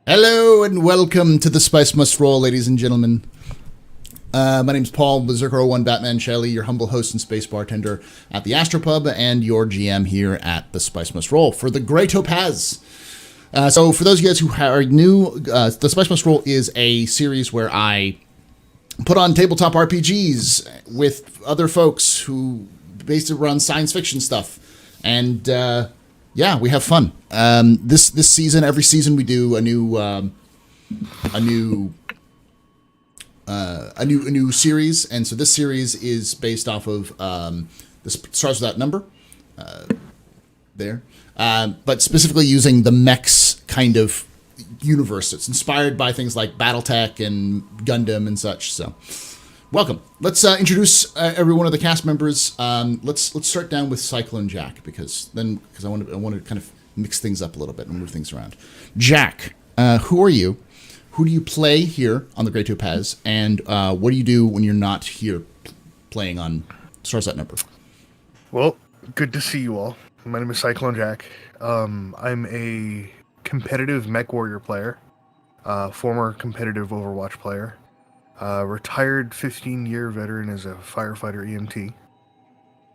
Hello and welcome to the Spice Must Roll, ladies and gentlemen. My name's Paul, Berserker01 Batman Shelley, your humble host and space bartender at the Astropub, and your GM here at the Spice Must Roll for the Grey Topaz. So for those of you guys who are new, the Spice Must Roll is a series where I put on tabletop RPGs with other folks who basically run science fiction stuff. And yeah, we have fun. This season, every season we do a new series, and so this series is based off of the Stars Without Number, but specifically using the mechs kind of universe. It's inspired by things like BattleTech and Gundam and such. So, welcome. Let's introduce every one of the cast members. Let's start down with Cyclone Jack because I want to kind of mix things up a little bit and move things around. Jack, who are you? Who do you play here on the Grey Topaz, and what do you do when you're not here playing on Stars Without Number? Well, good to see you all. My name is Cyclone Jack. I'm a competitive Mech Warrior player, former competitive Overwatch player, retired 15-year veteran as a firefighter EMT.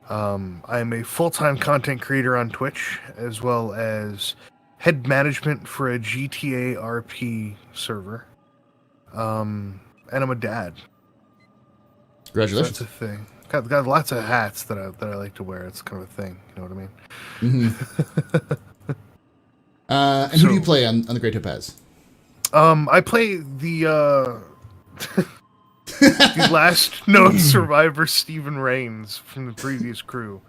I'm a full-time content creator on Twitch, as well as head management for a GTA RP server. And I'm a dad. Congratulations. So that's a thing. Got lots of hats that I like to wear. It's kind of a thing. You know what I mean? Mm-hmm. And who do you play on the Grey Topaz? I play the the last known survivor, Stephen Rains, from the previous crew,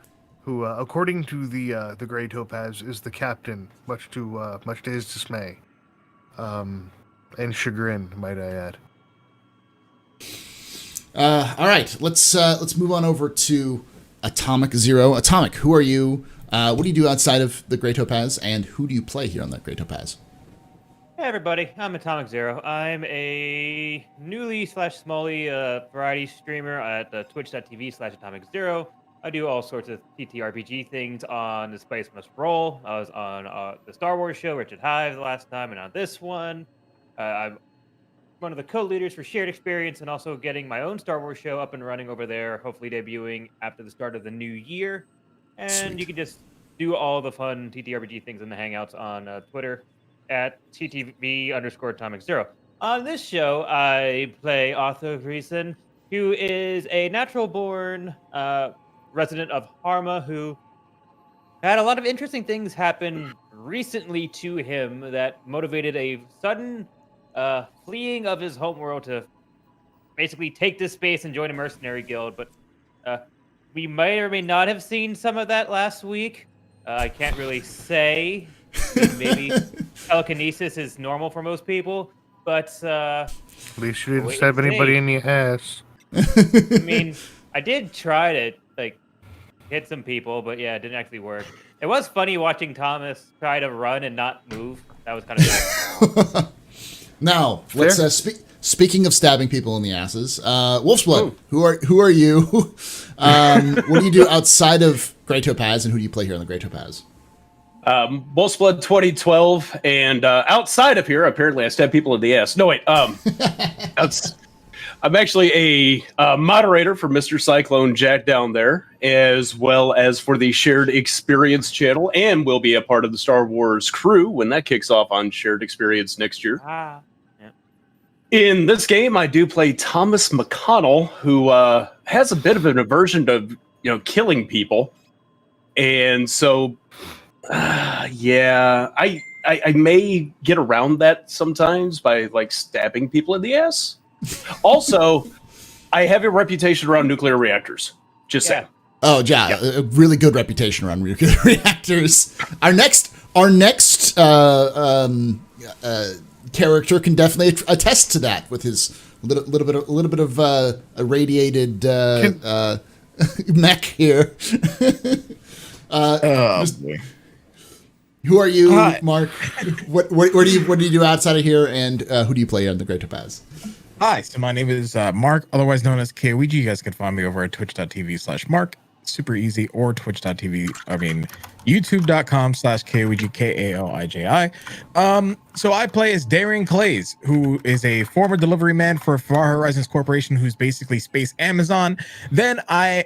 who, according to the Grey Topaz, is the captain, much to his dismay, and chagrin, might I add. All right, let's move on over to Atomic Zero. Atomic, who are you? What do you do outside of the Grey Topaz, and who do you play here on that Grey Topaz? Hey everybody, I'm Atomic Zero. I'm a newly/smallie variety streamer at twitch.tv/Atomic Zero. I do all sorts of TTRPG things on the Spice Must Roll. I was on the Star Wars show, Richard Hive, the last time, and on this one. I'm one of the co-leaders for Shared Experience and also getting my own Star Wars show up and running over there, hopefully debuting after the start of the new year. And Sweet. You can just do all the fun TTRPG things in the Hangouts on Twitter at TTV_Atomic Zero. On this show, I play Arthur Greason, who is a natural-born resident of Harma who had a lot of interesting things happen recently to him that motivated a sudden fleeing of his homeworld to basically take this space and join a mercenary guild. But we may or may not have seen some of that last week. I can't really say. Maybe telekinesis is normal for most people, but At least you didn't stab anybody in the ass. I mean, I did try to hit some people, but yeah, it didn't actually work. It was funny watching Thomas try to run and not move. That was kind of cool. Now, let's speaking of stabbing people in the asses, Wolfsblood, who are you? What do you do outside of Grey Topaz, and who do you play here on the Grey Topaz? Wolfsblood 2012, and outside of here, apparently I stab people in the ass. No, wait. I'm actually a moderator for Mr. Cyclone Jack down there, as well as for the Shared Experience channel, and will be a part of the Star Wars crew when that kicks off on Shared Experience next year. Yeah. In this game, I do play Thomas McConnell, who has a bit of an aversion to killing people, and so. Yeah, I may get around that sometimes by stabbing people in the ass. Also, I have a reputation around nuclear reactors. Just saying. Oh, yeah, a really good reputation around nuclear reactors. Our next character can definitely attest to that with his little bit of irradiated mech here. Boy. Who are you, Mark? What do you do outside of here, and who do you play on the Grey Topaz? Hi, so my name is Mark, otherwise known as KOEG. You guys can find me over at twitch.tv/Mark super easy, or twitch.tv. I mean, youtube.com/KOEG, so I play as Darian Clays, who is a former delivery man for Far Horizons Corporation, who's basically space Amazon. Then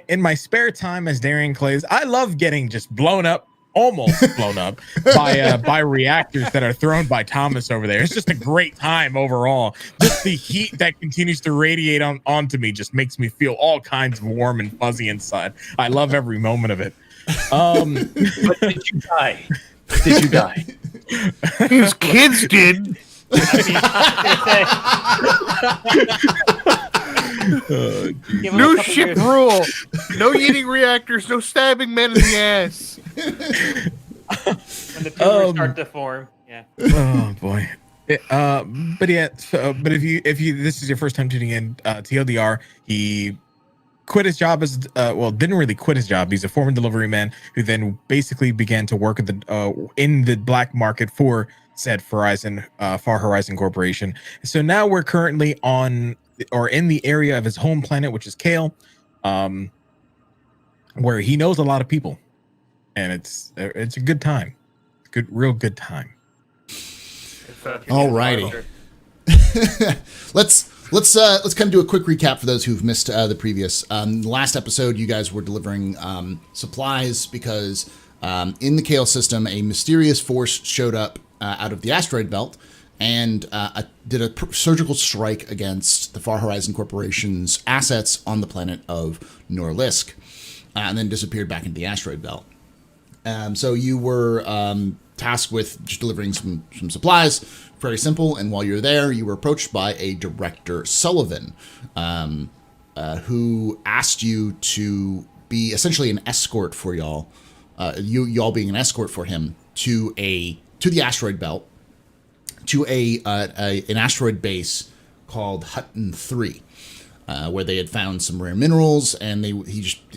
in my spare time as Darian Clays, I love getting just almost blown up by reactors that are thrown by Thomas over there. It's just a great time overall. Just the heat that continues to radiate onto me just makes me feel all kinds of warm and fuzzy inside. I love every moment of it. But did you die? Did you die? His kids did. No ship rule. No eating reactors. No stabbing men in the ass. When the tumors start to form, yeah. Oh boy. But if you this is your first time tuning in, TLDR, he quit his job as didn't really quit his job. He's a former delivery man who then basically began to work at in the black market for said Far Horizon Corporation. So now we're currently in the area of his home planet, which is Kale, where he knows a lot of people, and it's a good time, real good time. Alrighty. Let's kind of do a quick recap for those who've missed the previous. Last episode, you guys were delivering supplies because in the Kale system, a mysterious force showed up out of the asteroid belt and did a surgical strike against the Far Horizon Corporation's assets on the planet of Norlisk, and then disappeared back into the asteroid belt. So you were tasked with just delivering some supplies, very simple. And while you're there, you were approached by a Director Sullivan, who asked you to be essentially an escort for y'all. Y'all being an escort for him to the asteroid belt, to an asteroid base called Hutton 3, where they had found some rare minerals, and he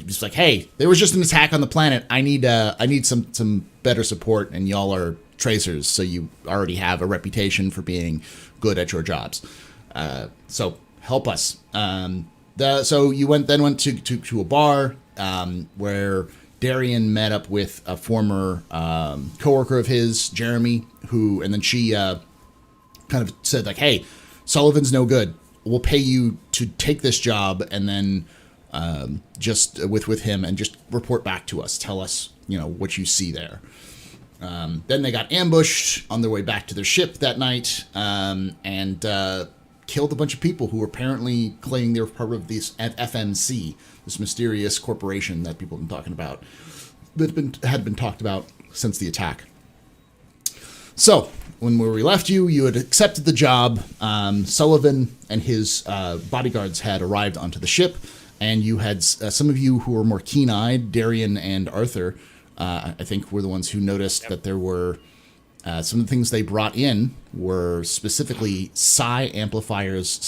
was like, "Hey, there was just an attack on the planet. I need some better support, and y'all are tracers, so you already have a reputation for being good at your jobs. So help us." So you went to a bar where Darian met up with a former coworker of his, Jeremy, and then she kind of said like, "Hey, Sullivan's no good. We'll pay you to take this job, and then just with him, and just report back to us. Tell us, what you see there." Then they got ambushed on their way back to their ship that night, and killed a bunch of people who were apparently claiming they were part of this FMC, this mysterious corporation that people have been talking about, that had been talked about since the attack. So, when we left you had accepted the job. Sullivan and his bodyguards had arrived onto the ship, and you had some of you who were more keen-eyed, Darian and Arthur, I think were the ones who noticed that there were some of the things they brought in were specifically psi amplifiers /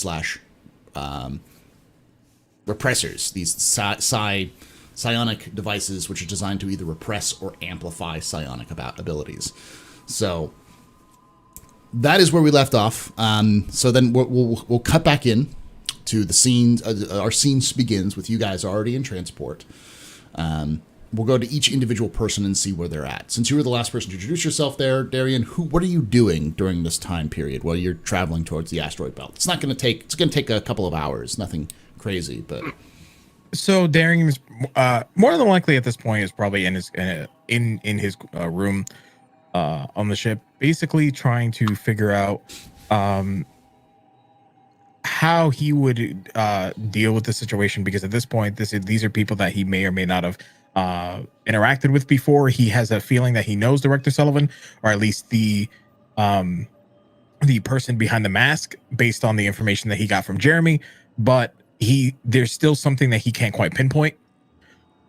repressors, these psionic devices which are designed to either repress or amplify psionic abilities. So that is where we left off. So then we'll cut back in to the scenes. Our scene begins with you guys already in transport. We'll go to each individual person and see where they're at. Since you were the last person to introduce yourself there, Darian, what are you doing during this time period while you're traveling towards the asteroid belt? It's going to take a couple of hours, nothing crazy, but. So Darian is more than likely at this point is probably in his room on the ship, basically trying to figure out how he would deal with the situation, because at this point these are people that he may or may not have interacted with before. He has a feeling that he knows Director Sullivan, or at least the person behind the mask, based on the information that he got from Jeremy, but there's still something that he can't quite pinpoint.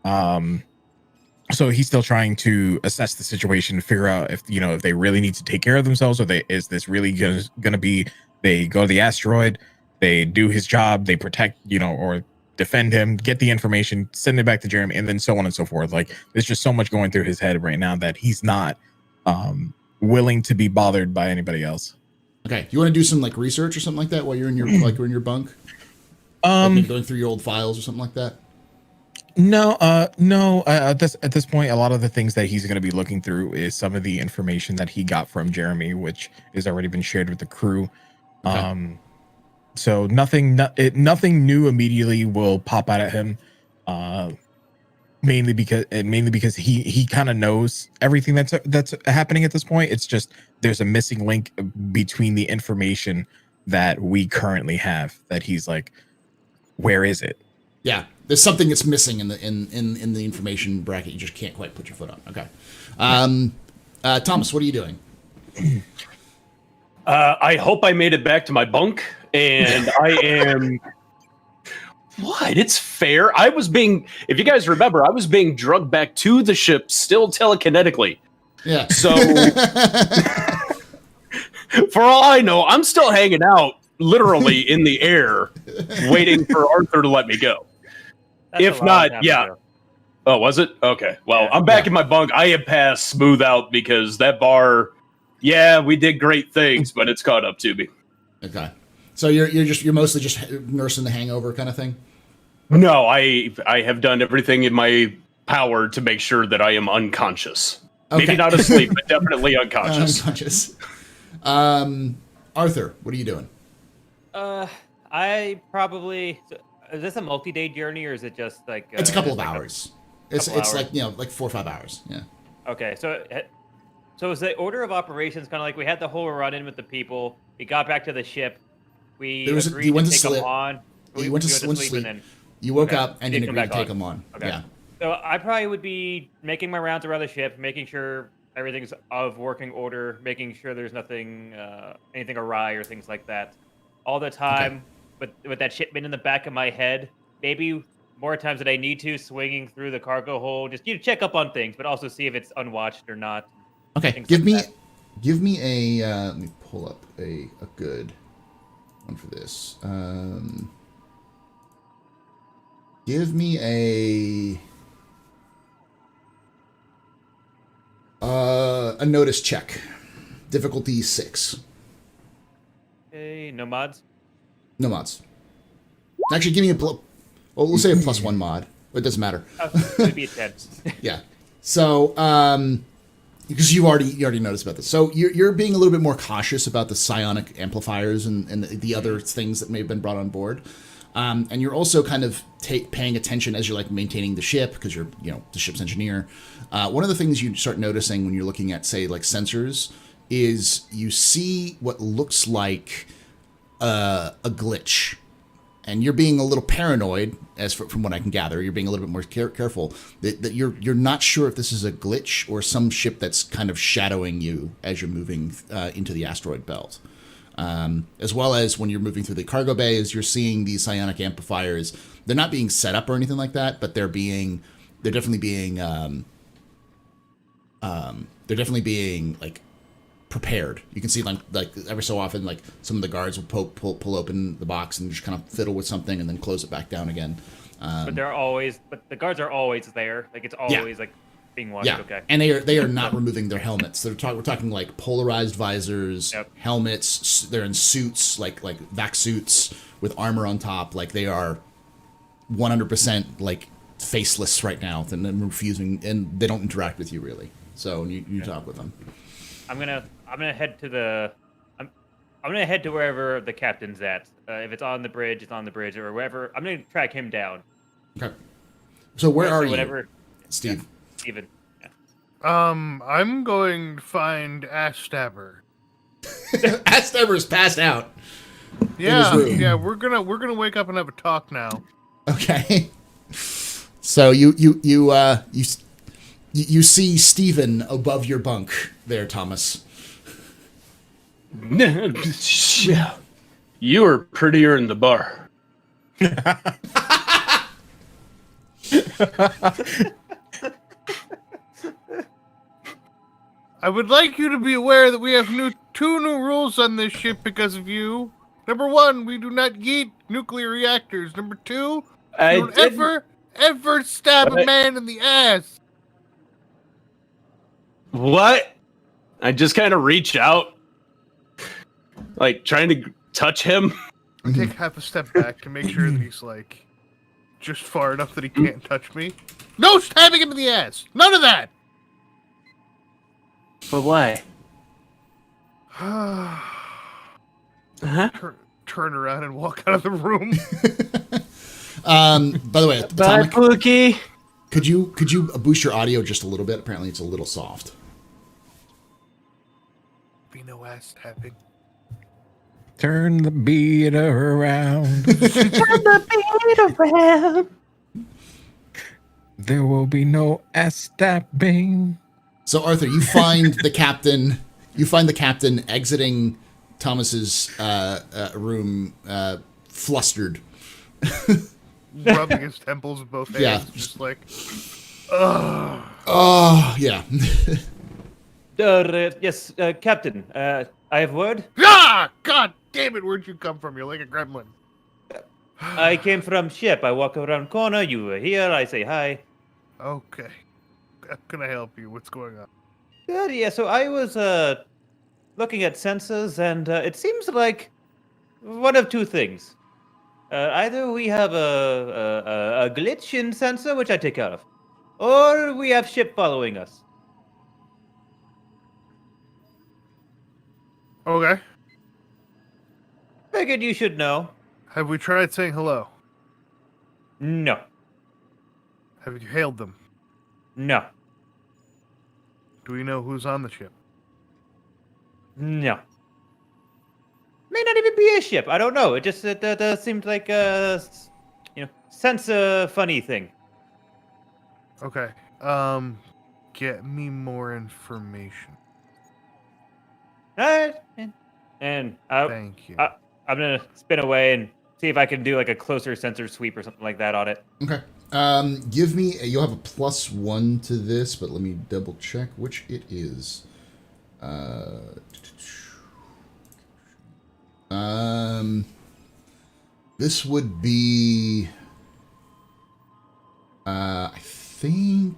So he's still trying to assess the situation, figure out if they really need to take care of themselves, or is this really gonna be they go to the asteroid, they do his job, they protect, or defend him, get the information, send it back to Jeremy, and then so on and so forth. Like, there's just so much going through his head right now that he's not willing to be bothered by anybody else. Okay, you want to do some research or something like that while you're in your you're in your bunk? Like going through your old files or something like that? No. At this point, a lot of the things that he's going to be looking through is some of the information that he got from Jeremy, which has already been shared with the crew. Okay. So nothing new immediately will pop out at him. Mainly because he kind of knows everything that's happening at this point. It's just there's a missing link between the information that we currently have that he's like, where is it? Yeah, there's something that's missing in the information bracket. You just can't quite put your foot on. Okay. Thomas, what are you doing? I hope I made it back to my bunk, and I am. What? It's fair. If you guys remember, I was being drugged back to the ship, still telekinetically. Yeah. So, for all I know, I'm still hanging out, literally in the air, waiting for Arthur to let me go. That's If a lot not, of yeah. time ago. Oh, was it? Okay. Well, I'm back in my bunk. I have passed smooth out because that bar. Yeah, we did great things, but it's caught up to me. Okay. So you're mostly just nursing the hangover kind of thing. No, I have done everything in my power to make sure that I am unconscious. Okay. Maybe not asleep, but definitely unconscious. Unconscious. Arthur, what are you doing? I probably. Is this a multi-day journey or is it just like? It's a couple of like hours. It's hours? like like 4 or 5 hours. Yeah. Okay, so is the order of operations kind of like we had the whole run-in with the people? We got back to the ship. We agreed you went to to take them sleep. on. You went to sleep. and then You woke Okay. up and you Didn't come agreed to back take on. them on. Okay. Yeah. So I probably would be making my rounds around the ship, making sure everything's of working order, making sure there's nothing, anything awry or things like that. All the time, with that shipment in the back of my head, maybe more times than I need to, swinging through the cargo hold, just check up on things, but also see if it's unwatched or not. Okay. Things Give like me a. Let me pull up a good one for this. Give me a notice check. Difficulty 6. Okay, no mods. No mods. Actually, give me we'll say a +1 mod. It doesn't matter. It would be a 10. Yeah. So, because you already noticed about this, so you're being a little bit more cautious about the psionic amplifiers and the other things that may have been brought on board, and you're also kind of paying attention as you're like maintaining the ship because you're the ship's engineer. One of the things you start noticing when you're looking at say like sensors is you see what looks like a glitch. And you're being a little paranoid, from what I can gather. You're being a little bit more careful. That you're not sure if this is a glitch or some ship that's kind of shadowing you as you're moving into the asteroid belt. As well as when you're moving through the cargo bay, as you're seeing these psionic amplifiers. They're not being set up or anything like that, but they're definitely being like prepared. You can see like every so often like some of the guards will pull open the box and just kind of fiddle with something and then close it back down again. But the guards are always there. Like it's always like being watched. Yeah, Okay. and they are not removing their helmets. We're talking like polarized visors, helmets. They're in suits like vac suits with armor on top. Like they are 100% like faceless right now, and then refusing, and they don't interact with you really. So you talk with them. I'm gonna head to I'm gonna head to wherever the captain's at. If it's on the bridge, it's on the bridge, or wherever. I'm gonna track him down. Okay. So where are you, whatever, Steve? Steven. Yeah. I'm going to find Ash Stabber. Ash Stabber's passed out. Yeah, room. yeah, we're gonna wake up and have a talk now. Okay. So you see Steven above your bunk there, Thomas. You are prettier in the bar. I would like you to be aware that we have two new rules on this ship because of you. Number 1, we do not yeet nuclear reactors. Number 2, don't ever stab a man in the ass. What? I just kind of reach out, like trying to touch him. I take half a step back to make sure that he's like just far enough that he can't touch me. No stabbing him in the ass! None of that! But why? Turn around and walk out of the room. By the way, Bye, Atomic, Pookie. could you boost your audio just a little bit? Apparently, it's a little soft. Be no ass tapping. Turn the beat around. There will be no ass stabbing. So, Arthur, you find the captain. You find the captain exiting Thomas's room, flustered. Rubbing his temples with both hands, Yeah. just like, ugh. Oh, yeah. Yes, Captain. I have word. Ah! God damn it, where'd you come from? You're like a gremlin. I came from ship. I walk around corner. You were here. I say hi. Okay. How can I help you? What's going on? Good. Yeah. So I was looking at sensors, and it seems like one of two things. Either we have a glitch in sensor, which I take care of, or we have ship following us. Okay. Figured you should know. Have we tried saying hello? No. Have you hailed them? No. Do we know who's on the ship? No. May not even be a ship. I don't know. It just seemed like sensor funny thing. Okay. Get me more information. Alright. And Thank you. I'm gonna spin away and see if I can do like a closer sensor sweep or something like that on it. Okay. Give me. You'll have a +1 to this, but let me double check which it is. This would be. I think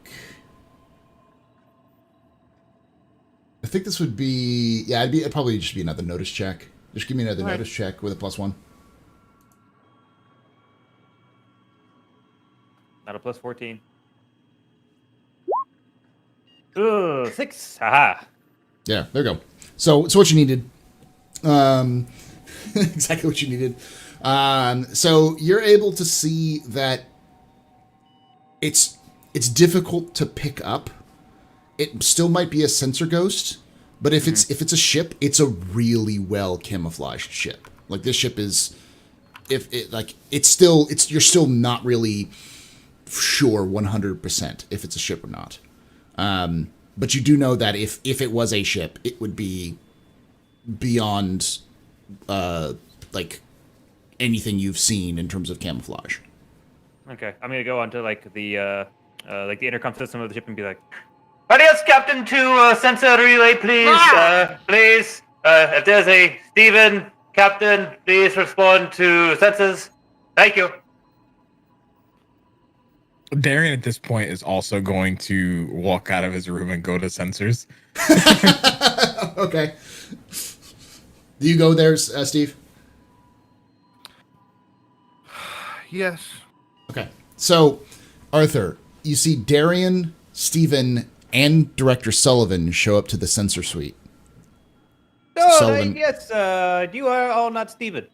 this would be. Yeah, it'd probably just be another notice check. Just give me another notice check with a +1. Not a +14. Ugh, 6. Haha. Yeah, there you go. So what you needed. Exactly what you needed. So you're able to see that it's difficult to pick up. It still might be a sensor ghost, but if it's a ship, it's a really well camouflaged ship. Like this ship is, you're still not really sure 100% if it's a ship or not. But you do know that if it was a ship, it would be beyond anything you've seen in terms of camouflage. Okay, I'm gonna go onto the intercom system of the ship and be like, "Adios, Captain, to sensor relay, please. Please, if there's a Steven, Captain, please respond to sensors. Thank you." Darian at this point is also going to walk out of his room and go to sensors. Okay. Do you go there, Steve? Yes. Okay. So, Arthur, you see Darian, Steven, and Director Sullivan show up to the sensor suite. Oh, Sullivan. yes, you are all not Steven.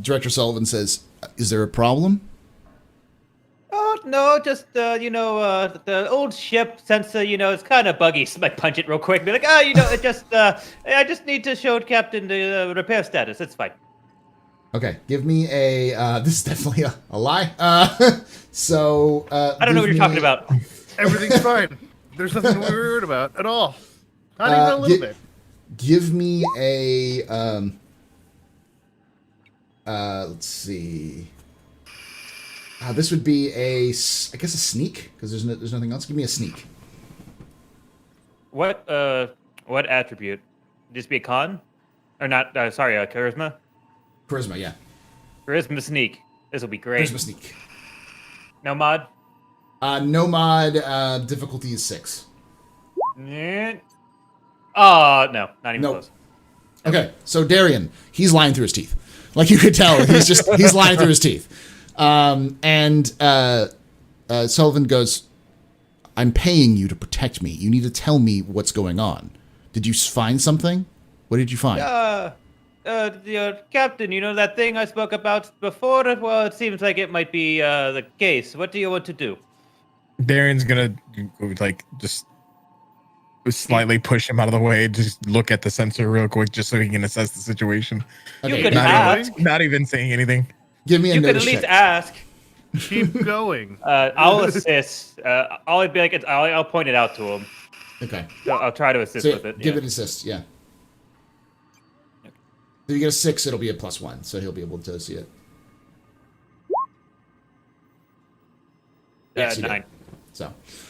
Director Sullivan says, "Is there a problem?" Oh, no, just, the old ship sensor, it's kind of buggy. So I punch it real quick. Be like, it just, I just need to show Captain the repair status. It's fine. Okay, give me a. This is definitely a lie. So. I don't know what you're talking about. Everything's fine. There's nothing to be worried about at all. Not even a little bit. Give me a. Let's see. This would be I guess a sneak, because there's nothing else. Give me a sneak. What attribute? Just be a con? Or not, charisma? Charisma, yeah. Charisma sneak. This will be great. Charisma sneak. No mod? No mod. Difficulty is 6. No, not even Nope. close. Okay, so Darian, he's lying through his teeth. Like you could tell, he's lying through his teeth. And Sullivan goes, "I'm paying you to protect me. You need to tell me what's going on. Did you find something? What did you find?" Captain, you know that thing I spoke about before? Well, it seems like it might be the case. What do you want to do? Darian's gonna like just slightly push him out of the way, just look at the sensor real quick, just so he can assess the situation. You Okay, could not, ask. Not even saying anything. give me a You could at notice least check. ask. Keep going. I'll assist. I'll be like, I'll point it out to him. Okay. So I'll try to assist So with it. give yeah. it assist, yeah. If you get a 6, it'll be a +1, so he'll be able to see it. Yes, you did. 9.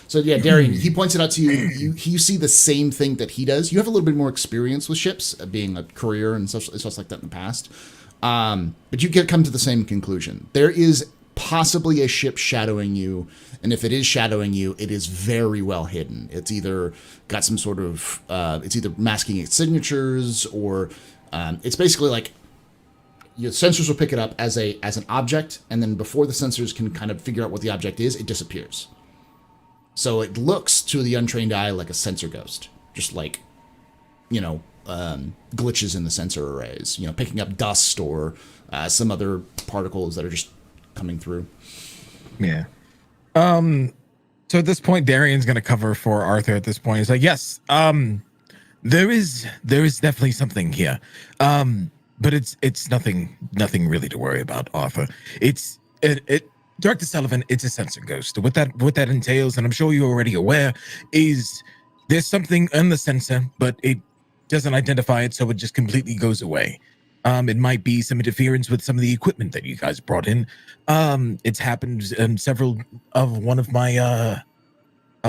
So yeah, Darian, he points it out to you. You see the same thing that he does. You have a little bit more experience with ships, being a courier and stuff like that in the past. But you come to the same conclusion. There is possibly a ship shadowing you, and if it is shadowing you, it is very well hidden. It's either got some sort of, it's either masking its signatures, or it's basically like your sensors will pick it up as an object, and then before the sensors can kind of figure out what the object is, it disappears. So it looks to the untrained eye like a sensor ghost, just like, glitches in the sensor arrays, picking up dust or some other particles that are just coming through. Yeah. So at this point, Darian's gonna cover for Arthur. At this point, he's like, "Yes, there is definitely something here, but it's nothing really to worry about, Arthur. It Director Sullivan, it's a sensor ghost. What that entails, and I'm sure you're already aware, is there's something in the sensor, but it doesn't identify it, so it just completely goes away. It might be some interference with some of the equipment that you guys brought in. It's happened in several of one of my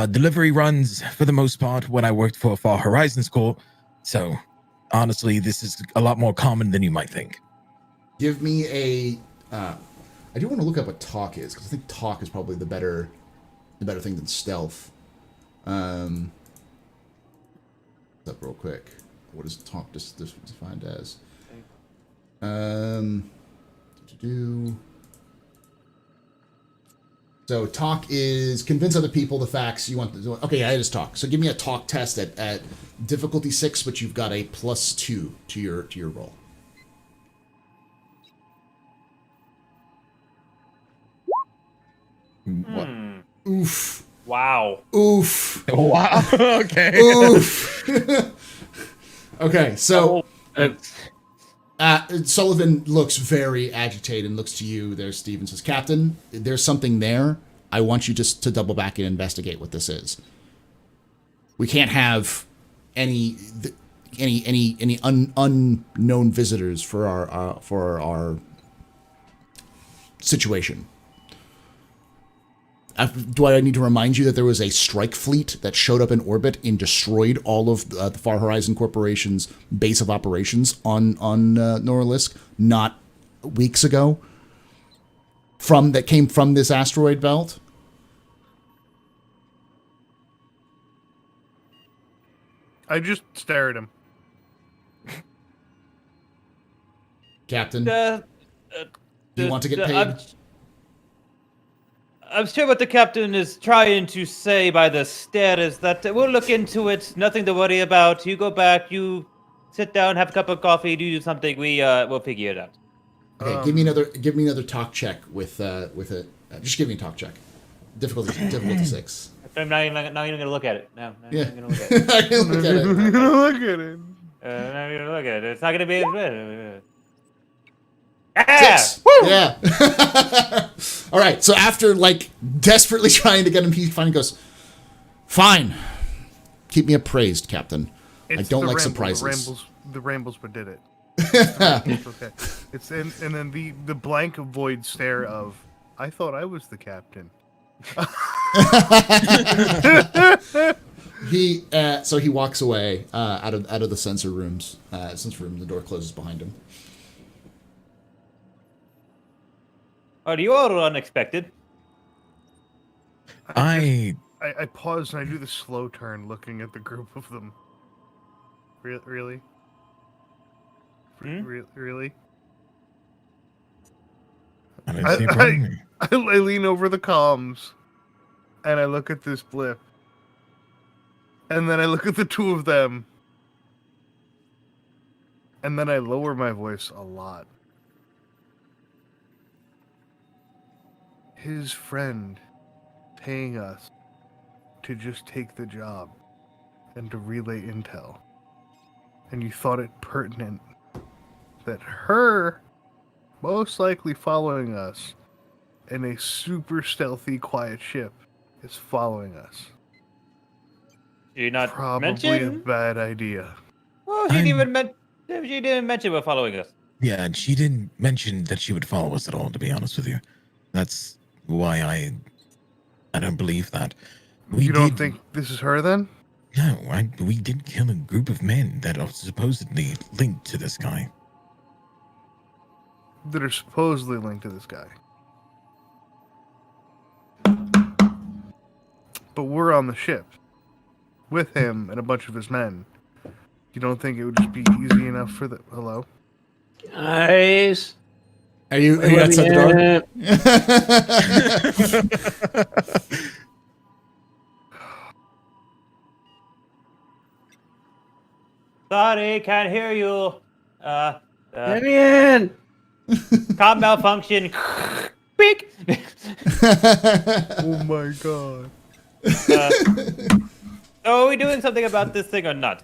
delivery runs, for the most part, when I worked for Far Horizons Corps. So, honestly, this is a lot more common than you might think." Give me a. I do want to look up what talk is, because I think talk is probably the better thing than stealth. Up real quick. What is talk defined as? So talk is convince other people the facts you want to do. Okay, yeah, it is talk. So give me a talk test at difficulty 6, but you've got a +2 to your roll. What? Oof. Wow. Oof. Wow. Okay. Oof. Okay, so Sullivan looks very agitated and looks to you there, Steve, and says, "Captain, there's something there. I want you just to double back and investigate what this is. We can't have any unknown visitors for our situation." Do I need to remind you that there was a strike fleet that showed up in orbit and destroyed all of the Far Horizon Corporation's base of operations on Noralisk not weeks ago? That came from this asteroid belt? I just stare at him. Captain, do you want to get paid? I'm sure what the captain is trying to say by the stare is that we'll look into it. Nothing to worry about. You go back. You sit down, have a cup of coffee, do something. We'll figure it out. Okay, give me another talk check with it. Just give me a talk check. Difficulty 6. I'm not even gonna look at it. No, not Yeah. even gonna look at it. I can look at it. Look at it. Not even gonna look at it. It's not gonna be. Ah! 6. Yeah. All right. So after desperately trying to get him, he finally goes, "Fine. Keep me appraised, Captain. I don't like surprises." The rambles, but did it. It's okay. It's and then the blank void stare of, "I thought I was the captain." So he walks away out of the sensor rooms. The door closes behind him. Are you all unexpected? I I pause and I do the slow turn, looking at the group of them. Really? Hmm? Really? I didn't see a problem. I lean over the comms, and I look at this blip, and then I look at the two of them, and then I lower my voice a lot. His friend paying us to just take the job and to relay intel. And you thought it pertinent that her, most likely following us, in a super stealthy, quiet ship, is following us. Did you not Probably a mention? bad idea. Well, she didn't mention about following us. Yeah, and she didn't mention that she would follow us at all, to be honest with you. That's why I don't believe that. You don't think this is her then? No, we did kill a group of men that are supposedly linked to this guy. That are supposedly linked to this guy. But we're on the ship with him and a bunch of his men. You don't think it would just be easy enough for the... Hello? Guys. Are you outside the door? Sorry, can't hear you. Let me in. Comm malfunction. Beak. Oh my god. Are we doing something about this thing or not?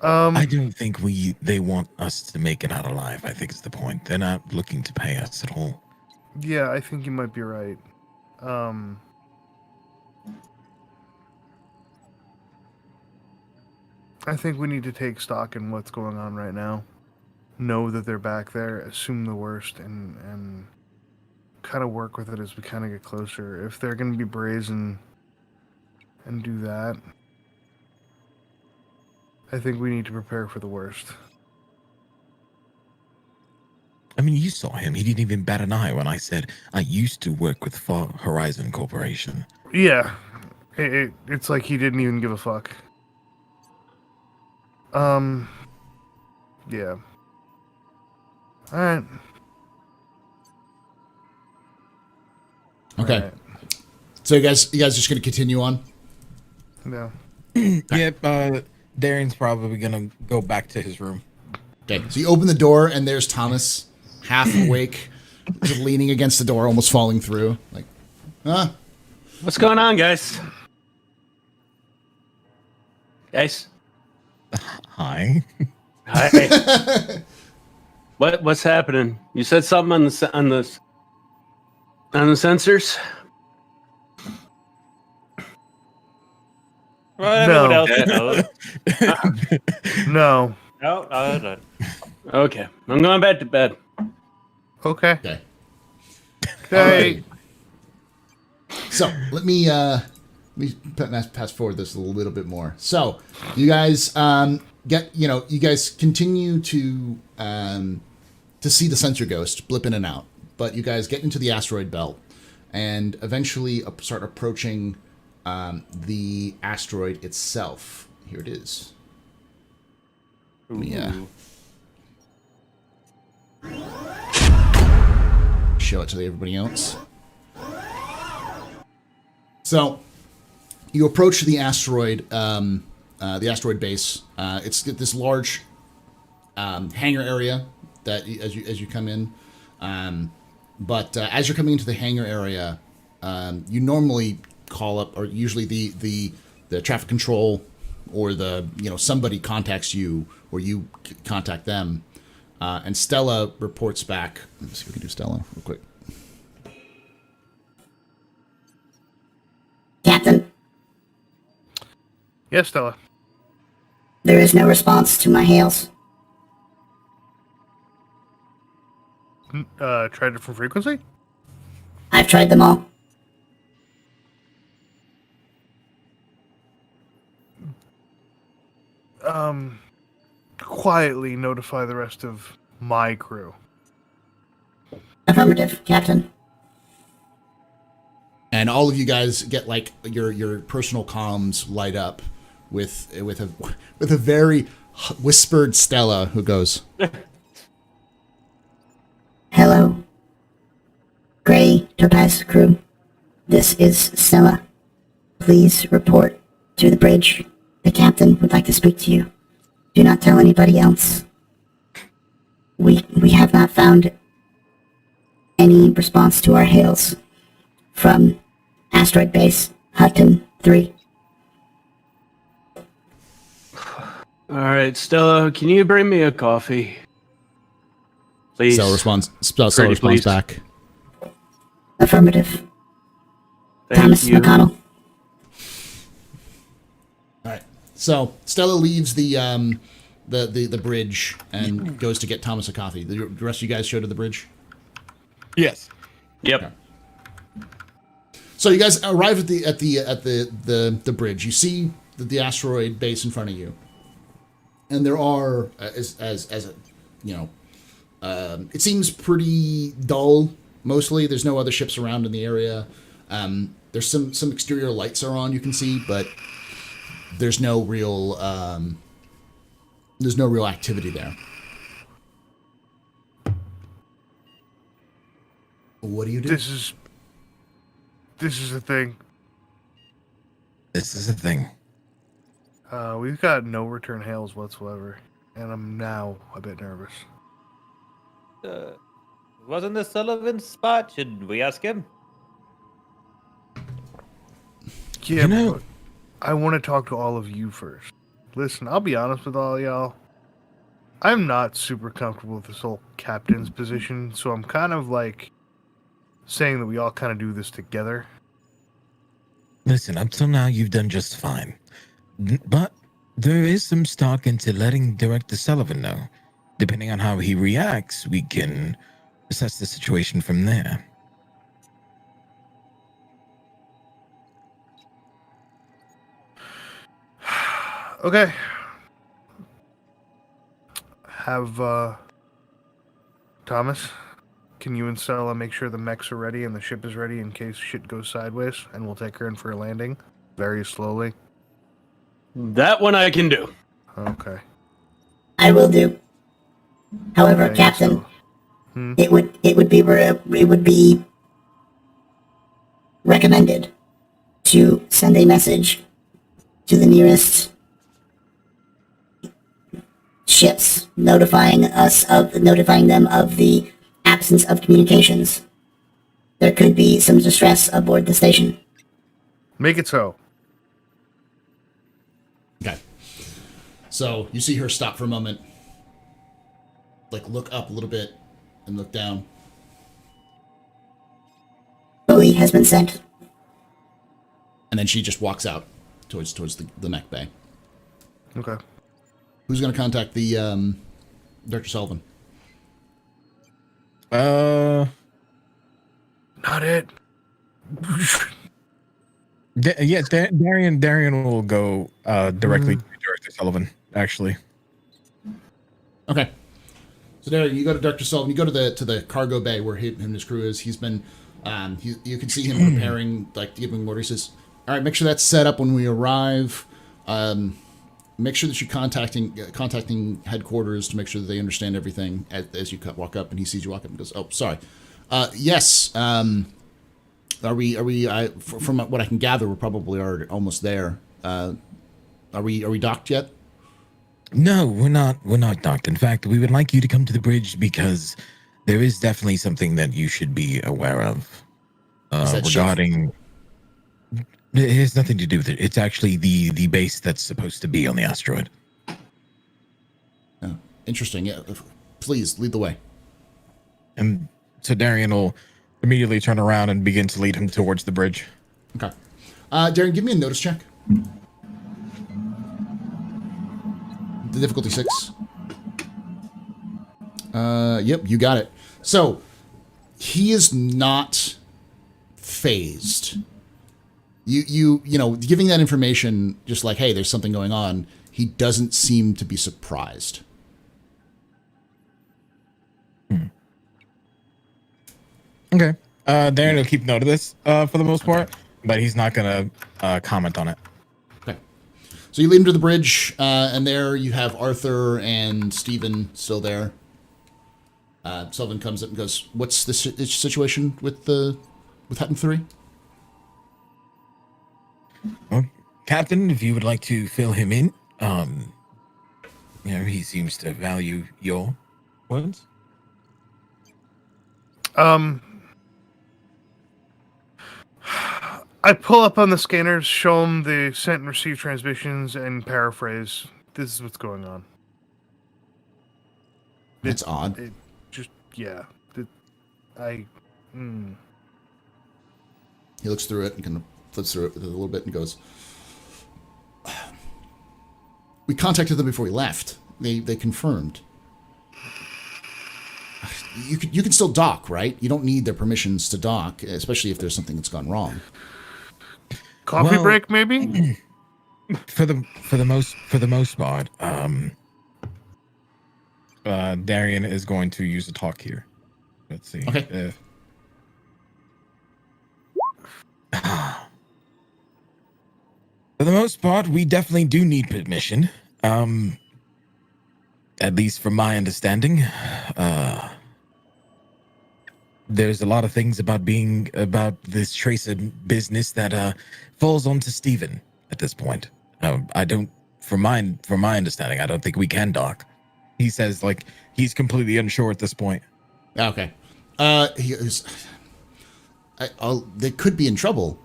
I don't think they want us to make it out alive, I think is the point. They're not looking to pay us at all. Yeah, I think you might be right. I think we need to take stock in what's going on right now. Know that they're back there, assume the worst, and kind of work with it as we kind of get closer. If they're going to be brazen and do that, I think we need to prepare for the worst. I mean, you saw him. He didn't even bat an eye when I said I used to work with Far Horizon Corporation. Yeah, it's like he didn't even give a fuck. Yeah. Alright. Okay. Alright. So you guys just gonna continue on? Yeah. Yep, Darian's probably gonna go back to his room. Okay. So you open the door and there's Thomas, half awake, just leaning against the door, almost falling through. Like, huh? What's going on, guys? Guys? Hi. Hi. What's happening? You said something on the sensors? Well, No. everyone else knows. No. No. Okay. I'm going back to bed. Okay. Okay. Okay. So let me pass forward this a little bit more. So you guys you guys continue to see the sensor ghost blip in and out, but you guys get into the asteroid belt and eventually start approaching the asteroid itself. Here it is. Yeah. Show it to everybody else. So you approach the asteroid base. It's this large hangar area that as you come in. But as you're coming into the hangar area, you normally call up, or usually the traffic control or somebody contacts you, or you contact them. And Stella reports back. Let's see if we can do Stella real quick. Captain, Yes, Stella. there is no response to my hails. Try a different frequency? I've tried them all. Quietly notify the rest of my crew. Affirmative, Captain. And all of you guys get like your personal comms light up with a very whispered Stella who goes, Topaz crew, this is Stella. Please report to the bridge. The captain would like to speak to you. Do not tell anybody else. We have not found any response to our hails from Asteroid Base Hutton 3. All right, Stella, can you bring me a coffee? Please. Stella responds. Stella Pretty responds please. back. Affirmative. Thank Thomas you. McConnell. All right. So Stella leaves the bridge and goes to get Thomas a coffee. The rest of you guys show to the bridge. Yes. Yep. So you guys arrive at the bridge. You see the asteroid base in front of you, and there are it seems pretty dull. Mostly, there's no other ships around in the area. There's some exterior lights are on, you can see, but there's no real activity there. What do you do? This is the thing. This is a thing. We've got no return hails whatsoever, and I'm now a bit nervous. Wasn't this Sullivan's spot? Should we ask him? Yeah, You know- but I want to talk to all of you first. Listen, I'll be honest with all y'all. I'm not super comfortable with this whole captain's position, so I'm kind of like saying that we all kind of do this together. Listen, up till now, you've done just fine. But there is some stock into letting Director Sullivan know. Depending on how he reacts, we can assess the situation from there. Okay. Have, Thomas, can you and Stella make sure the mechs are ready and the ship is ready in case shit goes sideways, and we'll take her in for a landing very slowly? That one I can do. Okay. I will do. However, Okay, Captain, so- it would be recommended to send a message to the nearest ships notifying them of the absence of communications. There could be some distress aboard the station. Make it so. Okay. So you see her stop for a moment, like look up a little bit and look down. Buoy has been sent. And then she just walks out towards the mech bay. Okay. Who's going to contact the Dr. Sullivan? Not it. Darian will go directly to Director Sullivan, actually. Okay. So there, you go to Dr. Sullivan. You go to the cargo bay where him and his crew is. He's been, you can see him preparing, like giving orders. He says, "All right, make sure that's set up when we arrive. Make sure that you're contacting headquarters to make sure that they understand everything as you walk up." And he sees you walk up and goes, "Oh, sorry. Yes. Are we? From what I can gather, we're probably almost there. Are we docked yet?" No, we're not. We're not docked. In fact, we would like you to come to the bridge because there is definitely something that you should be aware of Is that regarding. It has nothing to do with it. It's actually the base that's supposed to be on the asteroid. Oh, interesting. Yeah. Please lead the way. And so Darian will immediately turn around and begin to lead him towards the bridge. Okay. Darren, give me a notice check. The difficulty 6. Yep, you got it. So, he is not phased. You know, giving that information, just like, hey, there's something going on, he doesn't seem to be surprised. Okay. Darren will keep note of this for the most part, but he's not going to comment on it. Okay. So you lead him to the bridge, and there you have Arthur and Stephen still there. Sullivan comes up and goes, "What's the situation with the with Hutton 3? Well, Captain, if you would like to fill him in, he seems to value your words. I pull up on the scanners, show them the sent and received transmissions, and paraphrase. This is what's going on. That's odd. It just, yeah. He looks through it and kind of flips through it a little bit and goes, "We contacted them before we left. They confirmed. You can still dock, right? You don't need their permissions to dock, especially if there's something that's gone wrong." Coffee break, maybe? For the most part, Darian is going to use a talk here. Let's see. Okay. For the most part, we definitely do need permission. At least from my understanding, there's a lot of things about this tracer business that falls onto Steven at this point. I don't, from my understanding, I don't think we can dock. He says like he's completely unsure at this point. Okay. He is. They could be in trouble.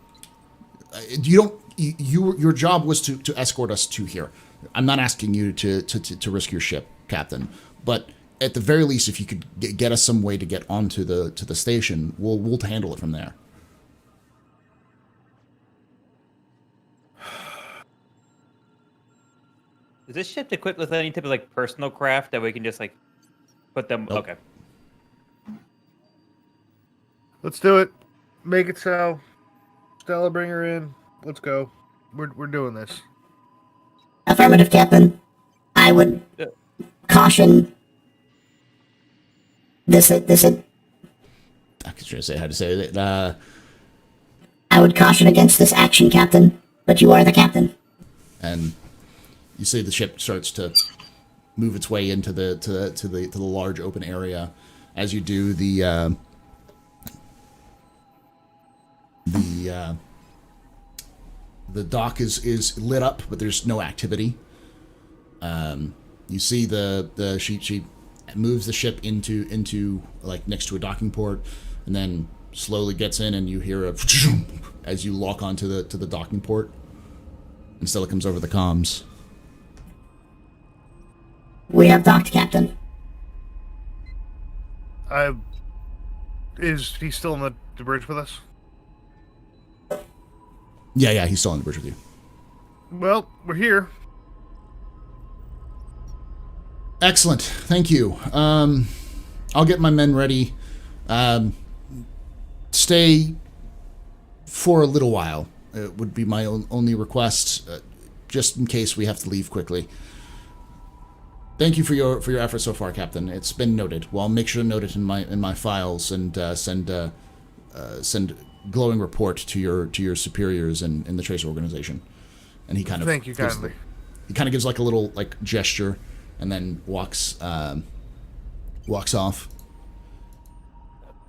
Your job was to escort us to here. I'm not asking you to risk your ship, Captain, but at the very least, if you could get us some way to get onto the station, we'll handle it from there. Is this ship equipped with any type of like personal craft that we can just like put them? Nope. Okay. Let's do it. Make it so. Stella, bring her in. Let's go. We're doing this. Affirmative, Captain. I would caution this. I was trying to say how to say it. I would caution against this action, Captain. But you are the captain. And you see the ship starts to move its way into the large open area. As you do, the dock is lit up, but there's no activity. You see she moves the ship into like next to a docking port, and then slowly gets in, and you hear a as you lock onto the docking port. And Stella comes over the comms. We have docked, Captain. Is he still on the bridge with us? Yeah, he's still on the bridge with you. Well, we're here. Excellent, thank you. I'll get my men ready. Stay for a little while. It would be my only request, just in case we have to leave quickly. Thank you for your efforts so far, Captain. It's been noted. Well, I'll make sure to note it in my files and send glowing report to your superiors in the Tracer organization. And he kind of thank you kindly. He kind of gives like a little like gesture, and then walks off.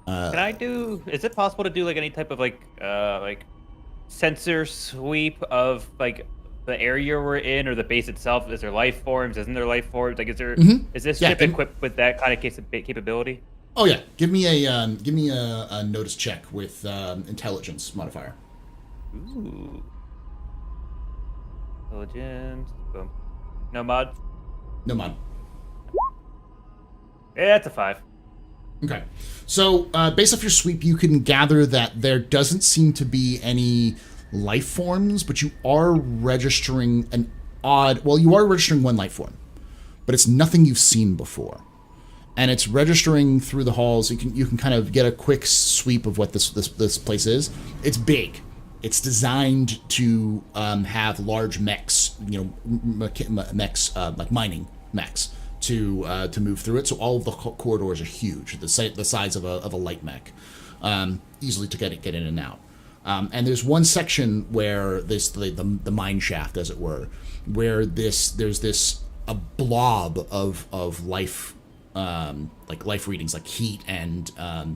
Can I do? Is it possible to do like any type of like sensor sweep of like the area we're in or the base itself? Is there life forms? Isn't there life forms? Like, is there? Mm-hmm. Is this ship equipped with that kind of capability? Oh yeah, give me a notice check with intelligence modifier. Ooh. Intelligence. Boom. No mod. No mod. Yeah, that's a 5. Okay. So, based off your sweep, you can gather that there doesn't seem to be any life forms, but you are registering you are registering one life form, but it's nothing you've seen before. And it's registering through the halls. You can kind of get a quick sweep of what this place is. It's big. It's designed to have large mechs, mechs like mining mechs to move through it. So all of the corridors are huge, the size of a light mech, easily to get in and out. And there's one section where the mine shaft, as it were, where there's a blob of life like life readings, like heat and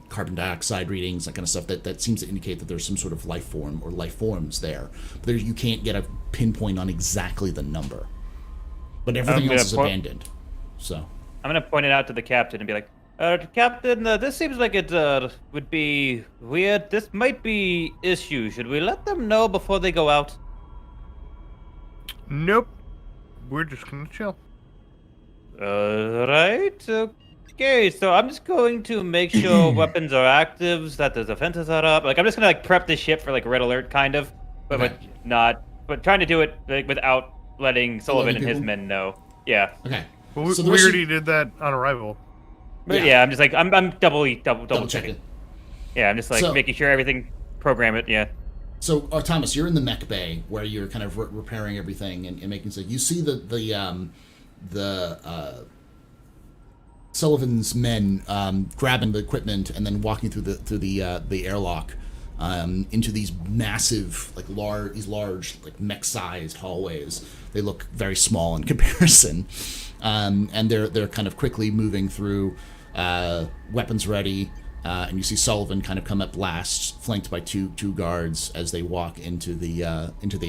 carbon dioxide readings, that kind of stuff. That seems to indicate that there's some sort of life form or life forms there. But you can't get a pinpoint on exactly the number. But everything else is abandoned. So I'm gonna point it out to the captain and be like, Captain, this seems like it would be weird. This might be issue. Should we let them know before they go out? Nope. We're just gonna chill. Right. Okay, so I'm just going to make sure weapons are active, that the defenses are up. Like, I'm just gonna like prep the ship for like red alert, kind of, but but trying to do it like without letting Sullivan and his men know. Yeah. okay. Well, So we the already did that on arrival. But Yeah. yeah, I'm just like I'm double Double checking. checking. Yeah, I'm just like So- making sure everything program it. Yeah. So, Thomas, you're in the mech bay where you're kind of repairing everything and making so you see the Sullivan's men grabbing the equipment and then walking through the airlock into these massive these large like mech-sized hallways. They look very small in comparison, and they're kind of quickly moving through, weapons ready. And you see Sullivan kind of come up last, flanked by two guards as they walk into the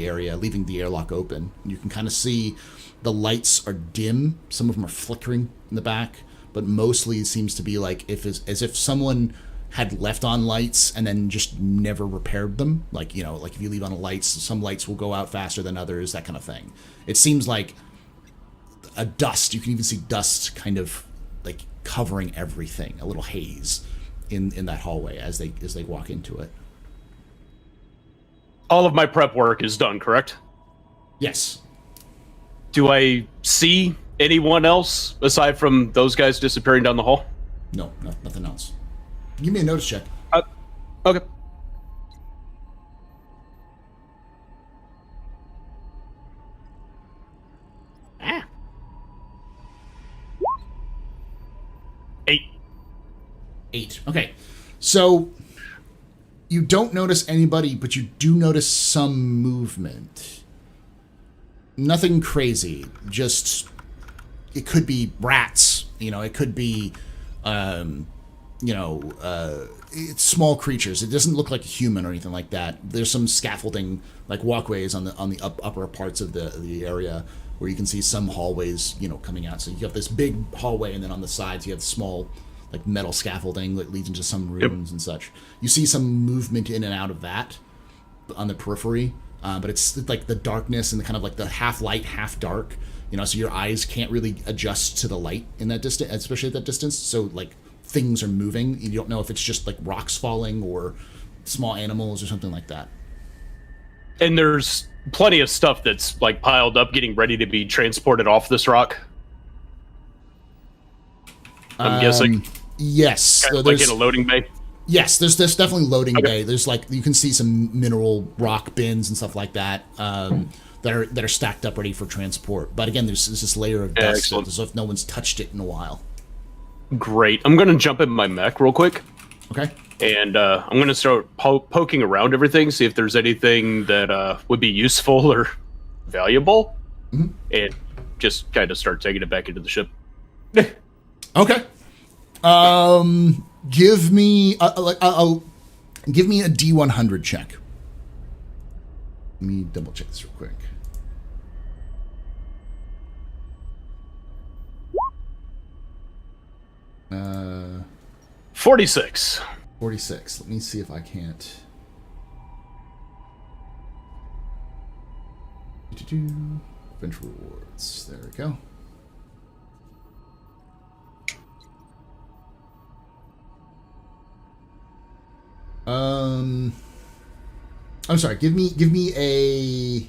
area, leaving the airlock open. You can kind of see the lights are dim. Some of them are flickering in the back, but mostly it seems to be like as if someone had left on lights and then just never repaired them. Like, you know, like if you leave on the lights, some lights will go out faster than others, that kind of thing. It seems like a dust. You can even see dust kind of like covering everything, a little haze in that hallway as they walk into it. All of my prep work is done, correct? Yes. Do I see anyone else aside from those guys disappearing down the hall? No, nothing else. Give me a notice check. Okay. Eight. 8. Okay. So you don't notice anybody, but you do notice some movement. Nothing crazy. Just it could be rats, you know, it could be it's small creatures. It doesn't look like a human or anything like that. There's some scaffolding, like walkways on the upper parts of the area where you can see some hallways, you know, coming out. So you have this big hallway, and then on the sides you have small, like metal scaffolding that leads into some rooms and such. You see some movement in and out of that on the periphery, but it's like the darkness and the kind of like the half light, half dark. You know, so your eyes can't really adjust to the light in that distance, especially at that distance. So like things are moving. You don't know if it's just like rocks falling or small animals or something like that. And there's plenty of stuff that's like piled up, getting ready to be transported off this rock. I'm guessing. Yes. Kind So of like there's, in a loading bay. yes, there's definitely loading Okay. bay. There's like you can see some mineral rock bins and stuff like that that are stacked up ready for transport. But again, there's this layer of dust, excellent. as if no one's touched it in a while. Great. I'm going to jump in my mech real quick. Okay. And I'm going to start poking around everything, see if there's anything that would be useful or valuable, and just kind of start taking it back into the ship. Okay. Give me give me a D100 check. Let me double check this real quick. Uh, 46. 46. Let me see if I can't. Adventure rewards. There we go. I'm sorry. Give me a.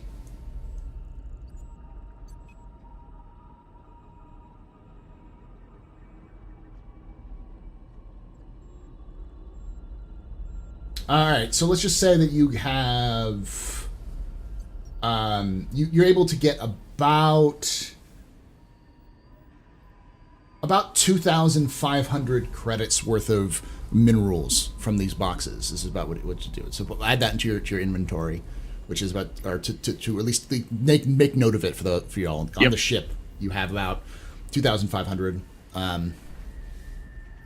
All right, so let's just say that you have, you're able to get about 2,500 credits worth of minerals from these boxes. This is about what you do. So add that into your inventory, which is about, or to at least make note of it for y'all on Yep. the ship. You have about 2,500.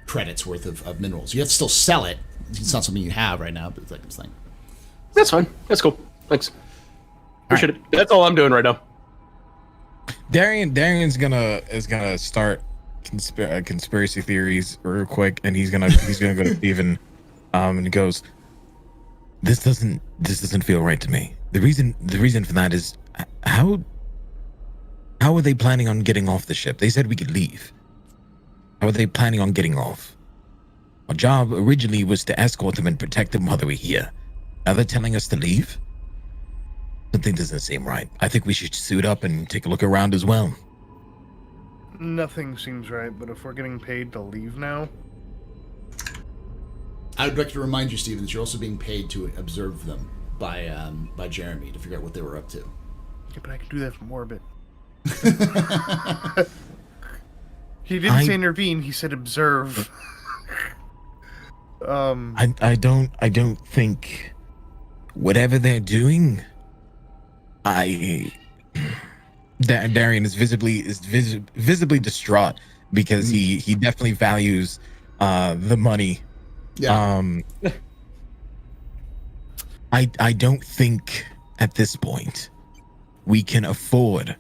credits worth of minerals. You have to still sell it. It's not something you have right now, but it's like this thing. That's fine. That's cool. Thanks. Appreciate it. That's all I'm doing right now. Darian's gonna start conspiracy theories real quick, and he's gonna go to Steven, and he goes, this doesn't feel right to me. The reason for that is how are they planning on getting off the ship? They said we could leave. How are they planning on getting off? Our job originally was to escort them and protect them while they were here. Now they're telling us to leave? Something doesn't seem right. I think we should suit up and take a look around as well. Nothing seems right, but if we're getting paid to leave now, I would like to remind you, Stephen, that you're also being paid to observe them by Jeremy to figure out what they were up to. yeah, but I can do that from orbit. He didn't say intervene. He said observe. I don't think whatever they're doing. Darian is visibly distraught because he definitely values the money. Yeah. I don't think at this point we can afford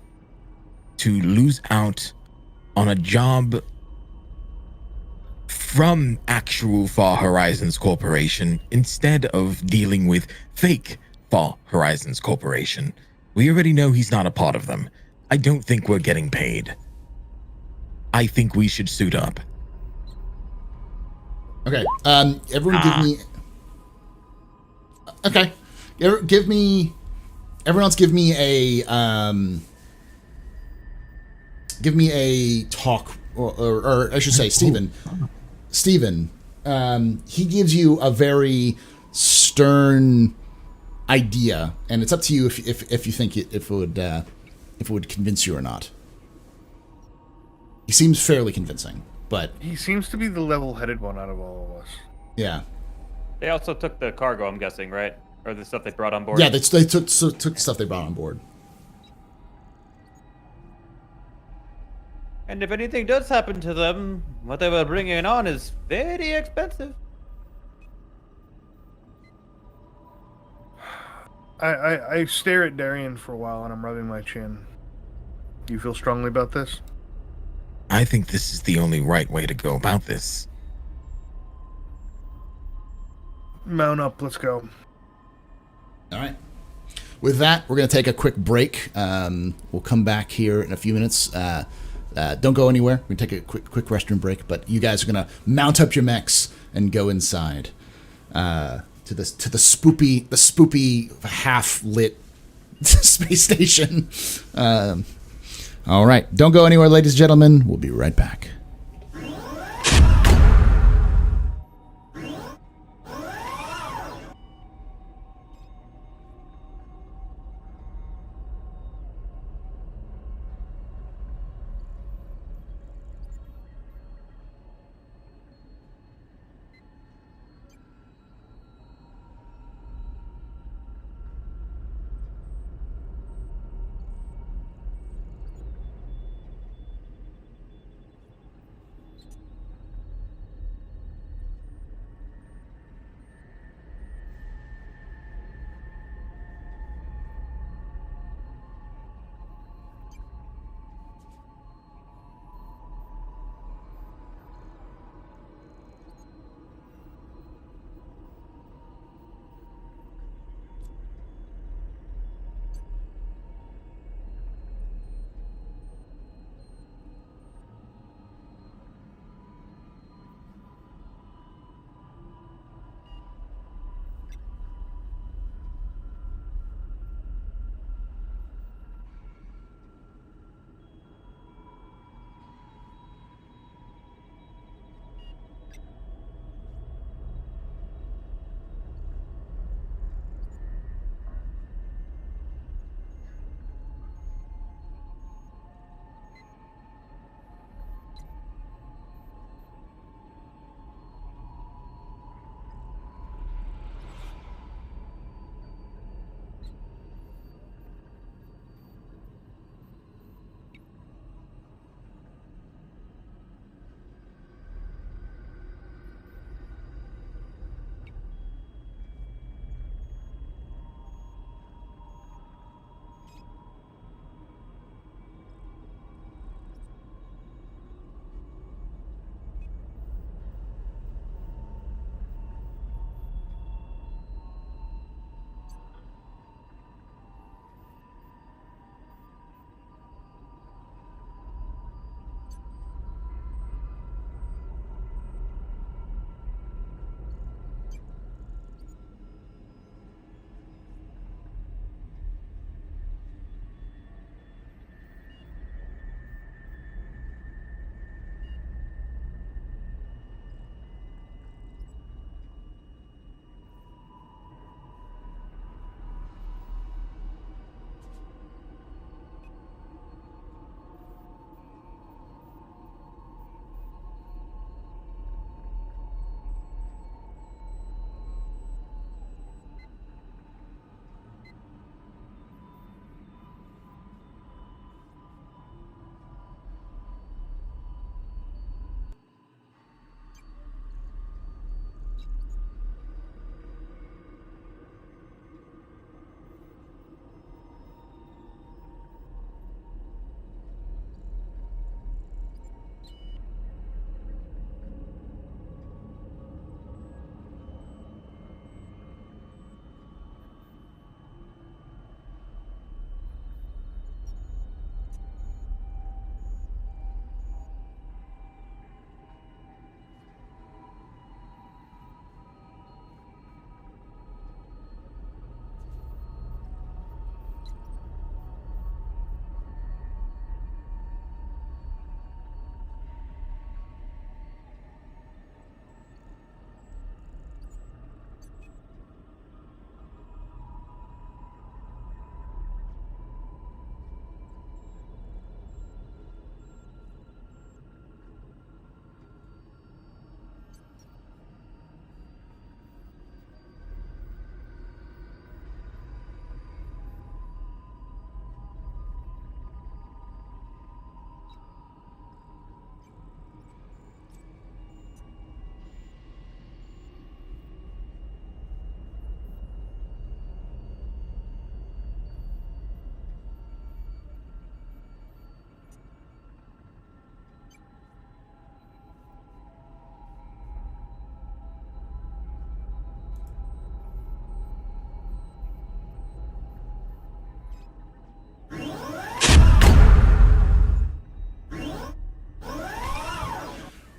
to lose out on a job from actual Far Horizons Corporation instead of dealing with fake Far Horizons Corporation. We already know he's not a part of them. I don't think we're getting paid. I think we should suit up. Okay. Everyone give me... Okay. Everyone else give me a... Give me a talk, or I should say, Stephen. Stephen, he gives you a very stern idea, and it's up to you if you think if it would convince you or not. He seems fairly convincing, but he seems to be the level-headed one out of all of us. yeah, They also took the cargo, I'm guessing, right? Or the stuff they brought on board? yeah, they took stuff they brought on board. And if anything does happen to them, what they were bringing on is very expensive. I stare at Darian for a while and I'm rubbing my chin. You feel strongly about this? I think this is the only right way to go about this. Mount up, let's go. All right. With that, we're going to take a quick break. We'll come back here in a few minutes. Don't go anywhere. We're going to take a quick restroom break, but you guys are going to mount up your mechs and go inside to the spoopy half-lit space station. All right. Don't go anywhere, ladies and gentlemen. We'll be right back.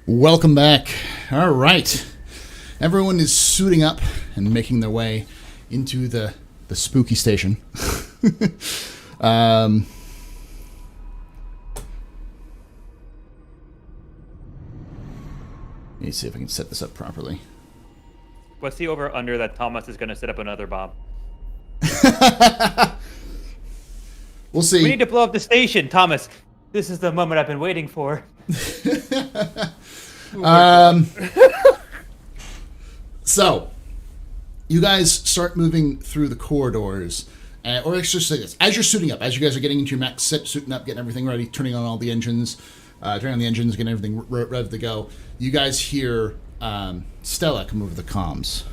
Welcome back. All right. Everyone is suiting up and making their way into the spooky station. Let me see if I can set this up properly. What's the over under that Thomas is going to set up another bomb? We'll see. We need to blow up the station, Thomas. This is the moment I've been waiting for. So, you guys start moving through the corridors, or let's just say this: as you're suiting up, as you guys are getting into your max set, suiting up, getting everything ready, turning on all the engines, getting everything ready to go, you guys hear Stella come over the comms.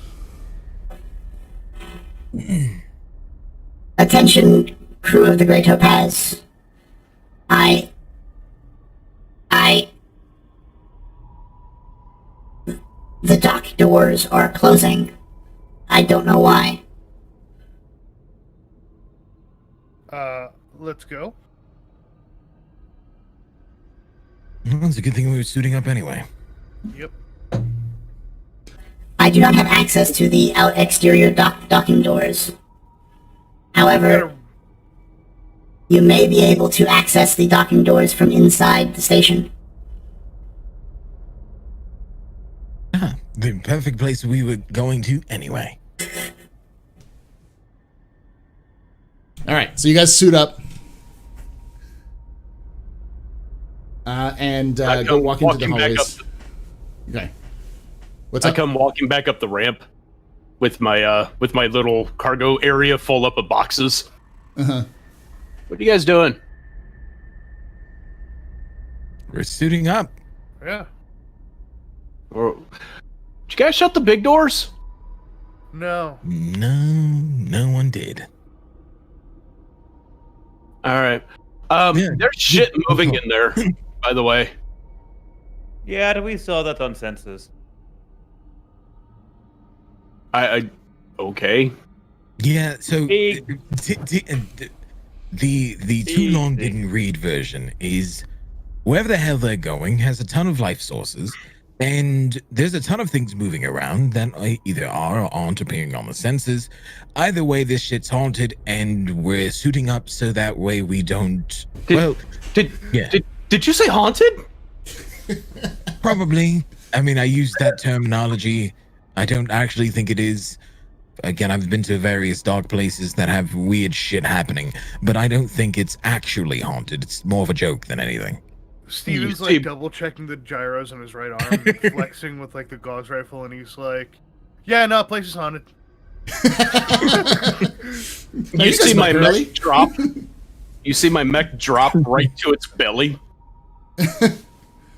Attention, crew of the Great Topaz. The dock doors are closing. I don't know why. Let's go. Well, it's a good thing we were suiting up anyway. Yep. I do not have access to the exterior docking doors. However, you may be able to access the docking doors from inside the station. Ah, the perfect place we were going to anyway. All right, so you guys suit up and go walk into the hallways. Okay. What's I up? come walking back up the ramp with my little cargo area full up of boxes. Uh-huh. What are you guys doing? We're suiting up. Yeah. Or, did you guys shut the big doors? No. No one did. All right. Yeah. There's shit moving in there, by the way. Yeah, we saw that on census. Okay. Yeah, so Big. the too long didn't read version is wherever the hell they're going has a ton of life sources, and there's a ton of things moving around that either are or aren't appearing on the senses. Either way, this shit's haunted, and we're suiting up so that way we don't. Did you say haunted? Probably. I mean, I use that terminology. I don't actually think it is. Again, I've been to various dark places that have weird shit happening, but I don't think it's actually haunted. It's more of a joke than anything. Steven's see- like double checking the gyros on his right arm, flexing with like the Gauss rifle, and he's like, "Yeah, no, place is haunted." You see my really? mech drop? You see my mech drop right to its belly?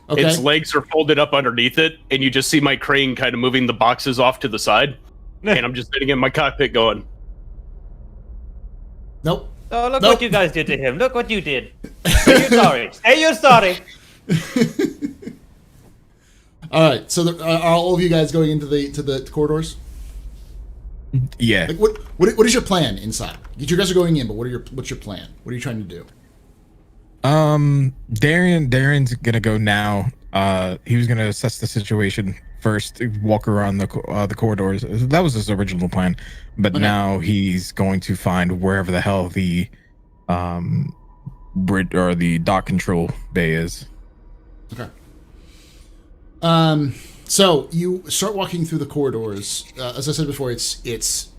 Okay. Its legs are folded up underneath it, and you just see my crane kind of moving the boxes off to the side. And I'm just sitting in my cockpit going, Nope. Oh, look Nope. what you guys did to him. Look what you did. Say you're sorry. Say you're sorry. All right. So are all of you guys going into the corridors? Yeah. Like what is your plan inside? You guys are going in, but what's your plan? What are you trying to do? Darian's gonna go now. He was gonna assess the situation first, walk around the corridors. That was his original plan, but Okay. now he's going to find wherever the hell the bridge or the dock control bay is. Okay. So you start walking through the corridors. As I said before, it's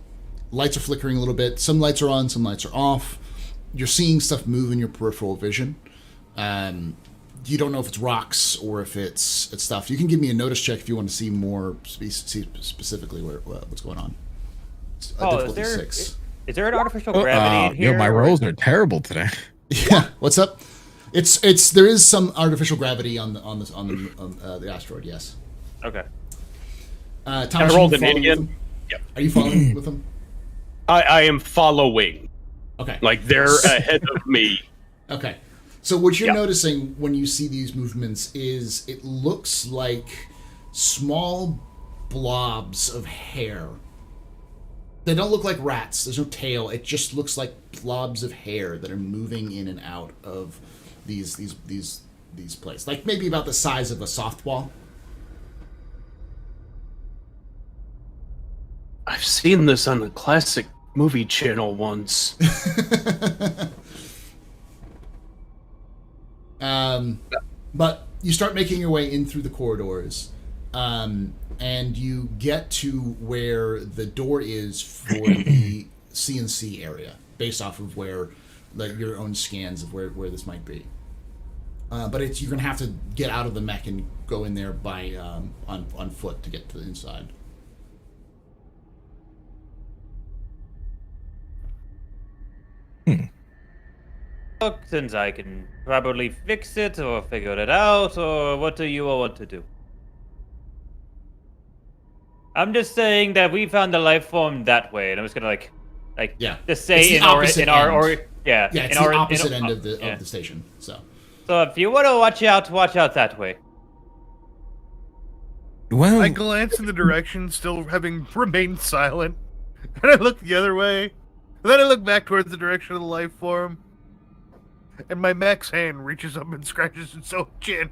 lights are flickering a little bit. Some lights are on, some lights are off. You're seeing stuff move in your peripheral vision. You don't know if it's rocks or if it's stuff. You can give me a notice check if you want to see more, see specifically what's going on. It's a difficulty 6. Is there an artificial gravity in here? Yo, my rolls are terrible today. Yeah, what's up? It's there is some artificial gravity on the asteroid. Yes. Okay. Thomas, I are rolled you an in following with again. them? Yep. Are you following with them? I am following. Okay. Like they're ahead of me. Okay. So what you're Yep. noticing when you see these movements is it looks like small blobs of hair. They don't look like rats. There's no tail. It just looks like blobs of hair that are moving in and out of these places. Like maybe about the size of a softball. I've seen this on a classic movie channel once. But you start making your way in through the corridors, and you get to where the door is for the CNC area, based off of where, like, your own scans of where this might be. But you're gonna have to get out of the mech and go in there by on foot to get to the inside. Look, since I can probably fix it or figure it out, or what do you all want to do? I'm just saying that we found the life form that way, and I'm just gonna like Yeah. just It's say the in our opposite yeah, Yeah, it's in the our, opposite in, end of the yeah. of the station. So So if you want to watch out that way. Well, I glance in the direction, still having remained silent, and I look the other way. And then I look back towards the direction of the life form, and my mech's hand reaches up and scratches his own chin.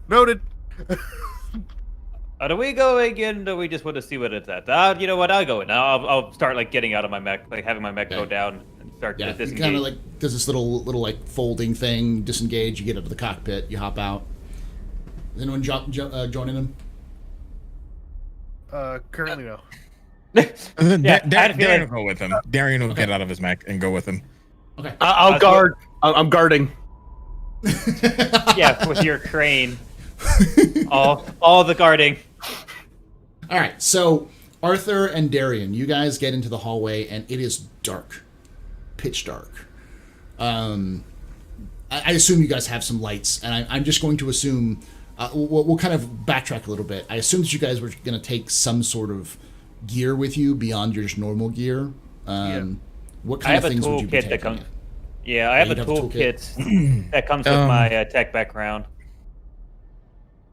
Noted. Do we going in, or do we just want to see what it's at? You know what? I'll go in. I'll start like getting out of my mech, like having my mech go Okay. down and start yeah, to he disengage. kind of like does this little like folding thing, disengage. You get up to the cockpit, you hop out. Is anyone joining him? Currently no. Yeah, I had a Darian feeling- will go with him. Darian will get out of his mech and go with him. Okay. I'll guard. I'm guarding. Yeah, with your crane. all the guarding. All right, so Arthur and Darian, you guys get into the hallway, and it is dark, pitch dark. I assume you guys have some lights, and I'm just going to assume we'll kind of backtrack a little bit. I assumed that you guys were going to take some sort of gear with you beyond your just normal gear. What I kind have of a things would you be toolkit taking? that comes. Yeah, I have a you'd have a toolkit that comes with my tech background.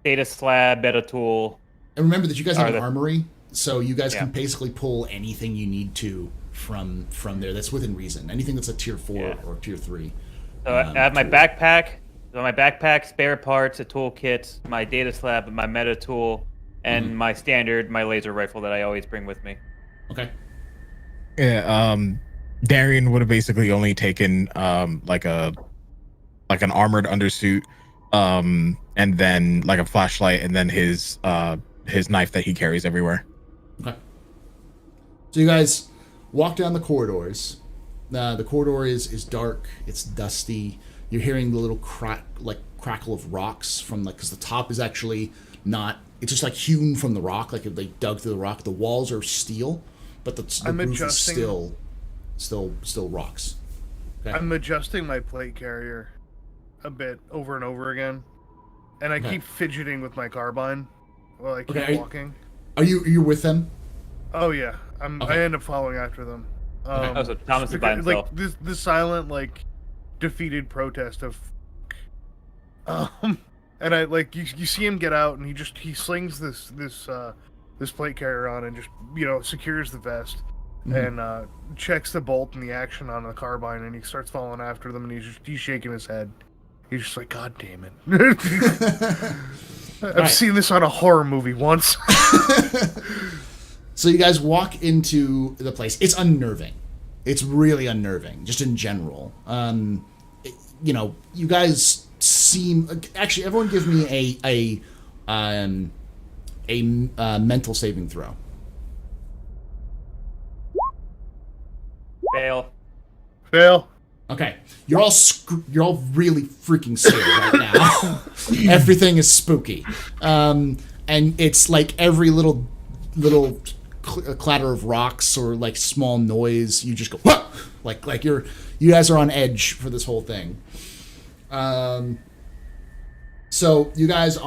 Data slab, beta tool. And remember that you guys have Are an the- armory, so you guys can Yeah. basically pull anything you need to from there. That's within reason. Anything that's a tier 4 Yeah. or tier 3. So I have my tool. backpack. So my backpack, spare parts, a toolkit, my data slab, my meta tool, and my standard, my laser rifle that I always bring with me. Okay. Yeah, Darian would have basically only taken like an armored undersuit, and then like a flashlight, and then his knife that he carries everywhere. Okay. So you guys walk down the corridors. The corridor is dark. It's dusty. You're hearing the little crackle of rocks from because the top is actually not. It's just like hewn from the rock, like if they dug through the rock. The walls are steel, but the I'm roof is adjusting- still rocks. Okay. I'm adjusting my plate carrier a bit over and over again, and I Okay. keep fidgeting with my carbine while I keep Okay, walking. Are you with them? Oh yeah, I Okay. end up following after them. Oh, so Thomas is by because, himself. like this silent defeated protest of and I you see him get out, and he slings this plate carrier on and just secures the vest and checks the bolt and the action on the carbine, and he starts following after them, and he's shaking his head. He's just like, God damn it. I've Right. seen this on a horror movie once. So you guys walk into the place. It's unnerving. It's really unnerving, just in general. You guys seem. Actually, everyone, give me a mental saving throw. Fail. Fail. Okay, you're all really freaking scared right now. Everything is spooky, and it's like every little clatter of rocks or like small noise, you just go whoa! like you guys are on edge for this whole thing. So you guys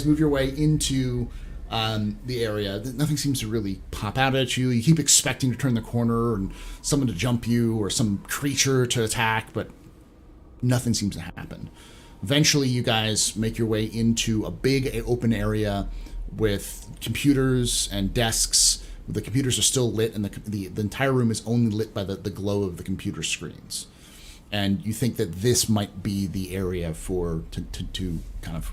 move your way into the area. Nothing seems to really pop out at you. You keep expecting to turn the corner and someone to jump you or some creature to attack, but nothing seems to happen. Eventually, you guys make your way into a big open area with computers and desks. The computers are still lit, and the entire room is only lit by the glow of the computer screens. And you think that this might be the area to kind of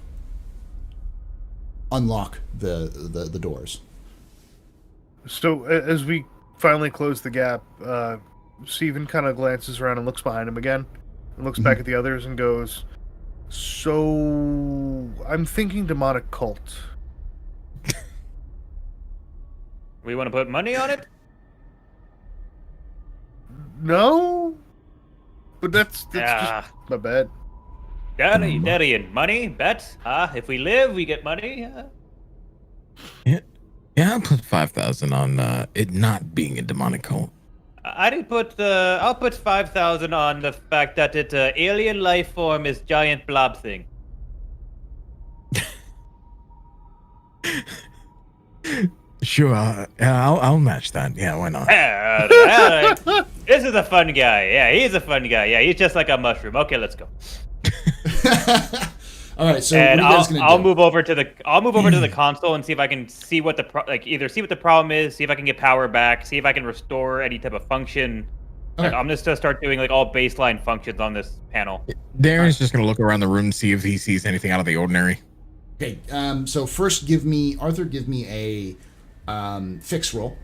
unlock the doors. So as we finally close the gap, Steven kind of glances around and looks behind him again, and looks back at the others and goes, "So I'm thinking demonic cult." We want to put money on it? No, but that's Yeah. just my bad. Darian, money, bet. If we live, we get money. Yeah, I'll put 5,000 on it not being a demonic cult. I'll put 5,000 on the fact that its alien life form is giant blob thing. Sure, I'll match that. Yeah, why not? Alright. This is a fun guy. Yeah, he's a fun guy. Yeah, he's just like a mushroom. Okay, let's go. All right, so And what are you guys gonna I'll do? move over to the console and see if I can see what either see what the problem is, see if I can get power back, see if I can restore any type of function. Okay. I'm just gonna start doing like all baseline functions on this panel. Darren's just gonna look around the room and see if he sees anything out of the ordinary. Okay, so first Arthur, give me a fix roll.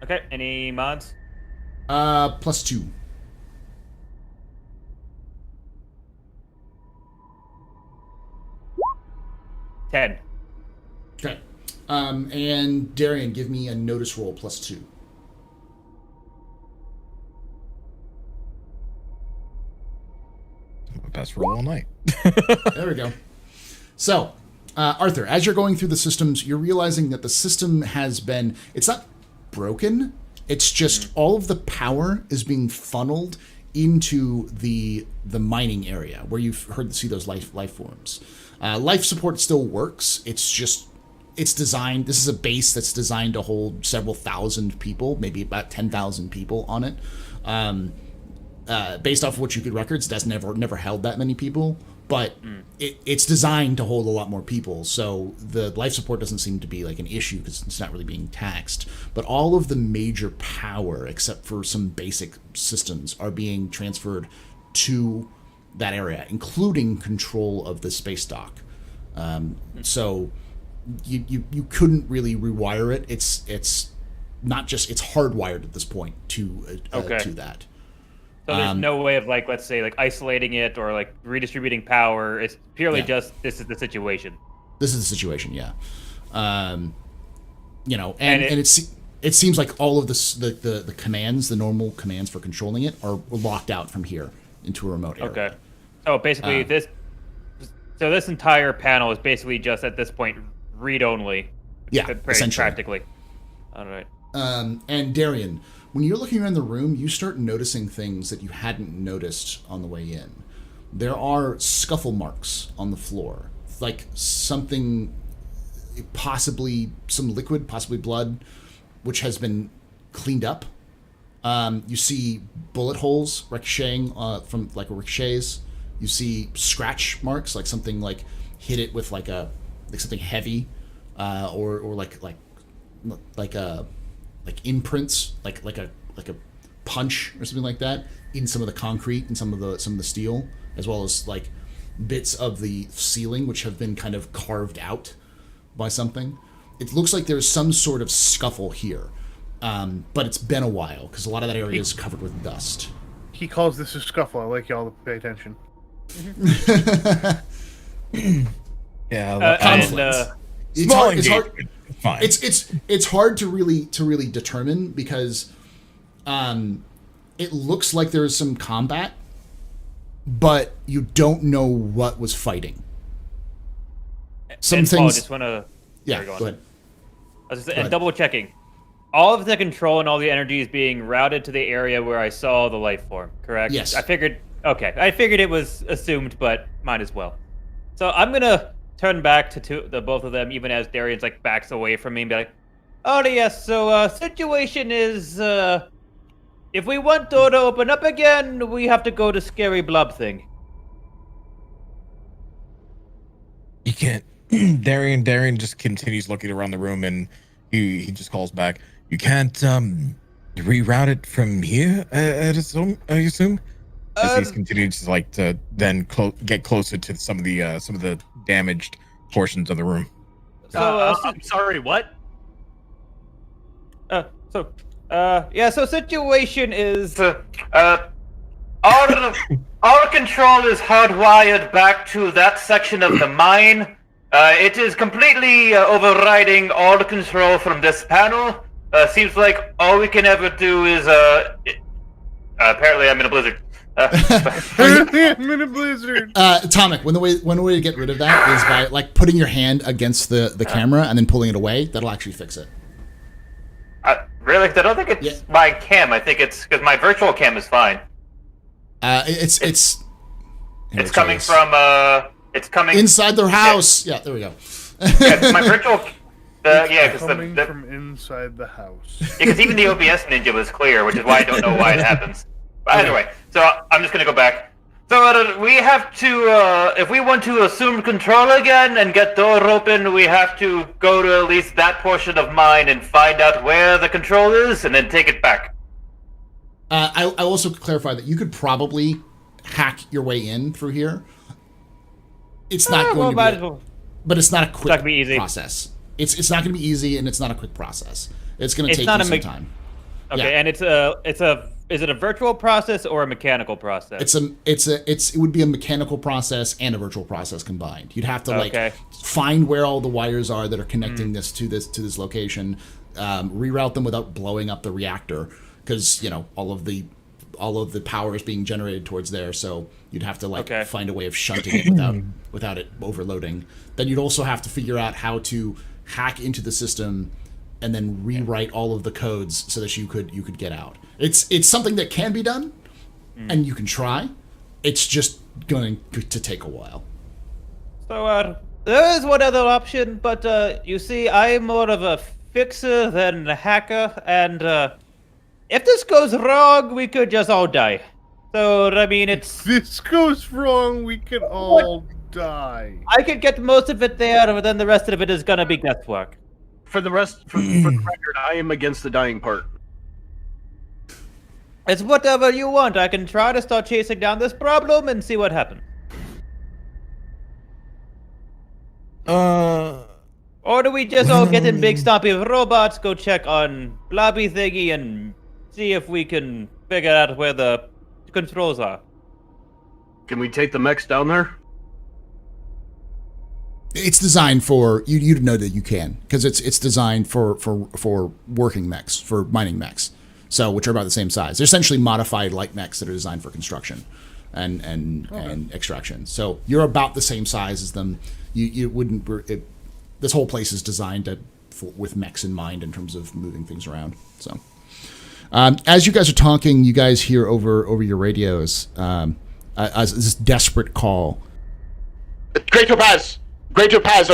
Okay, any mods? +2. Ten. Okay. And Darian, give me a notice roll +2. My best roll all night. There we go. So, Arthur, as you're going through the systems, you're realizing that the system it's not broken, it's just all of the power is being funneled into the mining area where you've see those life forms. Life support still works. It's designed, this is a base that's designed to hold several thousand people, maybe about 10,000 people on it. Based off of what you could records, that's never held that many people, but it's designed to hold a lot more people. So the life support doesn't seem to be like an issue because it's not really being taxed. But all of the major power, except for some basic systems, are being transferred to that area, including control of the space dock. So you couldn't really rewire it. It's not just, it's hardwired at this point to that. So there's no way of like, let's say, like isolating it or like redistributing power. It's purely Yeah. just this is the situation. This is the situation, yeah. And And it seems like all of the commands, the normal commands for controlling it, are locked out from here into a remote area. Okay. So basically, this entire panel is basically just at this point read only. Yeah, essentially. Practically. All right. And Darian, when you're looking around the room, you start noticing things that you hadn't noticed on the way in. There are scuffle marks on the floor, like something, possibly some liquid, possibly blood, which has been cleaned up. You see bullet holes ricocheting from like ricochets. You see scratch marks, like something like hit it with like something heavy, or like imprints, like a punch or something like that in some of the concrete and some of the steel, as well as like bits of the ceiling which have been kind of carved out by something. It looks like there's some sort of scuffle here, but it's been a while because a lot of that area is covered with dust. He calls this a scuffle. I like y'all to pay attention. Yeah, conflict. It's small hard. It's hard. engagement. Fine. It's hard to really determine because it looks like there is some combat, but you don't know what was fighting. Some And Paul, things. just want to. Yeah, go ahead. And double checking. All of the control and all the energy is being routed to the area where I saw the life form, correct? Yes. I figured it was assumed, but might as well. So I'm gonna turn back to the both of them, even as Darian's like backs away from me and be like, "Oh yes, so situation is if we want door to open up again, we have to go to scary blob thing." You can't. Darian just continues looking around the room, and he just calls back. You can't reroute it from here. I assume. As he's continuing to then get closer to some of the damaged portions of the room. So I'm sorry, what? So situation is, our control is hardwired back to that section of the mine. It is completely overriding all the control from this panel. Seems like all we can ever do is, apparently I'm in a blizzard. I'm in a blizzard. Atomic, one way to get rid of that is by like putting your hand against the camera and then pulling it away. That'll actually fix it. Really? I don't think it's my cam. I think it's because my virtual cam is fine. It's coming from it's coming inside their house. Yeah, there we go. Yeah, my virtual. Because Coming from inside the house. because even the OBS Ninja was clear, which is why I don't know why it happens. But anyway, so I'm just gonna go back. So we have to, if we want to assume control again and get door open, we have to go to at least that portion of mine and find out where the control is, and then take it back. I also clarify that you could probably hack your way in through here. It's not going to be, but it's not a quick not gonna be easy. process. It's not going to be easy, and it's not a quick process. It's going to take you some time. Okay, Yeah. and is it a virtual process or a mechanical process? It would be a mechanical process and a virtual process combined. You'd have to Okay. find where all the wires are that are connecting this to this location, reroute them without blowing up the reactor, because all of the power is being generated towards there. So you'd have to find a way of shunting it without it overloading. Then you'd also have to figure out how to hack into the system and then rewrite all of the codes so that you could get out. It's something that can be done, and you can try. It's just going to take a while. So there is one other option, but you see, I'm more of a fixer than a hacker, and if this goes wrong, we could just all die. So I mean, If this goes wrong, we could all die. I could get most of it there, but then the rest of it is gonna be guesswork. For the record, I am against the dying part. It's whatever you want. I can try to start chasing down this problem and see what happens. Or do we just all get in big stompy robots, go check on Blobby Thingy, and see if we can figure out where the controls are? Can we take the mechs down there? It's designed for you to know that you can, because it's designed for working mechs, for mining mechs, so which are about the same size. They're essentially modified light mechs that are designed for construction and extraction. So you're about the same size as them. You wouldn't. This whole place is designed with mechs in mind in terms of moving things around. So as you guys are talking, you guys hear over your radios as this desperate call. Great Topaz,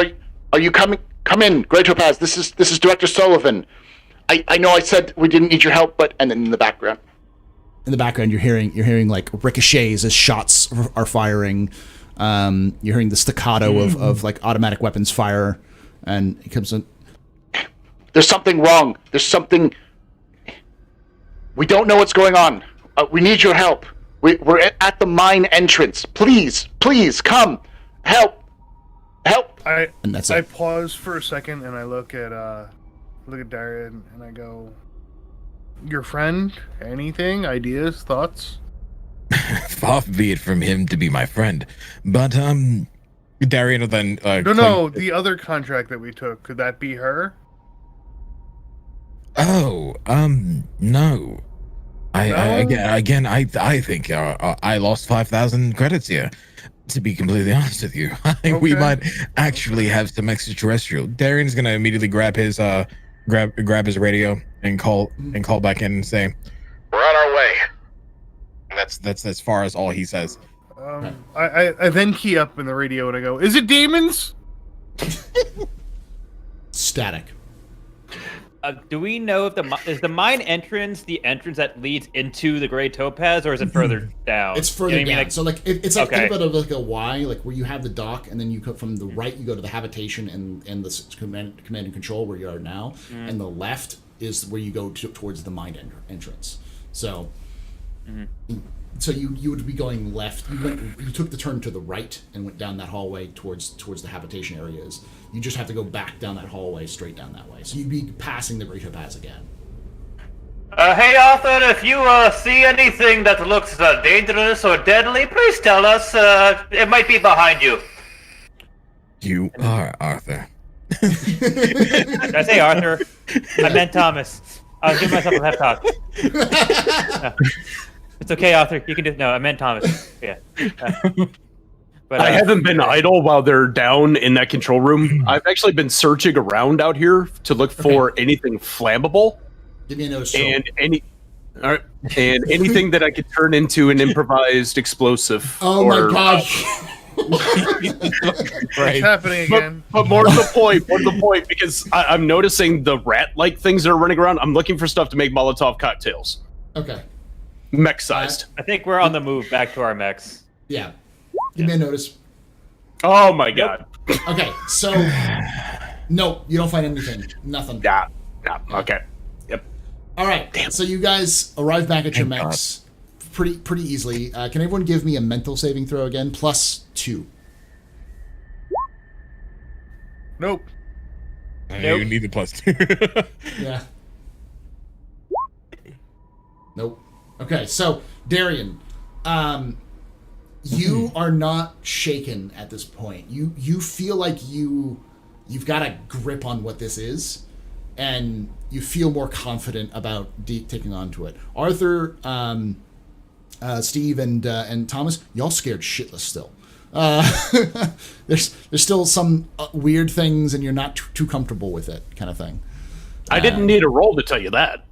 are you coming? Come in, Great Topaz. This is Director Sullivan. I know I said we didn't need your help, but and then in the background, you're hearing like ricochets as shots are firing. You're hearing the staccato of like automatic weapons fire, and he comes in. There's something wrong. There's something. We don't know what's going on. We need your help. We're at the mine entrance. Please, come, help. And that's I it. pause for a second and I look at Darian and I go, "Your friend? Anything? Ideas? Thoughts?" Far be it from him to be my friend, but Darian will then No, the other contract that we took, could that be her? Oh, no. I think I lost 5,000 credits here. To be completely honest with you, I think we might actually have some extraterrestrial. Darian's gonna immediately grab his grab his radio and call back in and say, We're on our way. That's as far as all he says. I then key up in the radio and I go, "Is it demons?" Static. Do we know if is the mine entrance the entrance that leads into the Great Topaz, or is it further down? It's further You know what I down. mean? Like, So like it's like Okay. think about it like a Y, like where you have the dock, and then you go from the right, you go to the habitation and the command and control where you are now, and the left is where you go towards the mine entrance. So. So you would be going left. You took the turn to the right and went down that hallway towards the habitation areas. You just have to go back down that hallway, straight down that way. So you'd be passing the Great Topaz again. Hey, Arthur, if you see anything that looks dangerous or deadly, please tell us. It might be behind you. You are Arthur. Did I say Arthur? I meant Thomas. I was giving myself a pep talk. No. It's okay, Arthur. You can do. No, I meant Thomas. Yeah. But I haven't been idle while they're down in that control room. I've actually been searching around out here to look for anything flammable. Give me a notice. And anything that I could turn into an improvised explosive. Oh my god. It's happening again. But more to the point, because I'm noticing the rat-like things that are running around. I'm looking for stuff to make Molotov cocktails. Okay. Mech-sized. I think we're on the move back to our mechs. Yeah. Give me a notice. Oh my god. Okay, so no, you don't find anything. Nothing. Yeah. Okay. Yep. All right. So you guys arrive back at your mechs pretty easily. Can everyone give me a mental saving throw again? +2. Nope. You need the +2. Yeah. Nope. Okay, so Darian, you are not shaken at this point. You feel like you've got a grip on what this is, and you feel more confident about taking on to it. Arthur, Steve, and Thomas, y'all scared shitless still. There's still some weird things, and you're not too comfortable with it, kind of thing. I didn't need a roll to tell you that.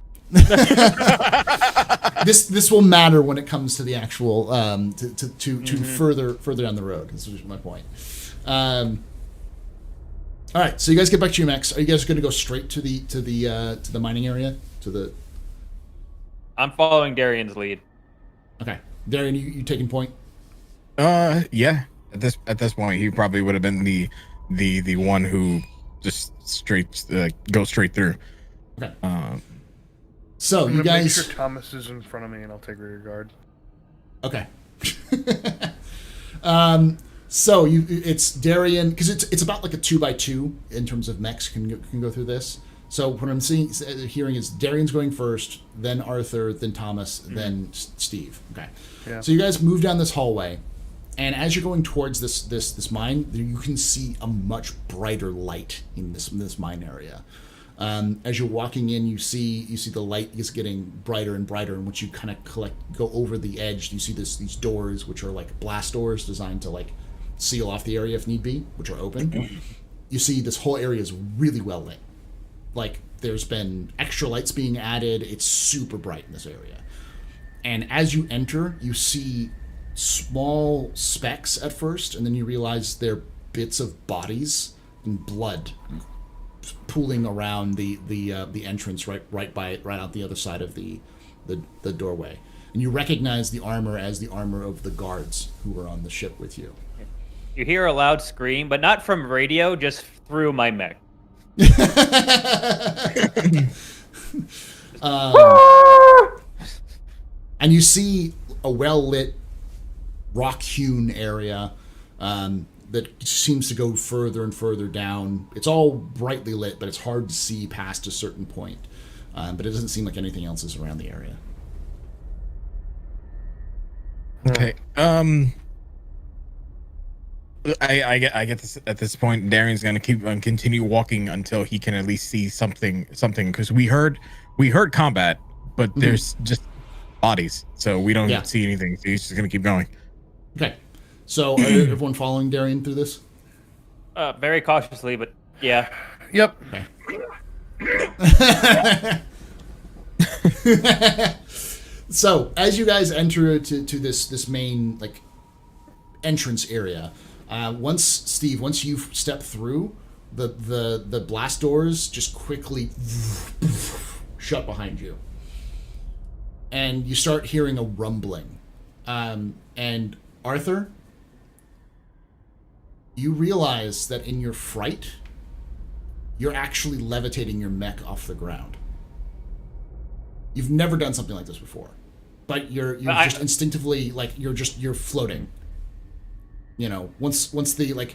This will matter when it comes to the actual to further down the road. This is my point. All right, so you guys get back to your mechs. Are you guys going to go straight to the mining area? I'm following Darian's lead. Okay, Darian, you taking point? Yeah. At this point, he probably would have been the one who just go straight through. Okay. So I'm you gonna guys. make sure Thomas is in front of me, and I'll take rear guard. Okay. So it's Darian, because it's about like a 2x2 in terms of mechs can go through this. So what I'm hearing is Darian's going first, then Arthur, then Thomas, then Steve. Okay. Yeah. So you guys move down this hallway, and as you're going towards this mine, you can see a much brighter light in this mine area. As you're walking in, you see the light is getting brighter and brighter, and once you kind of go over the edge, you see these doors, which are like blast doors designed to like seal off the area if need be, which are open. You see this whole area is really well lit. Like there's been extra lights being added. It's super bright in this area. And as you enter, you see small specks at first, and then you realize they're bits of bodies and blood pooling around the entrance right out the other side of the doorway, and you recognize the armor as the armor of the guards who were on the ship with you. You hear a loud scream, but not from radio, just through my mech. And you see a well-lit, rock-hewn area that seems to go further and further down. It's all brightly lit, but it's hard to see past a certain point. But it doesn't seem like anything else is around the area. Okay. I get this at this point. Darian's gonna continue walking until he can at least see something because we heard combat, but there's just bodies, so we don't see anything. So he's just gonna keep going. Okay. So, are everyone following Darian through this? Very cautiously, but yeah. Yep. Okay. So, as you guys enter to this main like entrance area, once you step through, the blast doors just quickly shut behind you, and you start hearing a rumbling. And Arthur, you realize that in your fright, you're actually levitating your mech off the ground. You've never done something like this before, but you're just instinctively like you're floating. You know, once the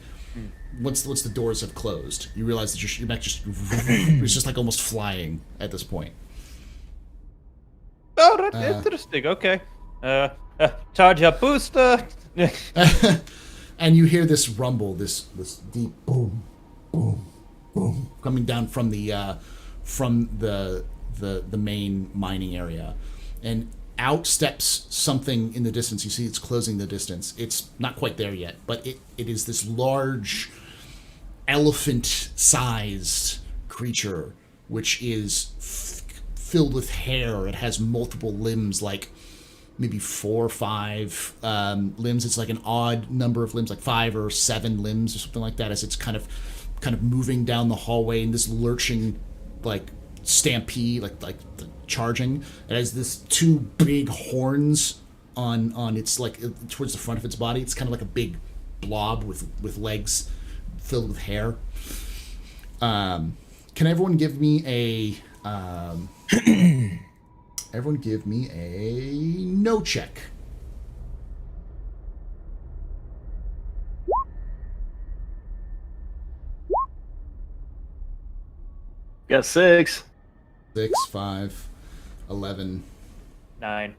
doors have closed, you realize that your mech just is just like almost flying at this point. Oh, that's interesting. Okay. Charge up booster. And you hear this rumble, this deep boom, boom, boom, coming down from the main mining area, and out steps something in the distance. You see it's closing the distance. It's not quite there yet, but it is this large elephant-sized creature, which is filled with hair. It has multiple limbs, like maybe 4 or 5 limbs. It's like an odd number of limbs, like 5 or 7 limbs or something like that, as it's kind of moving down the hallway in this lurching, like, stampede, like charging. It has this 2 big horns on its, like, towards the front of its body. It's kind of like a big blob with legs filled with hair. Can everyone give me a no check? Got 6. 6, 5, 11. 9.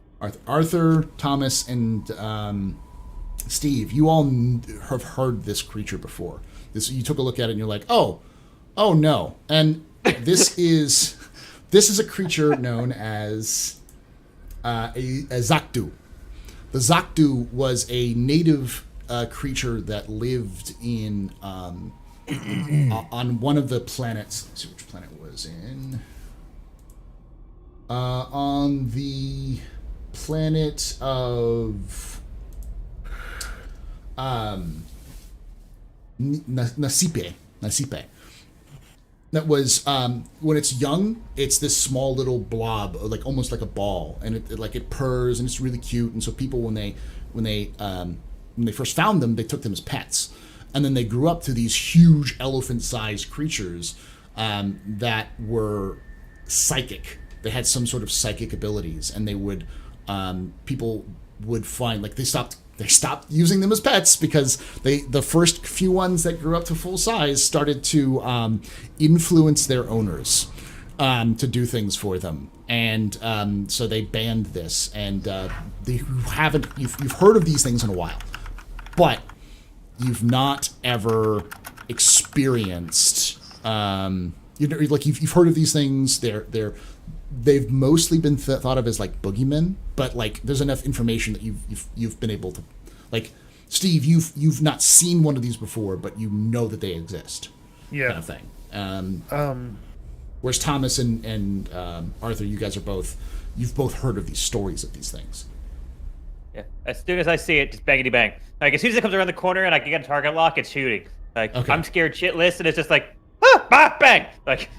Arthur, Thomas, and Steve, you all have heard this creature before. You took a look at it and you're like, oh no. And this is a creature known as a Zakdu. The Zakdu was a native creature that lived in on one of the planets. Let's see which planet it was in. On the planet of Nasipe. That was when it's young, it's this small little blob, like almost like a ball, and it purrs and it's really cute. And so people, when they first found them, they took them as pets, and then they grew up to these huge elephant-sized creatures that were psychic. They had some sort of psychic abilities, and they would people would find, like, they stopped using them as pets because the first few ones that grew up to full size started to influence their owners to do things for them, and so they banned this. And you've heard of these things in a while, but you've not ever experienced you've heard of these things. They've mostly been thought of as like boogeymen, but like there's enough information that you've been able to, like, Steve, you've not seen one of these before, but you know that they exist. Yeah. Kind of thing. Whereas Thomas and Arthur, you've both heard of these stories of these things. Yeah. As soon as I see it, just bangity bang. Like, as soon as it comes around the corner and I can get a target lock, it's shooting. Like, okay. I'm scared shitless, and it's just like, bang! Like,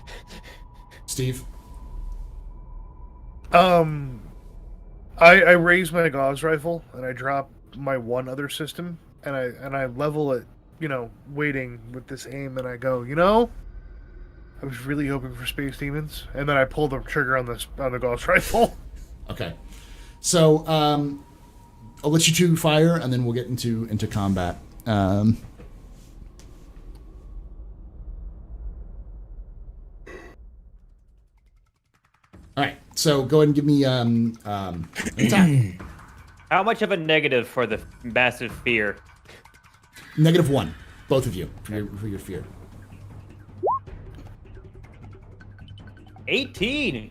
Steve? I raise my Gauss rifle and I drop my one other system and I level it, waiting with this aim, and I go, I was really hoping for space demons, and then I pull the trigger on the Gauss rifle. Okay. So I'll let you two fire, and then we'll get into combat. All right, so go ahead and give me an attack. how much of a negative for the massive fear? -1, both of you, for your fear. 18.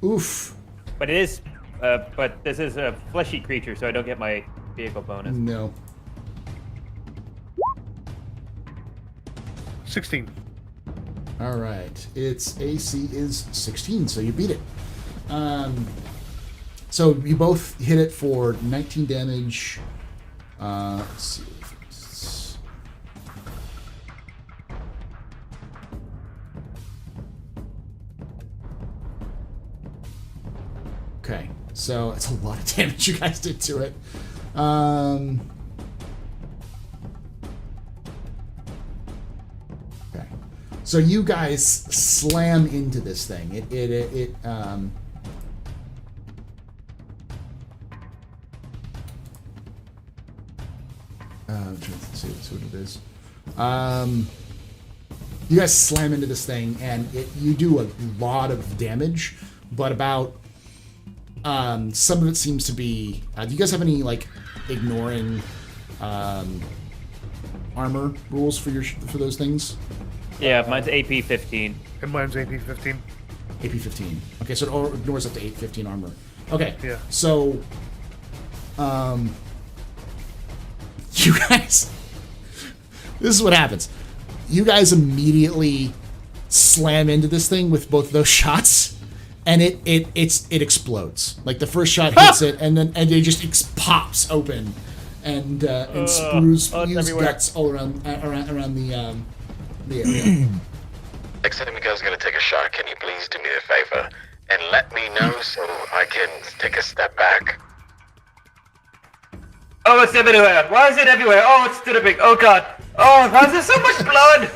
Oof. But it is, but this is a fleshy creature, so I don't get my vehicle bonus. No. 16. All right, its AC is 16, so you beat it. So you both hit it for 19 damage. Let's see. Okay, so it's a lot of damage you guys did to it. Okay, so you guys slam into this thing. I'm trying to see what it is. You guys slam into this thing, and you do a lot of damage, but about Some of it seems to be. Do you guys have any like ignoring armor rules for those things? Yeah, mine's AP 15. And mine's AP 15. AP 15. Okay, so it ignores up to 15 armor. Okay. Yeah. So, you guys, this is what happens. You guys immediately slam into this thing with both of those shots, and it explodes. Like the first shot hits it, and it just pops open, and spews everywhere. guts all around the area. Next time you guys are gonna take a shot, can you please do me a favor and let me know so I can take a step back? Oh, it's everywhere. Why is it everywhere? Oh, it's dripping. Oh, God. Oh, why is there so much blood?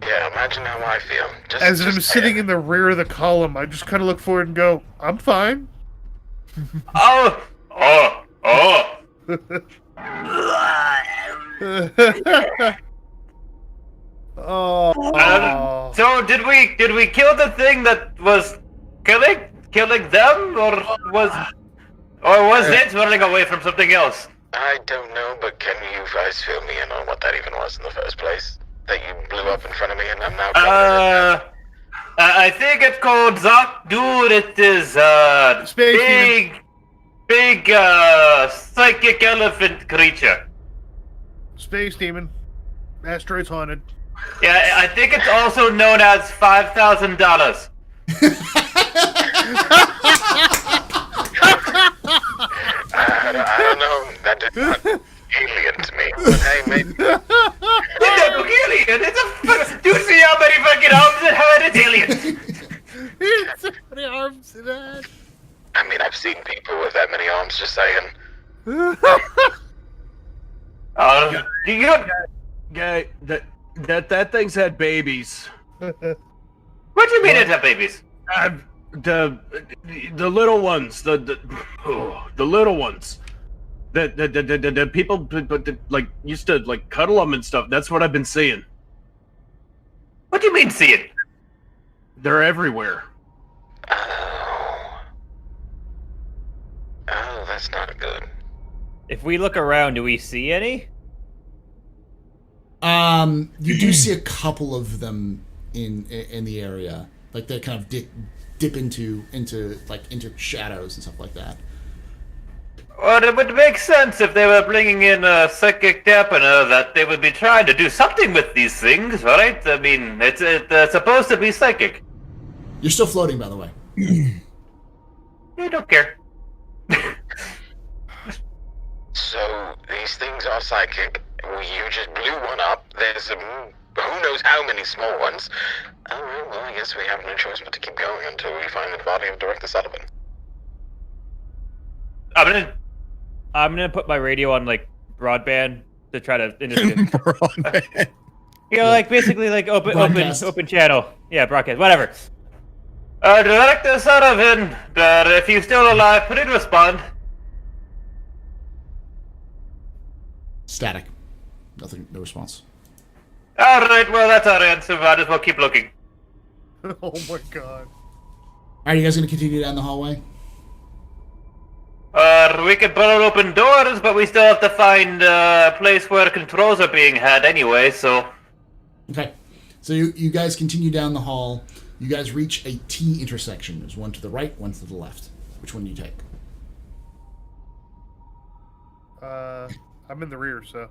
Yeah, imagine how I feel. As I'm sitting in the rear of the column, I just kind of look forward and go, I'm fine. Oh. Oh. So did we kill the thing that was killing them, or was it running away from something else? I don't know, but can you guys fill me in on what that even was in the first place? That you blew up in front of me and I'm now I think it's called Zoc. Dude, it is Space big psychic elephant creature. Space demon. Asteroid's haunted. Yeah, I think it's also known as $5,000. I don't know. That did not alien to me. But hey, maybe. It's a alien. It's a do you see how many fucking arms it had? It's alien. It's so many arms in that. I mean, I've seen people with that many arms, just saying. Guy, that thing's had babies. What do you mean it had babies? The little ones, the little ones. The people like used to like cuddle them and stuff. That's what I've been seeing. What do you mean see it? They're everywhere. Oh, that's not good. If we look around, do we see any? You do see a couple of them in the area, like they kind of dip into shadows and stuff like that. Well, it would make sense if they were bringing in a psychic dampener that they would be trying to do something with these things, right? I mean, it's supposed to be psychic. You're still floating, by the way. I don't care. So, these things are psychic. You just blew one up. There's who knows how many small ones. Oh, well, I guess we have no choice but to keep going until we find the body of Director Sullivan. I'm gonna put my radio on like broadband to try to Broadband. you know, like basically like Broadcast. open channel. Yeah, broadcast, whatever. Director Sullivan, if you're still alive, please respond. Static. Nothing. No response. All right, well that's our answer. Might as well keep looking. Oh my god. All right, you guys gonna continue down the hallway? We can pull open doors, but we still have to find a place where controls are being had anyway. So. Okay. So you guys continue down the hall. You guys reach a T intersection. There's one to the right, one to the left. Which one do you take? I'm in the rear, so.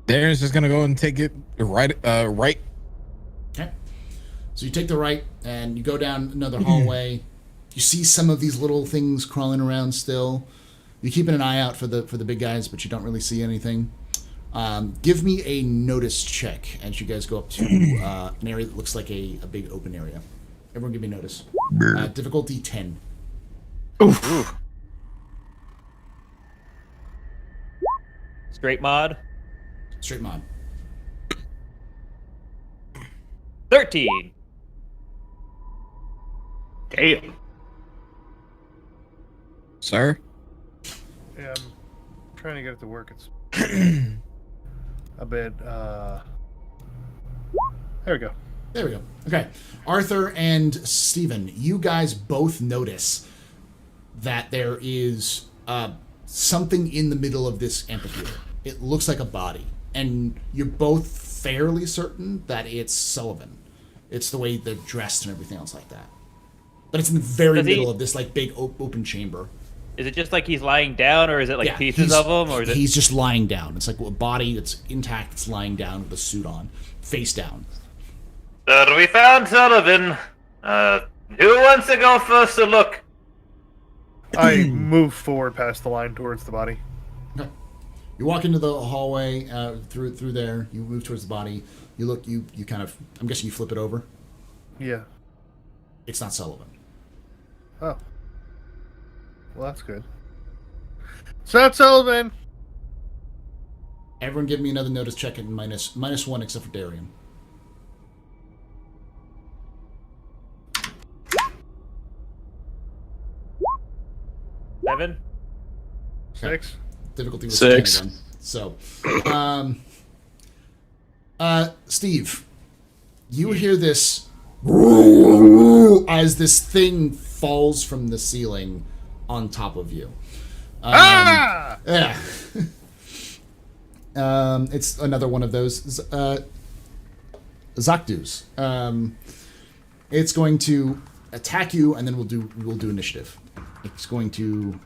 Darren's just gonna go and take it right. Right. Okay. So you take the right, and you go down another hallway. You see some of these little things crawling around still. You're keeping an eye out for the big guys, but you don't really see anything. Give me a notice check as you guys go up to an area that looks like a big open area. Everyone give me notice. Difficulty 10. Oof. Straight mod. Straight mod. 13. Damn. Sir. Yeah, I'm trying to get it to work. It's a bit, there we go. There we go. Okay. Arthur and Steven, you guys both notice that there is something in the middle of this amphitheater. It looks like a body. And you're both fairly certain that it's Sullivan. It's the way they're dressed and everything else like that. But it's in the very middle of this like big open chamber. Is it just like he's lying down, or is it like pieces of him, or is it? He's just lying down. It's like a body that's intact. It's lying down with a suit on, face down. We found Sullivan. Who wants to go first to look? I move forward past the line towards the body. Okay. You walk into the hallway through there. You move towards the body. You look. You kind of. I'm guessing you flip it over. Yeah. It's not Sullivan. Oh. Well, that's good. It's not Sullivan. Everyone, give me another notice check at -1, except for Darian. Seven. 6. Difficulty was 6. 10 again. So, Steve, you hear this as this thing falls from the ceiling on top of you. Yeah. It's another one of those Zakdus. It's going to attack you, and then we'll do initiative. It's going to.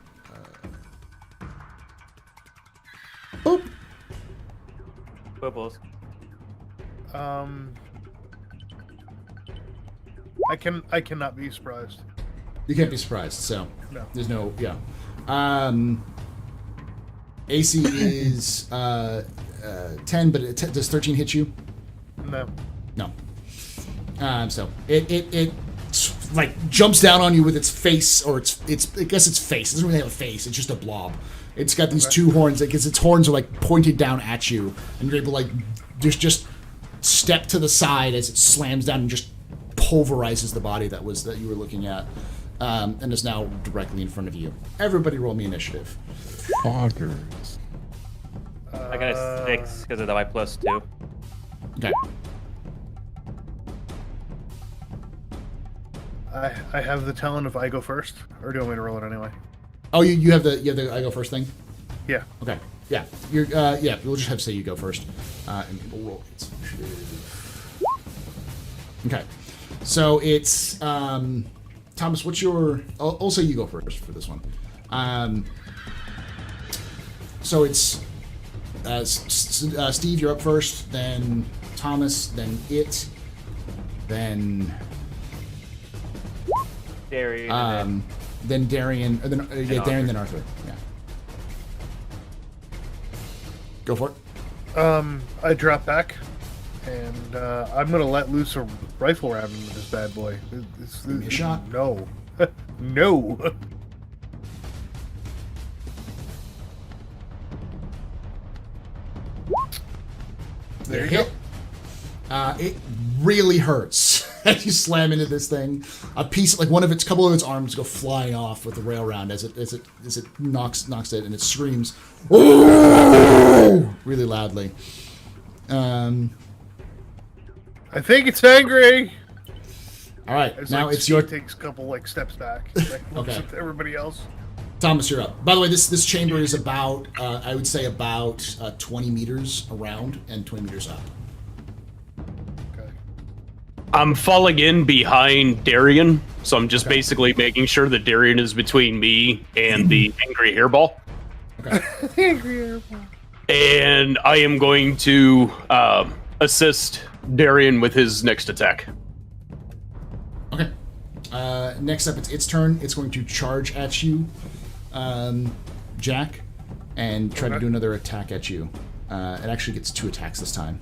Boop. Quibbles. I cannot be surprised. You can't be surprised. So No. there's no AC is 10, but does 13 hit you? No. No. So it like jumps down on you with its face, or its I guess its face. It doesn't really have a face. It's just a blob. It's got these two horns. Because its horns are like pointed down at you, and you're able to like just step to the side as it slams down and just pulverizes the body that you were looking at, and is now directly in front of you. Everybody, roll me initiative. Bonkers. I got a 6 because of my +2. Okay. I have the talent if I go first, or do you want me to roll it anyway? Oh, you have the I go first thing. Yeah. Okay. Yeah. You're we'll just have to say you go first, and we'll roll its initiative. Okay. So it's Thomas. What's your? I'll say you go first for this one. So it's Steve. You're up first. Then Thomas. Then Then Darian. then Darian. Then Darian. Arthur. Then Arthur. Yeah. Go for it. I drop back, and I'm gonna let loose a rifle round into this bad boy. Give me a shot. No. No. There you go. It really hurts as you slam into this thing. A piece, like couple of its arms go flying off with the rail round as it knocks it, and it screams really loudly. I think it's angry. All right, As, now like, it's Steve your takes a couple steps back. Like, looks Okay. at everybody else. Thomas. You're up. By the way, this chamber is about I would say about 20 meters around and 20 meters up. Okay. I'm falling in behind Darian, so I'm just basically making sure that Darian is between me and the angry hairball. Okay. And I am going to assist Darian with his next attack. Okay. Next up, it's turn. It's going to charge at you, Jack, and try to do another attack at you. It actually gets 2 attacks this time.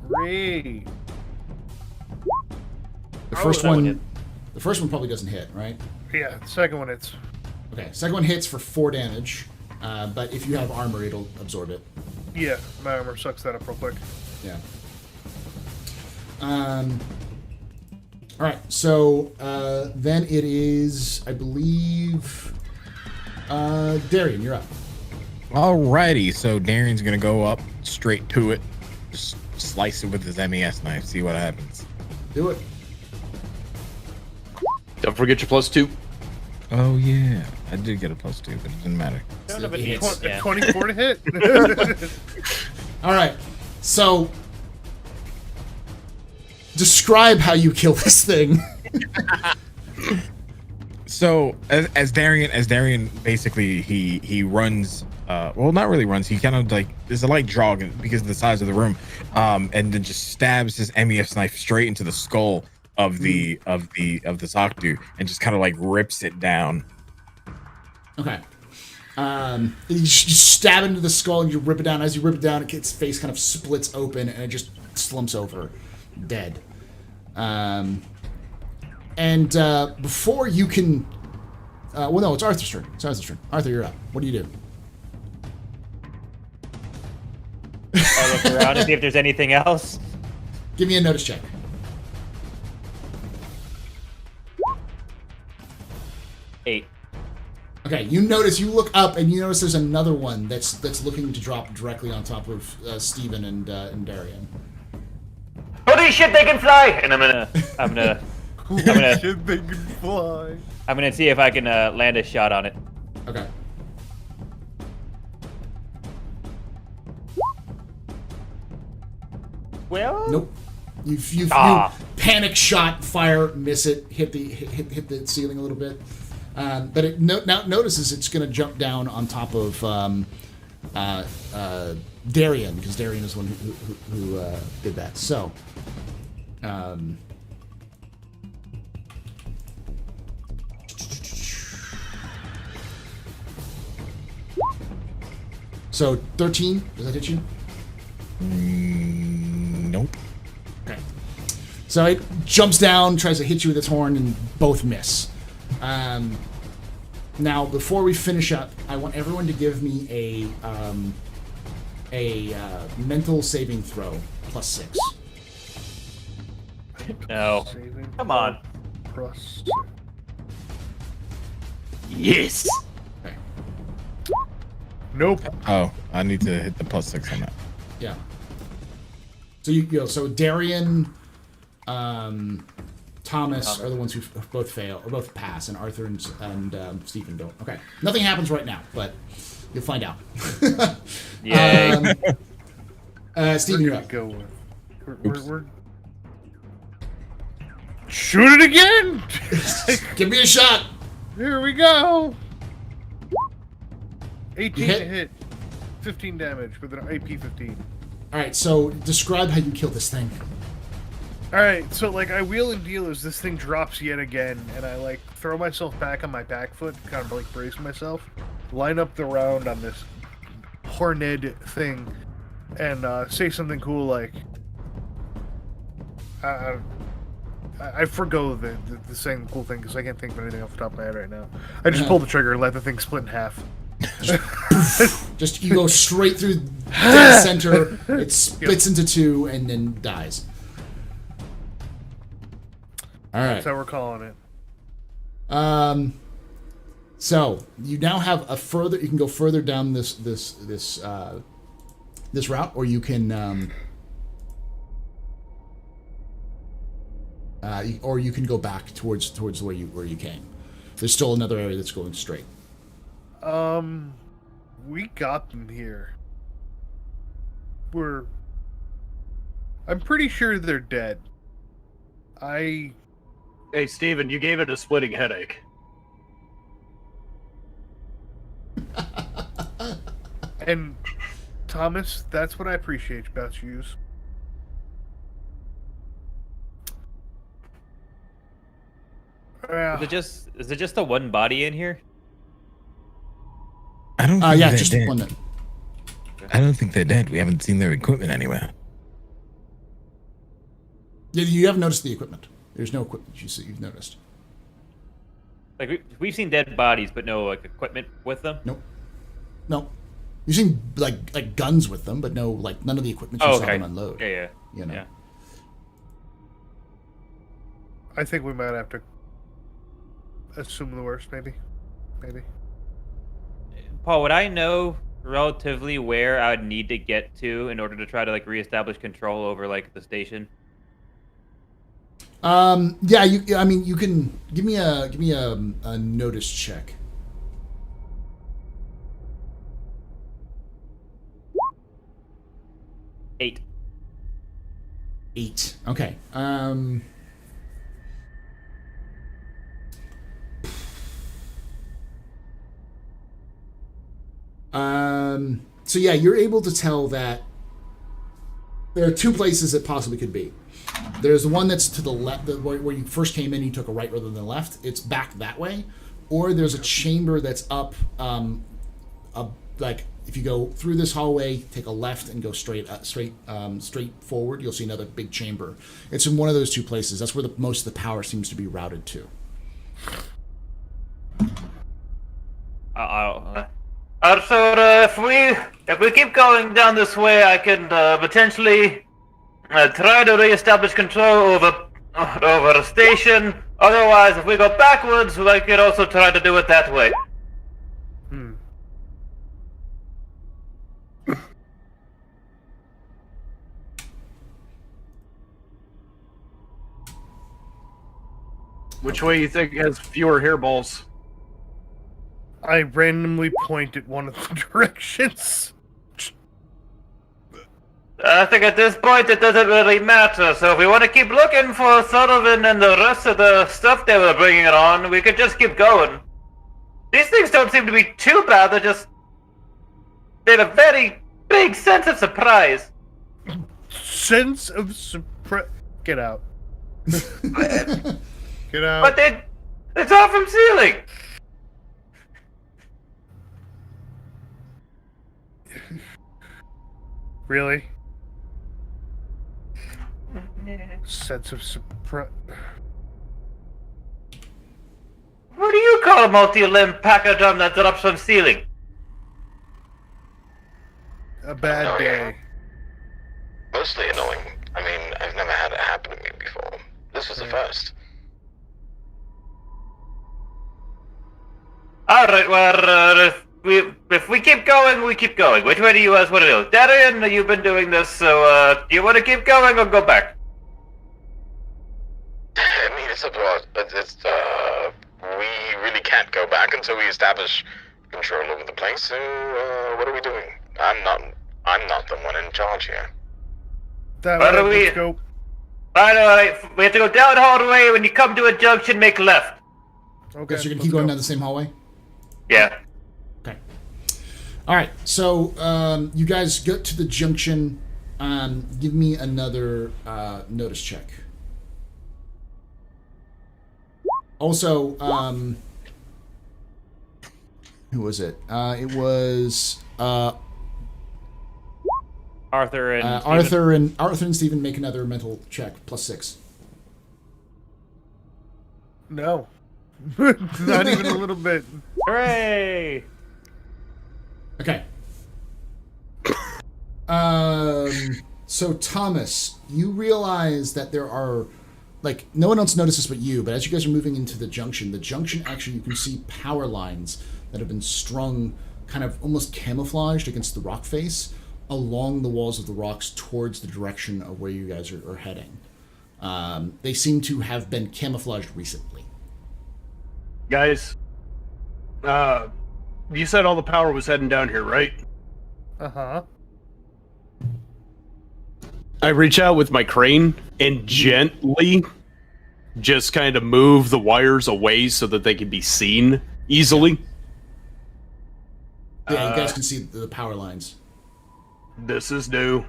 Great. The Oh, first that one one, hit. the first one probably doesn't hit, right? Yeah, the second one it's Okay. Second one hits for 4 damage, but if you have armor, it'll absorb it. yeah, my armor sucks that up real quick. Yeah. All right. So then it is, I believe, Darian. You're up. Alrighty, so Darian's gonna go up straight to it, just slice it with his MES knife. See what happens. Do it. Don't forget your +2. Oh yeah, I did get a +2, but it didn't matter. Don't have a It hits. yeah. 24 to hit. All right. So, describe how you kill this thing. So as Darian basically he runs, well, not really runs. He kind of like, there's a light jog because of the size of the room, and then just stabs his MES knife straight into the skull of the Zoctu and just kind of like rips it down. Okay. You stab into the skull and you rip it down. As you rip it down, its face kind of splits open and it just slumps over, dead. And before you can, well, no, it's Arthur's turn. Arthur, you're up. What do you do? I'll look around and see if there's anything else. Give me a notice check. Eight. Okay, you look up and you notice there's another one that's looking to drop directly on top of Steven and Darian. Holy shit, they can fly! And I'm gonna Shit, they can fly. I'm gonna see if I can land a shot on it. Okay. Well, Nope. You panic shot, fire, miss it, hit the ceiling a little bit. But it now notices it's going to jump down on top of Darian, because Darian is the one who did that. So, so 13, does that hit you? Nope. Okay. So it jumps down, tries to hit you with its horn, and both miss. Now, before we finish up, I want everyone to give me a mental saving throw +6. no. Saving Come on. plus Yes. Okay. Nope. Oh, I need to hit the +6 on that. Yeah. So you go. So Darian, Thomas are the ones who both fail or both pass, and Arthur and Stephen don't. Okay. Nothing happens right now, but you'll find out. Yay. Stephen, you're up. Go with. We're shoot it again. Give me a shot. Here we go. 18 hit? to hit, 15 damage with an AP 15. All right. So describe how you kill this thing. All right, so like I wheel and deal as this thing drops yet again, and I like throw myself back on my back foot, kind of like brace myself, line up the round on this horned thing, and say something cool like, I forgo the saying cool thing because I can't think of anything off the top of my head right now. I just pull the trigger and let the thing split in half. Just you go straight through dead center. It splits into two and then dies. All right. That's how we're calling it. So you now have a further. You can go further down this route, or you can or you can go back towards where you came. There's still another area that's going straight. We got them here. I'm pretty sure they're dead. Hey, Steven, you gave it a splitting headache. And Thomas, that's what I appreciate about you. Is it just the one body in here? I don't think Yeah, they're just dead. one. That, I don't think they're dead. We haven't seen their equipment anywhere. yeah, you haven't noticed the equipment. There's no equipment you've noticed. Like we've seen dead bodies, but no like equipment with them. Nope. No. You've seen like guns with them, but no, like none of the equipment you Oh, saw okay. them unload. Yeah. You know. Yeah. I think we might have to assume the worst, maybe. Paul, would I know relatively where I would need to get to in order to try to like reestablish control over like the station? Yeah, I mean, you can give me a notice check. Eight. 8. Okay. So yeah, you're able to tell that there are two places it possibly could be. There's the one that's to the left, where you first came in. You took a right rather than a left. It's back that way, or there's a chamber that's up. Like if you go through this hallway, take a left and go straight forward, you'll see another big chamber. It's in one of those two places. That's where most of the power seems to be routed to. If we keep going down this way, I can potentially try to reestablish control over a station. Otherwise, if we go backwards, I could also try to do it that way. Which way you think has fewer hairballs? I randomly point at one of the directions. I think at this point it doesn't really matter, so if we want to keep looking for Sullivan and the rest of the stuff they were bringing it on, we could just keep going. These things don't seem to be too bad, they have a very big sense of surprise. Sense of surprise. Get out. Get out. But it's all from ceiling! Really? Sense of surprise. What do you call a multi-limb pachyderm that drops from ceiling? A bad day. Mostly annoying. I mean, I've never had it happen to me before. This was the first. Alright, well, if we keep going, we keep going. Which way do you guys want to go? Darian, you've been doing this, so do you want to keep going or go back? I mean, it's up to us, but we really can't go back until we establish control over the place. So, what are we doing? I'm not the one in charge here. Let's go. Alright, we have to go down the hallway. When you come to a junction, make left. Okay, So you're gonna let's keep going go. down the same hallway. Yeah. Okay. All right. So you guys go to the junction. Give me another notice check. Also, who was it? It was Arthur and Steven. Arthur and Steven make another mental check +6. No. Not even a little bit. Hooray! Okay. So Thomas, you realize that there are, like, no one else notices but you, but as you guys are moving into the junction actually, you can see power lines that have been strung, kind of almost camouflaged against the rock face, along the walls of the rocks towards the direction of where you guys are heading. They seem to have been camouflaged recently. Guys, you said all the power was heading down here, right? Uh-huh. I reach out with my crane and gently just kind of move the wires away so that they can be seen easily. Yeah, you guys can see the power lines. This is new.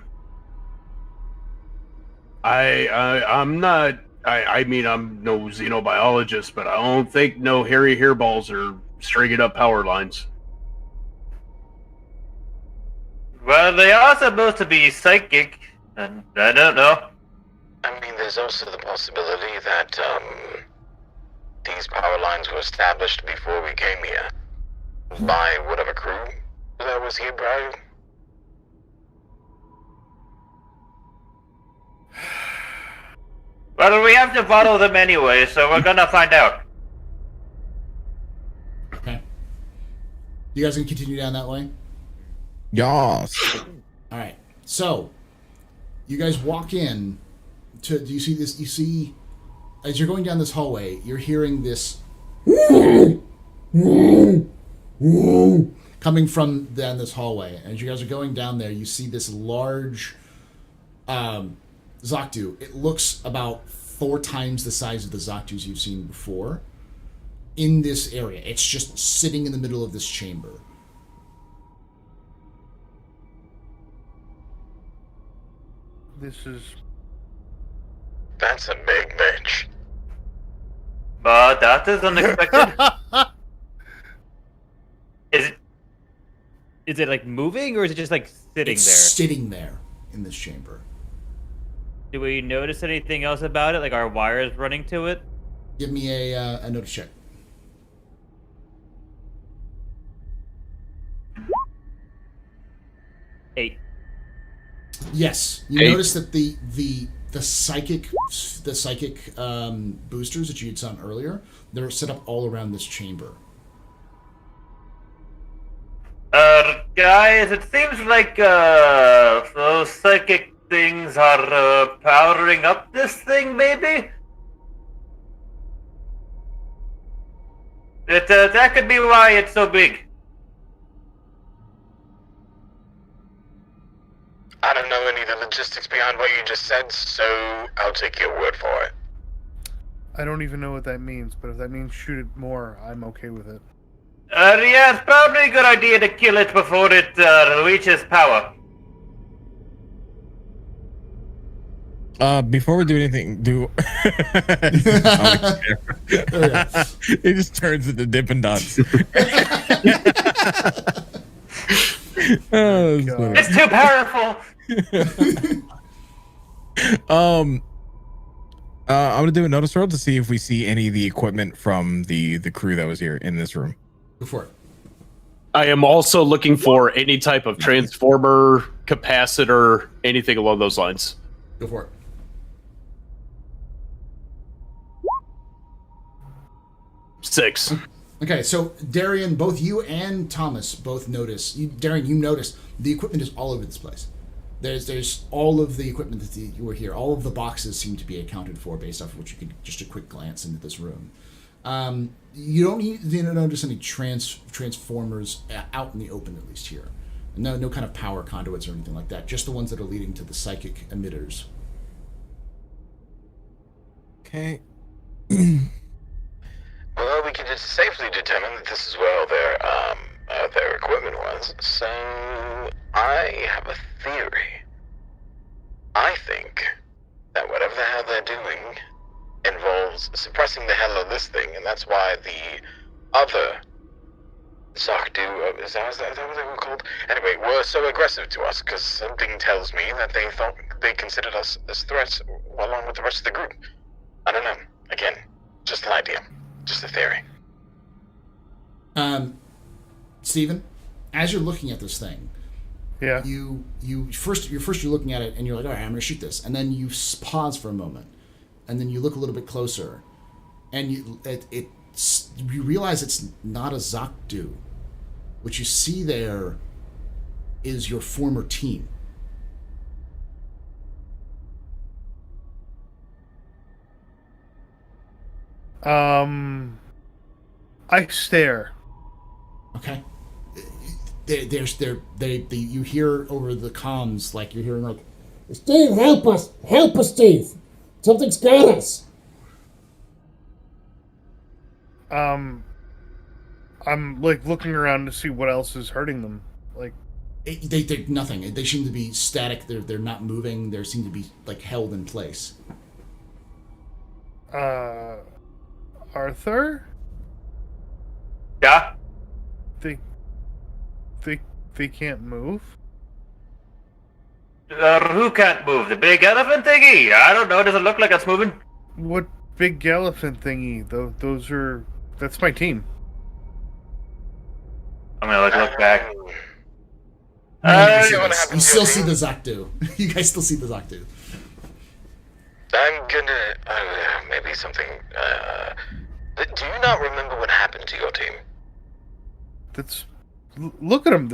I'm not. I mean, I'm no xenobiologist, but I don't think no hairy hairballs are stringing up power lines. Well, they are supposed to be psychic, and I don't know. I mean, there's also the possibility that these power lines were established before we came here by whatever crew that was here prior. Well, we have to follow them anyway, so we're gonna find out. Okay. You guys can continue down that way? Yas. All right. So, you guys walk in to. Do you see this? You see, as you're going down this hallway, you're hearing this coming from down this hallway. As you guys are going down there, you see this large Zoctu. It looks about 4 times the size of the Zoctus you've seen before. In this area, it's just sitting in the middle of this chamber. That's a big bitch. But that is unexpected. Is it like moving, or is it just like sitting It's there? sitting there in this chamber. Do we notice anything else about it? Like, are wires running to it? Give me a notice check. Eight. Yes, you 8. notice that the psychic boosters that you had seen earlier, they're set up all around this chamber. Guys, it seems like those psychic things are powering up this thing, maybe? That could be why it's so big. I don't know any of the logistics beyond what you just said, so I'll take your word for it. I don't even know what that means, but if that means shoot it more, I'm okay with it. Yeah, it's probably a good idea to kill it before it reaches power. Before we do anything, he just turns into Dippin' Dots. Oh, that's funny. It's too powerful! I'm gonna do a notice roll to see if we see any of the equipment from the crew that was here in this room. Go for it. I am also looking for any type of transformer, capacitor, anything along those lines. Go for it. Six. Okay, so Darian, both you and Thomas both notice. Darian, you notice the equipment is all over this place. There's all of the equipment that you were here. All of the boxes seem to be accounted for based off of what you could just a quick glance into this room. You don't notice any transformers out in the open, at least here. No kind of power conduits or anything like that. Just the ones that are leading to the psychic emitters. Okay. Well, we can just safely determine that this is where all their equipment was. So, I have a theory. I think that whatever the hell they're doing involves suppressing the hell of this thing, and that's why the other Zoctu, is that what they were called? Anyway, were so aggressive to us, because something tells me that they thought they considered us as threats along with the rest of the group. I don't know. Again, just an idea. Just a theory. Steven, as you're looking at this thing, Yeah. you're looking at it and you're like, all right, I'm gonna shoot this, and then you pause for a moment, and then you look a little bit closer, and you realize it's not a Zoctu. What you see there is your former team. I stare. Okay. You hear over the comms, like you're hearing like, Steve, help us, Steve. Something's got us. I'm like looking around to see what else is hurting them. Like, they nothing. They seem to be static. They're not moving. They seem to be like held in place. Arthur? Yeah? They can't move? Who can't move? The big elephant thingy? I don't know. Does it look like it's moving? What big elephant thingy? That's my team. I'm gonna look back. You still see the Zoctu. You guys still see the Zoctu. I'm gonna, maybe something, do you not remember what happened to your team? That's Look at them.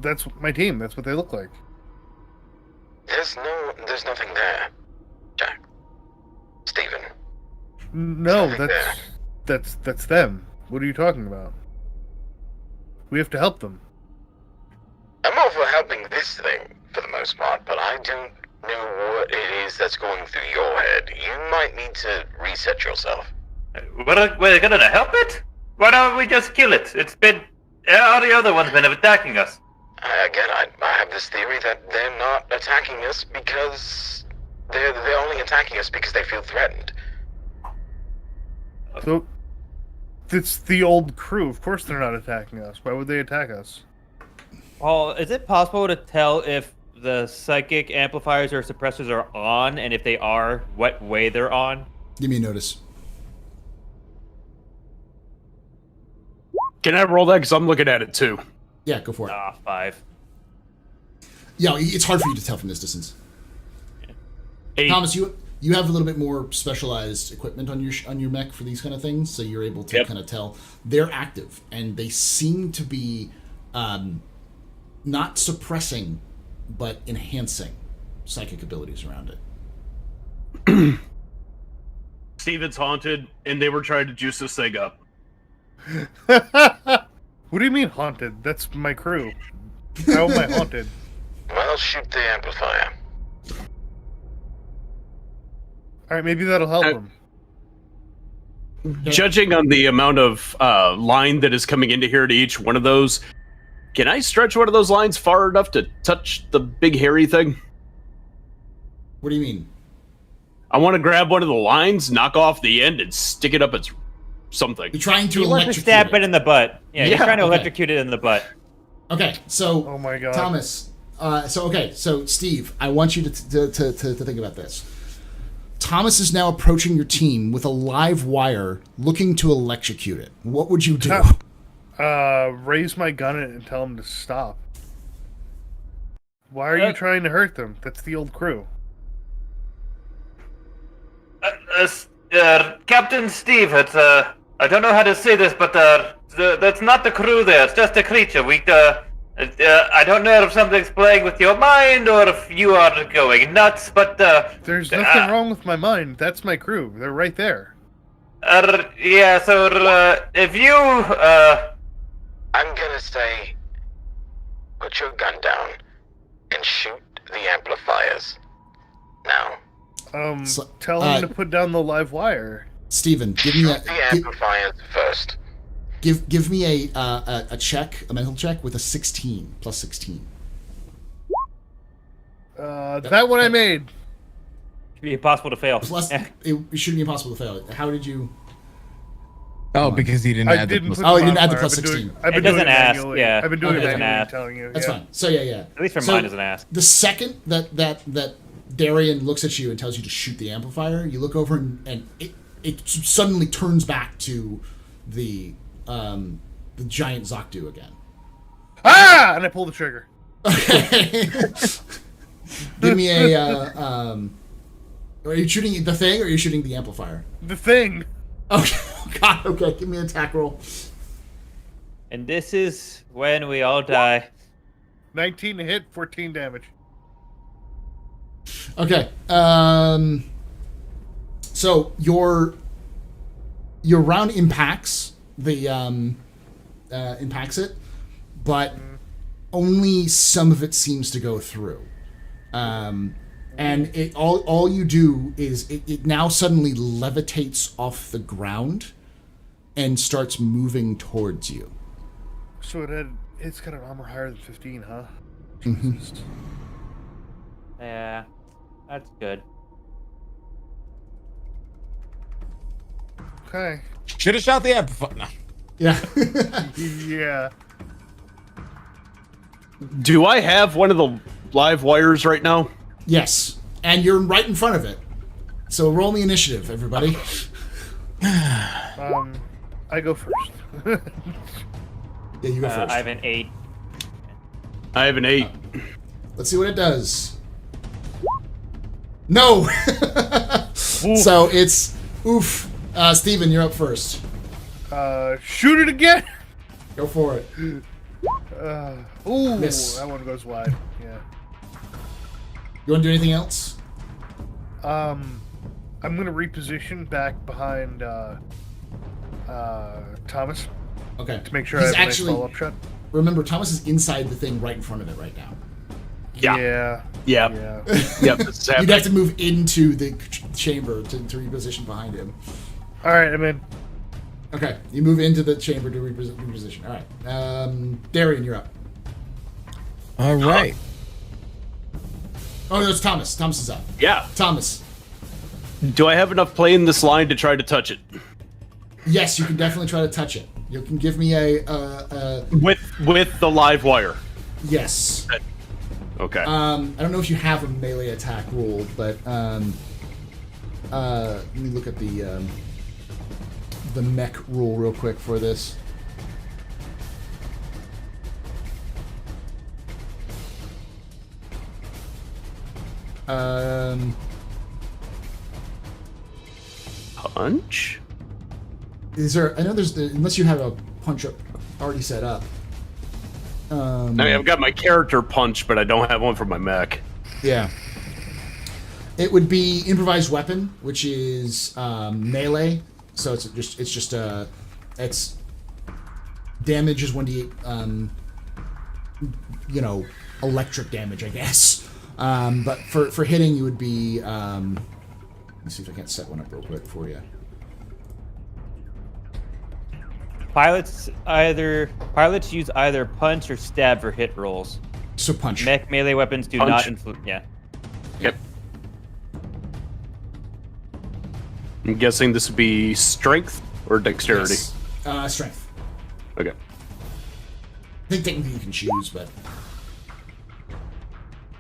That's my team. That's what they look like. There's nothing there, Jack. Steven. No, Nothing that's them. What are you talking about? We have to help them. I'm all for helping this thing for the most part, but I don't know what it is that's going through your head. You might need to reset yourself. We're gonna help it? Why don't we just kill it? It's been all the other ones been attacking us. Again, I have this theory that they're not attacking us because they're only attacking us because they feel threatened. So it's the old crew. Of course they're not attacking us. Why would they attack us? Paul, is it possible to tell if the psychic amplifiers or suppressors are on, and if they are, what way they're on? Give me a notice. Can I roll that? Because I'm looking at it too. Yeah, go for it. 5. Yeah, it's hard for you to tell from this distance. 8. Thomas, you have a little bit more specialized equipment on your mech for these kind of things, so you're able to kind of tell. They're active, and they seem to be not suppressing, but enhancing psychic abilities around it. Steven's haunted, and they were trying to juice this thing up. What do you mean haunted? That's my crew. How am I haunted? Well, shoot the amplifier. All right, maybe that'll help them. Judging on the amount of line that is coming into here to each one of those, can I stretch one of those lines far enough to touch the big hairy thing? What do you mean? I want to grab one of the lines, knock off the end, and stick it up its something. You're trying to He wants to electrocute stab it in the butt. Yeah, he's Yeah, trying to okay. electrocute it in the butt. Okay, so Oh my god. Thomas. So Steve, I want you to think about this. Thomas is now approaching your team with a live wire, looking to electrocute it. What would you do? Raise my gun and tell them to stop. Why are you trying to hurt them? That's the old crew. Captain Steve, it's I don't know how to say this, but that's not the crew there. It's just a creature. I don't know if something's playing with your mind or if you are going nuts, but There's nothing wrong with my mind. That's my crew. They're right there. yeah. So if you I'm gonna say, put your gun down and shoot the amplifiers. Now. Tell him to put down the live wire. Steven, give me Shoot the amplifiers first. give me a check, a mental check with a 16 plus 16. That one I made. it'd be impossible to fail. Plus, it shouldn't be impossible to fail. How did you? Oh, because he didn't I add didn't the put plus. Oh, he didn't add the modifier. plus I've been 16. doing- I've been It doing doesn't it ask, manually. yeah. I've been doing Okay. it It doesn't manually, ask. telling you. That's yeah. fine. So yeah. At least for So mine doesn't ask. The second that Darian looks at you and tells you to shoot the amplifier, you look over and it suddenly turns back to the giant Zokdu again. Ah! And I pull the trigger. Okay. Give me a. Are you shooting the thing or are you shooting the amplifier? The thing. Okay. God. Okay. Give me an attack roll. And this is when we all die. 19 to hit, 14 damage. Okay. So your round impacts impacts it, but only some of it seems to go through. And it all you do is it now suddenly levitates off the ground and starts moving towards you. So it's got an armor higher than 15, huh? Mhm. Jesus. Yeah, that's good. Okay. Should have shot the amplifier. No. Yeah. Yeah. Do I have one of the live wires right now? Yes. And you're right in front of it. So roll me initiative, everybody. I go first. Yeah, you go first. I have an 8. I have an 8. Let's see what it does. No! So it's oof. Steven, you're up first. Shoot it again. Go for it. Ooh, Miss. that one goes wide. Yeah. You want to do anything else? I'm gonna reposition back behind Thomas Okay. to make sure He's I have a actually- nice follow-up shot. Remember, Thomas is inside the thing right in front of it right now. Yeah. Yeah. Yep. Yeah. Yep. This is You'd happening. have to move into the chamber to reposition behind him. All right, I'm in. Okay, you move into the chamber to reposition. All right. Darian, you're up. All right. Oh, no, it's Thomas. Thomas is up. Yeah. Thomas. Do I have enough play in this line to try to touch it? Yes, you can definitely try to touch it. You can give me a With the live wire. yes. Okay. I don't know if you have a melee attack rule, but let me look at the mech rule real quick for this. Punch? Is there? I know there's unless you have a punch up already set up. I mean, I've got my character punch, but I don't have one for my mech. Yeah. It would be improvised weapon, which is melee. So it's just it's damage is 1d8. Electric damage, I guess. But for hitting, you would be. Let me see if I can't set one up real quick for you. Pilots use either punch or stab for hit rolls. So punch. Mech melee weapons do Punch. not influence. Yeah. Yep. I'm guessing this would be strength or dexterity. Yes. Strength. Okay. I think technically you can choose, but.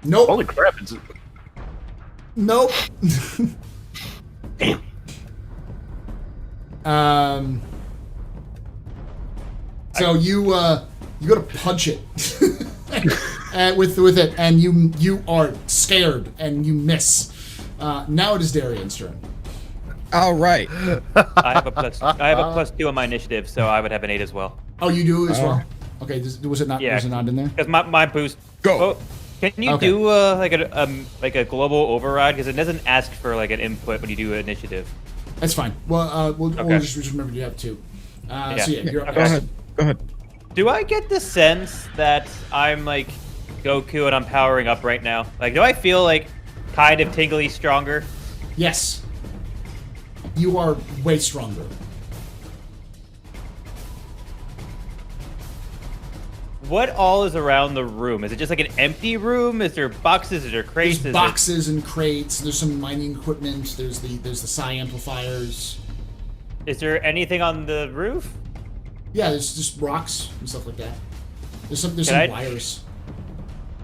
Nope. Holy crap! It's Nope. damn. So you go to punch it with it, and you are scared and you miss. Now it is Darian's turn. All right. I have a +2 on my initiative, so I would have an 8 as well. Oh, you do as well. Okay, was it not? Yeah. Was it not in there? Because my boost. Go. Oh, can you Okay. do like a global override? Because it doesn't ask for like an input when you do initiative. That's fine. Well, we'll Okay. just remember you have two. Yeah. So yeah, you're up. Okay. Go ahead. Go ahead. Do I get the sense that I'm like Goku and I'm powering up right now? Like, do I feel like kind of tingly stronger? Yes. You are way stronger. What all is around the room? Is it just like an empty room? Is there boxes? Is there crates? There's boxes and crates. There's some mining equipment. There's the psi amplifiers. Is there anything on the roof? Yeah, there's just rocks and stuff like that. There's some Can I- wires.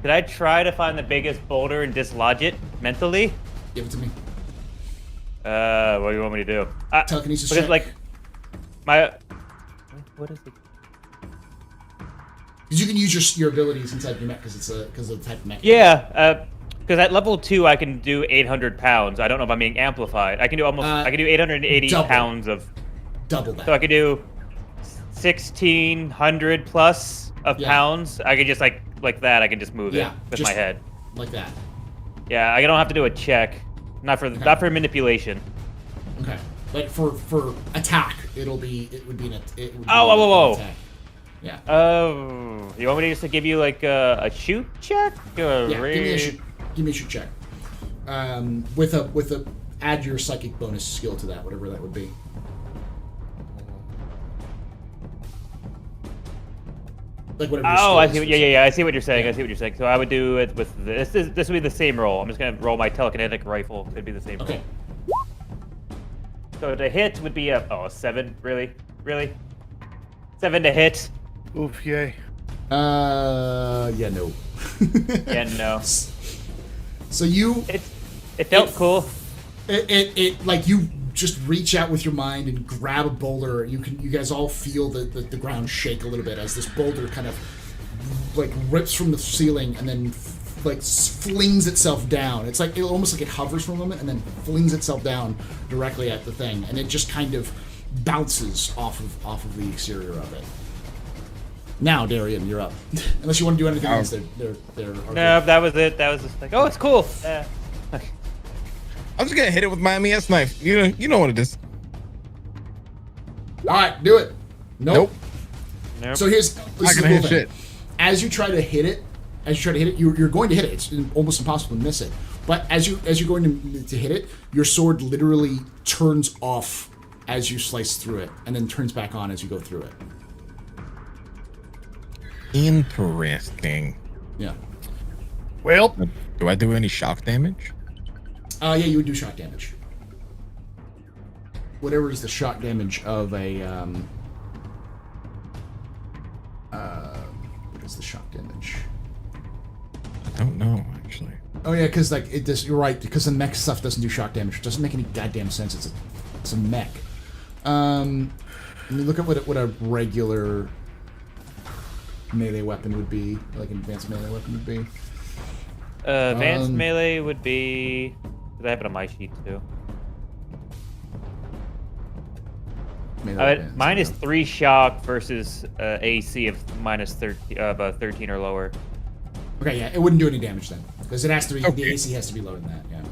Did I try to find the biggest boulder and dislodge it mentally? Give it to me. What do you want me to do? Telekinesis Because check. like my what is it? Because you can use your abilities inside your mech because of the type of mech. Yeah, because at level 2 I can do 800 pounds. I don't know if I'm being amplified. I can do I can do 880 double. pounds of. Double that. So I could do 1,600 plus of Yeah. pounds. I could just like that. I can just move Yeah, it with just- my head. like that. Yeah, I don't have to do a check. Not for manipulation. Okay. But for attack, it would be Oh, an whoa. attack. Yeah. Oh, you want me just to give you like a shoot check? Yeah. Give me a shoot check. With a add your psychic bonus skill to that, whatever that would be. Like whatever. your Oh, skill I is see. for Yeah. I see what you're saying. Yeah. I see what you're saying. So I would do it with this. This would be the same roll. I'm just gonna roll my telekinetic rifle. It'd be the same Okay. roll. So the hit would be a 7. Really? 7 to hit. Oof, yay. Yeah, no. Yeah, no. So you It felt cool. it like you just reach out with your mind and grab a boulder. You guys all feel the ground shake a little bit as this boulder kind of like rips from the ceiling and then like flings itself down. It's like almost like it hovers for a moment and then flings itself down directly at the thing, and it just kind of bounces off of the exterior of it. Now, Darian, you're up. Unless you want to do anything else, they're No, that was it. That was just like, oh, it's cool. I'm just gonna hit it with my MES knife. You know what it is. All right, do it. Nope. Nope. So this Not is the gonna cool hit thing. shit. As you try to hit it, you're going to hit it. It's almost impossible to miss it. But as you're going to hit it, your sword literally turns off as you slice through it, and then turns back on as you go through it. Interesting. Yeah. Well, Do I do any shock damage? Yeah, you would do shock damage. Whatever is the shock damage of a what is the shock damage? I don't know actually. Oh yeah, because like it does. You're right, because the mech stuff doesn't do shock damage. It doesn't make any goddamn sense. It's a mech. Let me look at what a regular melee weapon would be, like an advanced melee weapon would be. Advanced melee would be. I have it on my sheet too. Mine is 3 shock versus AC of minus 13 or lower. Okay, yeah, it wouldn't do any damage then, because it has to be the Okay. AC has to be lower than that. Yeah.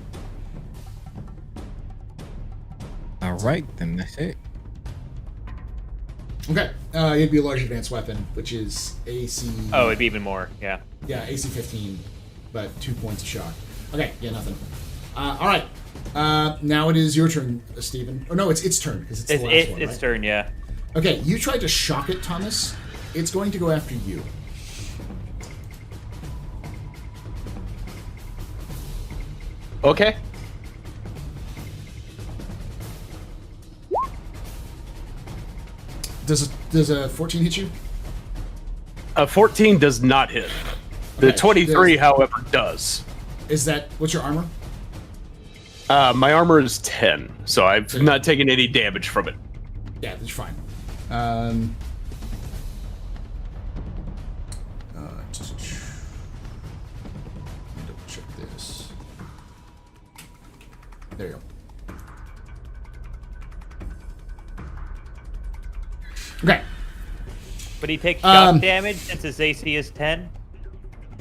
All right, then that's it. Okay, it'd be a large advanced weapon, which is AC. Oh, it'd be even more. Yeah. Yeah, AC 15, but 2 points of shock. Okay, yeah, nothing. All right. Now it is your turn, Steven. Oh no, it's its turn because it's the last one, Its right? turn. Yeah. Okay, you tried to shock it, Thomas. It's going to go after you. Okay. Does a 14 hit you? 14 does not hit. The Okay, 23, however, does. Is that what's your armor? My armor is 10, so I've not taken any damage from it. Yeah, that's fine. Let me double check this. There you go. Okay. But he takes shock damage since his AC is 10.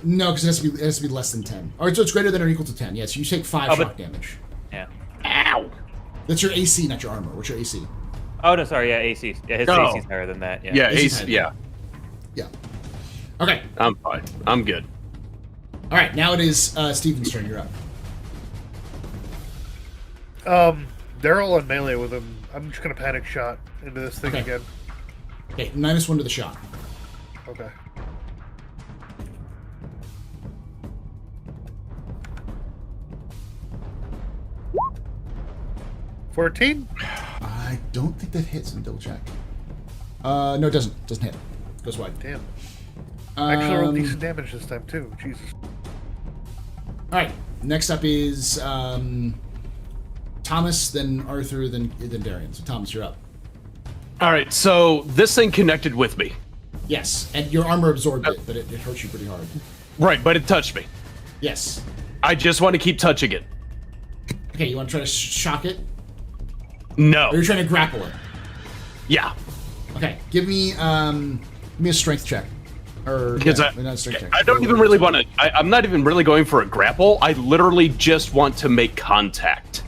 No, because it has to be less than 10. All right, so it's greater than or equal to 10. Yes, you take 5 shock damage. Yeah. Ow! That's your AC, not your armor. What's your AC? Oh no, sorry. Yeah, AC. Yeah, his Oh. AC's higher than that. Yeah. Yeah, Easy AC, time. yeah. Yeah. Okay. I'm fine. I'm good. All right, now it is Steven's turn. You're up. they're all in melee with him. I'm just gonna panic shot into this thing Okay. again. Okay, -1 to the shot. Okay. $14? I don't think that hits. Let me double check. No, it doesn't. Doesn't hit. Goes wide. Damn. I actually rolled Um, decent damage this time too. Jesus. All right. Next up is Thomas, then Arthur, then Darian. So Thomas, you're up. All right, so this thing connected with me. Yes, and your armor absorbed it, but it hurts you pretty hard. Right, but it touched me. Yes. I just want to keep touching it. Okay, you want to try to shock it, No. or you're trying to grapple it? Yeah. Okay, give me a strength check, or Because not a strength check. I don't even really want to. I'm not even really going for a grapple. I literally just want to make contact.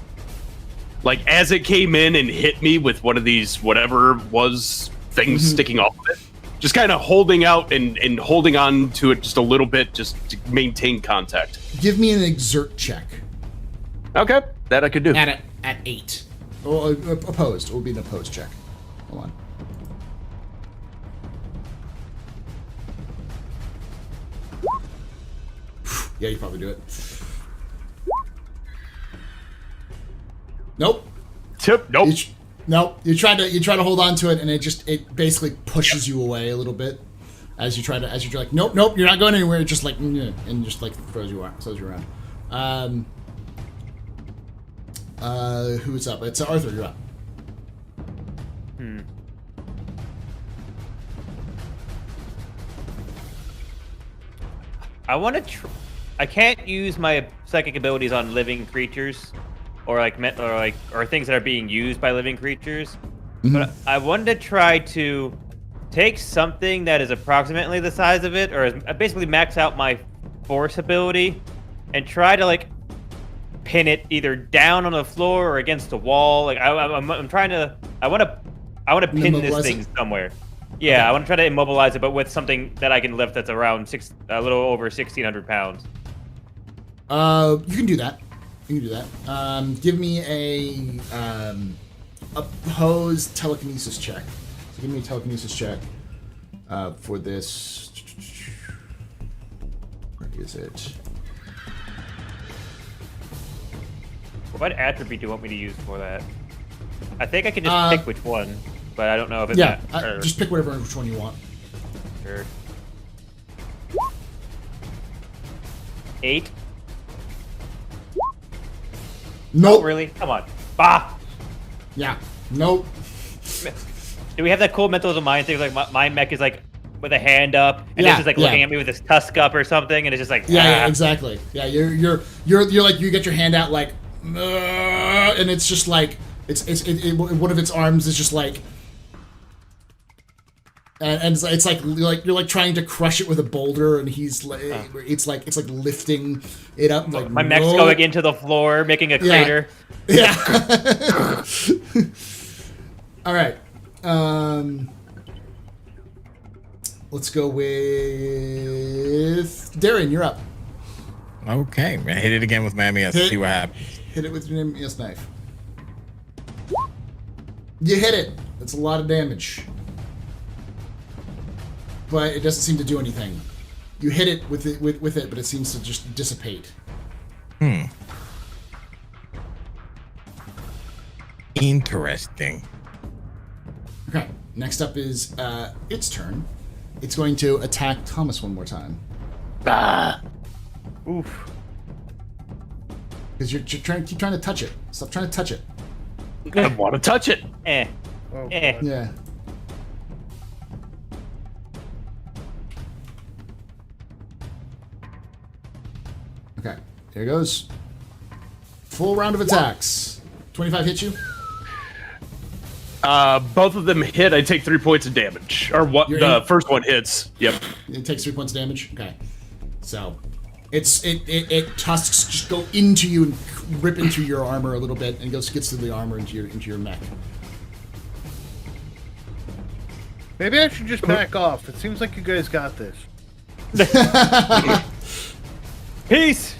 Like, as it came in and hit me with one of these, whatever was things sticking off of it, just kind of holding out and holding on to it just a little bit, just to maintain contact. Give me an exert check. Okay, that I could do. At 8. Or opposed. It will be an opposed check. Hold on. Yeah, you probably do it. Nope. Nope. Nope. You try to hold on to it, and it basically pushes you away a little bit as you're like, nope, you're not going anywhere. It just like and just like throws you around. Who's up? It's Arthur. You're up. I want to. I can't use my psychic abilities on living creatures, or things that are being used by living creatures. But I wanted to try to take something that is approximately the size of it, or basically max out my force ability, and try to like pin it either down on the floor or against a wall. Like I'm trying to. I want to pin this Immobilize thing it? somewhere. Yeah, I want to try to immobilize it, but with something that I can lift that's around a little over 1,600 pounds. You can do that. You can do that. Give me a opposed telekinesis check. So give me a telekinesis check for this. Where is it? What attribute do you want me to use for that? I think I can just pick which one, but I don't know if it's Just pick which one you want. Sure. 8. Nope. Oh, really? Come on. Bah! Yeah. Nope. Do we have that cool mental of mind thing? Like my mech is like with a hand up, and it's just like looking at me with his tusk up or something, and it's just like Yeah, exactly. Yeah, you're like you get your hand out like, and it's just like one of its arms is just like, and it's like you're like trying to crush it with a boulder, and he's like, it's like lifting it up. Like my mech's going into the floor, making a crater. Yeah. All right. Let's go with Darren. You're up. Okay, I hit it again with my MES. See what happens. Hit it with your MES knife. You hit it. That's a lot of damage. But it doesn't seem to do anything. You hit it with it, but it seems to just dissipate. Interesting. Okay. Next up is its turn. It's going to attack Thomas one more time. Oof. Because you're keep trying to touch it. Stop trying to touch it. I want to touch it. Oh, Eh. God. Yeah. Okay. Here goes. Full round of attacks. 25 hits you? Both of them hit. I take 3 points of damage. Or what? You're The in- first one hits. Yep. It takes 3 points of damage? Okay. So, it tusks just go into you and rip into your armor a little bit, and gets through the armor into your mech. Maybe I should just back off. It seems like you guys got this. Peace.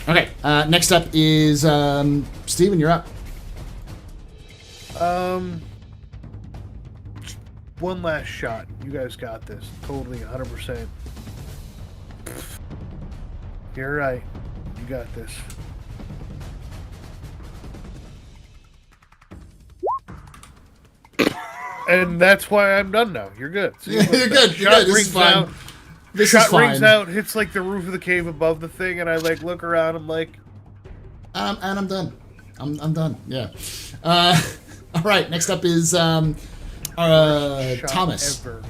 Okay. Next up is Steven. You're up. One last shot. You guys got this. Totally, 100%. You're right. You got this. And that's why I'm done now. You're good. See, You're good. You're shot good. This is rings fine. out. This Shot is fine. rings out, hits like the roof of the cave above the thing, and I like look around. I'm like, And I'm done. I'm done. Yeah. All right. Next up is shot Thomas. ever.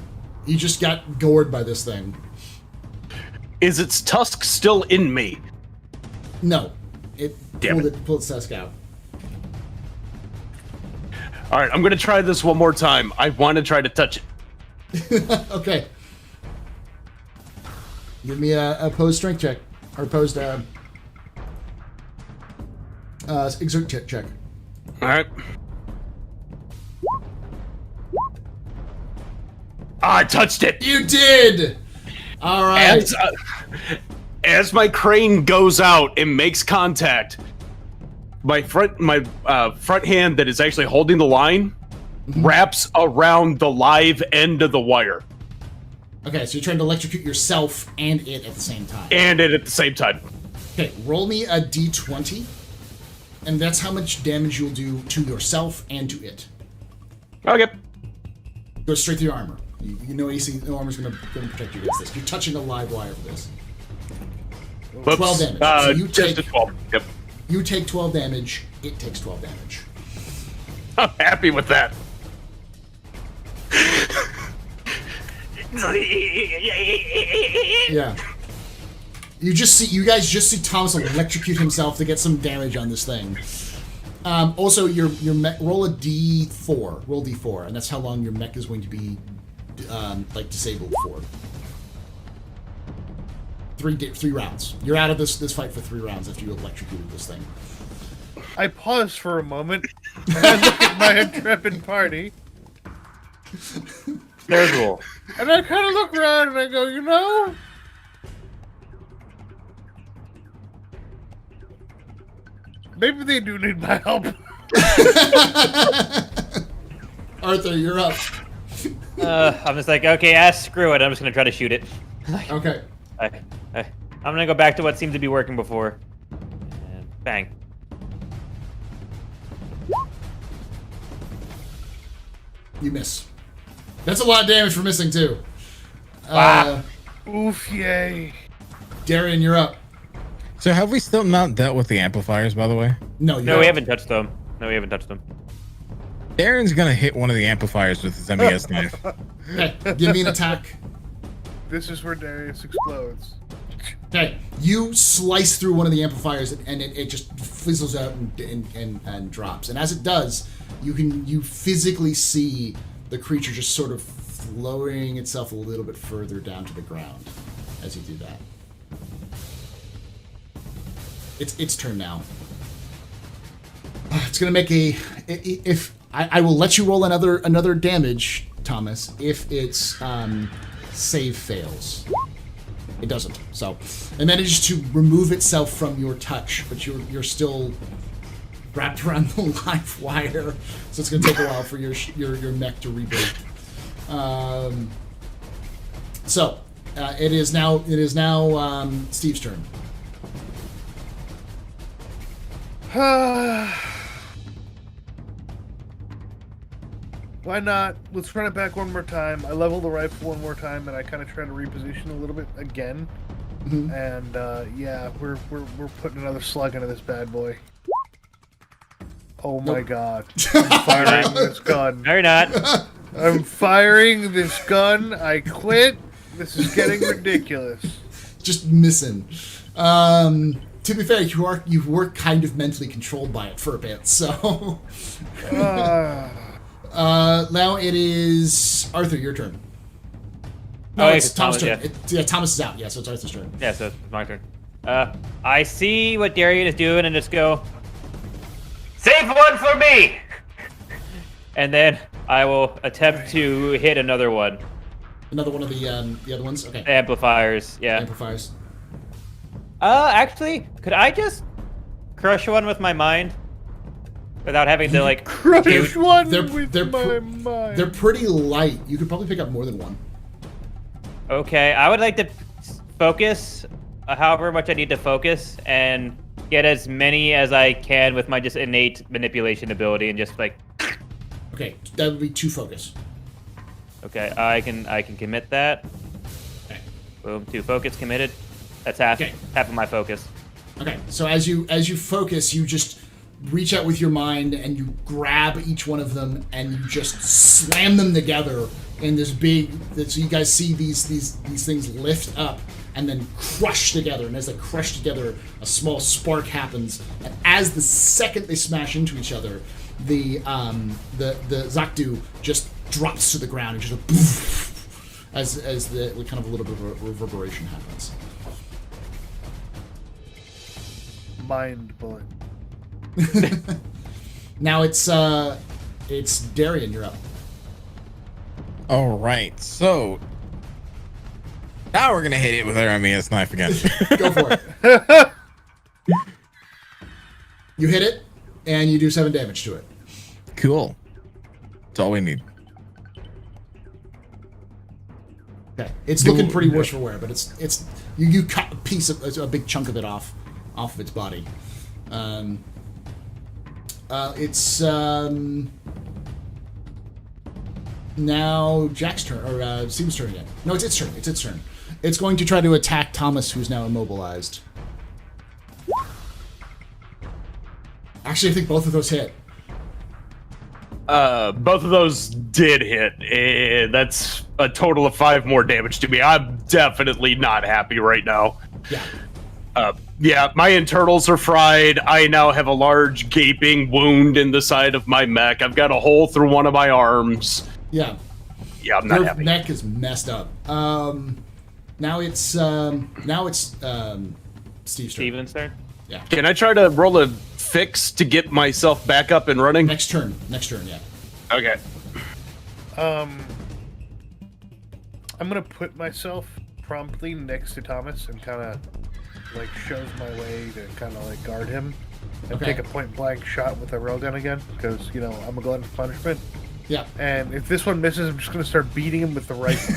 You just got gored by this thing. Is its tusk still in me? No, it Damn pulled its tusk out. All right, I'm gonna try this one more time. I want to try to touch it. Okay. Give me a opposed strength check or opposed exert check. All right. I touched it. You did. All right. As my crane goes out and makes contact, my front hand that is actually holding the line wraps around the live end of the wire, Okay, so you're trying to electrocute yourself and it at the same time. and it at the same time. Okay, roll me a d20, and that's how much damage you'll do to yourself and to it. Okay. Go straight through your armor. You know AC, no armor's gonna protect you against this. You're touching a live wire for this. Whoops. 12 damage. So you just take- a 12. Yep. You take 12 damage, it takes 12 damage. I'm happy with that. Yeah. You guys just see Thomas electrocute himself to get some damage on this thing. Also, your mech, roll a d4. Roll d4, and that's how long your mech is going to be disabled for. Three rounds. You're out of this fight for 3 rounds after you electrocuted this thing. I pause for a moment, and I look at my intrepid party, Third rule. and I kind of look around and I go, you know, maybe they do need my help. Arthur, you're up. I'm just like, okay, screw it. I'm just gonna try to shoot it. Okay. I'm gonna go back to what seemed to be working before. And bang. You miss. That's a lot of damage for missing, too. Wow. Oof, yay. Darian, you're up. So have we still not dealt with the amplifiers, by the way? No, you No, we haven't touched them. Darren's gonna hit one of the amplifiers with his MES knife. Okay, give me an attack. This is where Darius explodes. Okay, you slice through one of the amplifiers and it just fizzles out and drops. And as it does, you physically see the creature just sort of lowering itself a little bit further down to the ground as you do that. It's its turn now. It's gonna make I will let you roll another damage, Thomas, if its save fails. It doesn't. So it manages to remove itself from your touch, but you're still wrapped around the live wire, so it's gonna take a while for your mech to reboot. It is now Steve's turn. Why not? Let's run it back one more time. I level the rifle one more time, and I kind of try to reposition a little bit again. Mm-hmm. And yeah, we're putting another slug into this bad boy. Oh my god! I'm firing this gun. No, you're not. I'm firing this gun. I quit. This is getting ridiculous. Just missing. To be fair, you were kind of mentally controlled by it for a bit, so. Now it is Arthur. Your turn. No, it's Tom's turn. Yeah. Thomas is out. Yeah, so it's Arthur's turn. Yeah, so it's my turn. I see what Darian is doing and just go, save one for me! And then I will attempt to hit another one. Another one of the other ones? Okay. Amplifiers, yeah. Amplifiers. Actually, could I just crush one with my mind? Without having to, like, Crush one they're with my mind. They're pretty light. You could probably pick up more than one. Okay, I would like to focus, however much I need to focus, and get as many as I can with my just innate manipulation ability, and just like. Okay, that would be 2 focus. Okay, I can commit that. Okay. Boom, 2 focus committed. That's half. Okay. Half of my focus. Okay, so as you focus, you just reach out with your mind and you grab each one of them and you just slam them together in this big. So you guys see these things lift up and then crush together. And as they crush together, a small spark happens. And as the second they smash into each other, the Zakdu just drops to the ground and just a poof, as the kind of a little bit of a reverberation happens. Mind bullet. Now it's Darian. You're up. All right, so now we're gonna hit it with our MES knife again. Go for it. You hit it, and you do 7 damage to it. Cool. That's all we need. Okay, it's looking pretty worse for wear, but it's you cut a big chunk of it off of its body. It's now Jack's turn, or Steve's turn again. No, it's its turn. It's its turn. It's going to try to attack Thomas, who's now immobilized. Actually, I think both of those hit. Both of those did hit. That's a total of 5 more damage to me. I'm definitely not happy right now. Yeah. Yeah, my internals are fried. I now have a large gaping wound in the side of my mech. I've got a hole through one of my arms. Yeah. Yeah, I'm not Your happy. neck is messed up. Now it's Steve's turn. Steven's turn. Yeah. Can I try to roll a fix to get myself back up and running? Next turn. Yeah. Okay. I'm gonna put myself promptly next to Thomas and kind of like shows my way to kind of like guard him and Okay. take a point blank shot with a railgun again because I'm a glutton for punishment. Yeah. And if this one misses, I'm just gonna start beating him with the rifle.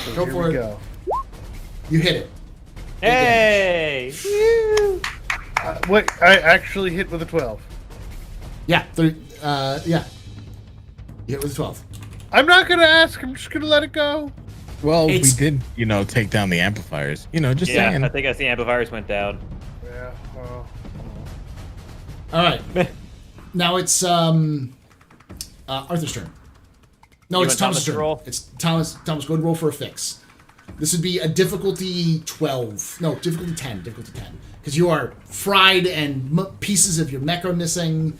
So Go here for we it. go. You hit it. Hey! Woo! Wait, I actually hit with a 12. Yeah. Yeah. You hit with 12. I'm not gonna ask. I'm just gonna let it go. Well, It's- we did, take down the amplifiers. Just Yeah, saying. I think as the amplifiers went down. Yeah. Well, All right. Now it's Arthur's turn. No, You it's want Thomas' Thomas to turn. roll? It's Thomas. Thomas, go ahead and roll for a fix. This would be a difficulty 12. No, difficulty 10. Because you are fried and pieces of your mech are missing.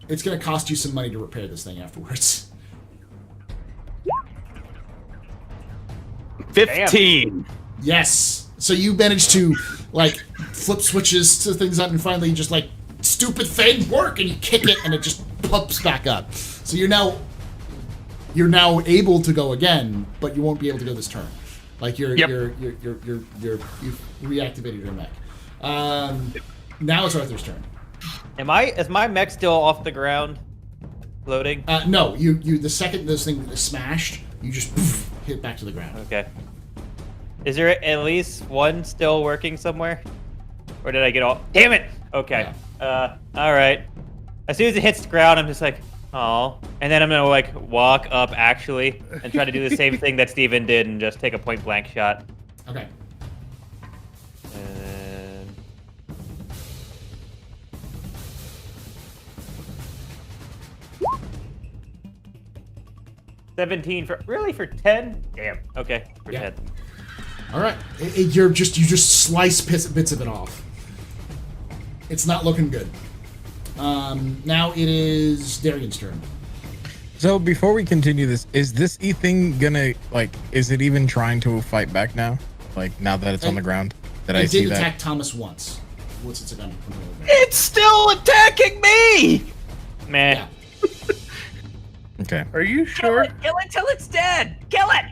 It's going to cost you some money to repair this thing afterwards. 15. Yes. So you manage to, flip switches to things out and finally just, stupid thing work, and you kick it and it just pops back up. So you're now able to go again, but you won't be able to go this turn. You've reactivated your mech. Now it's Arthur's turn. Is my mech still off the ground? Floating? No, you the second this thing is smashed, you just poof, hit back to the ground. Okay. Is there at least one still working somewhere? Or did I get all... Damn it! Okay. Alright. As soon as it hits the ground, I'm just like, oh. And then I'm gonna, walk up, actually, and try to do the same thing that Steven did and just take a point-blank shot. Okay. And... $17 for 10? Damn. Okay, for Yeah. 10. All right. You just slice bits of it off. It's not looking good. Now it is Darian's turn. So before we continue this, is this thing gonna is it even trying to fight back now? Now that it's on the ground? Did I It see did that? attack Thomas once. What's its gun? It's still attacking me! Meh. Yeah. Okay. are you sure? Kill it till it's dead! Kill it!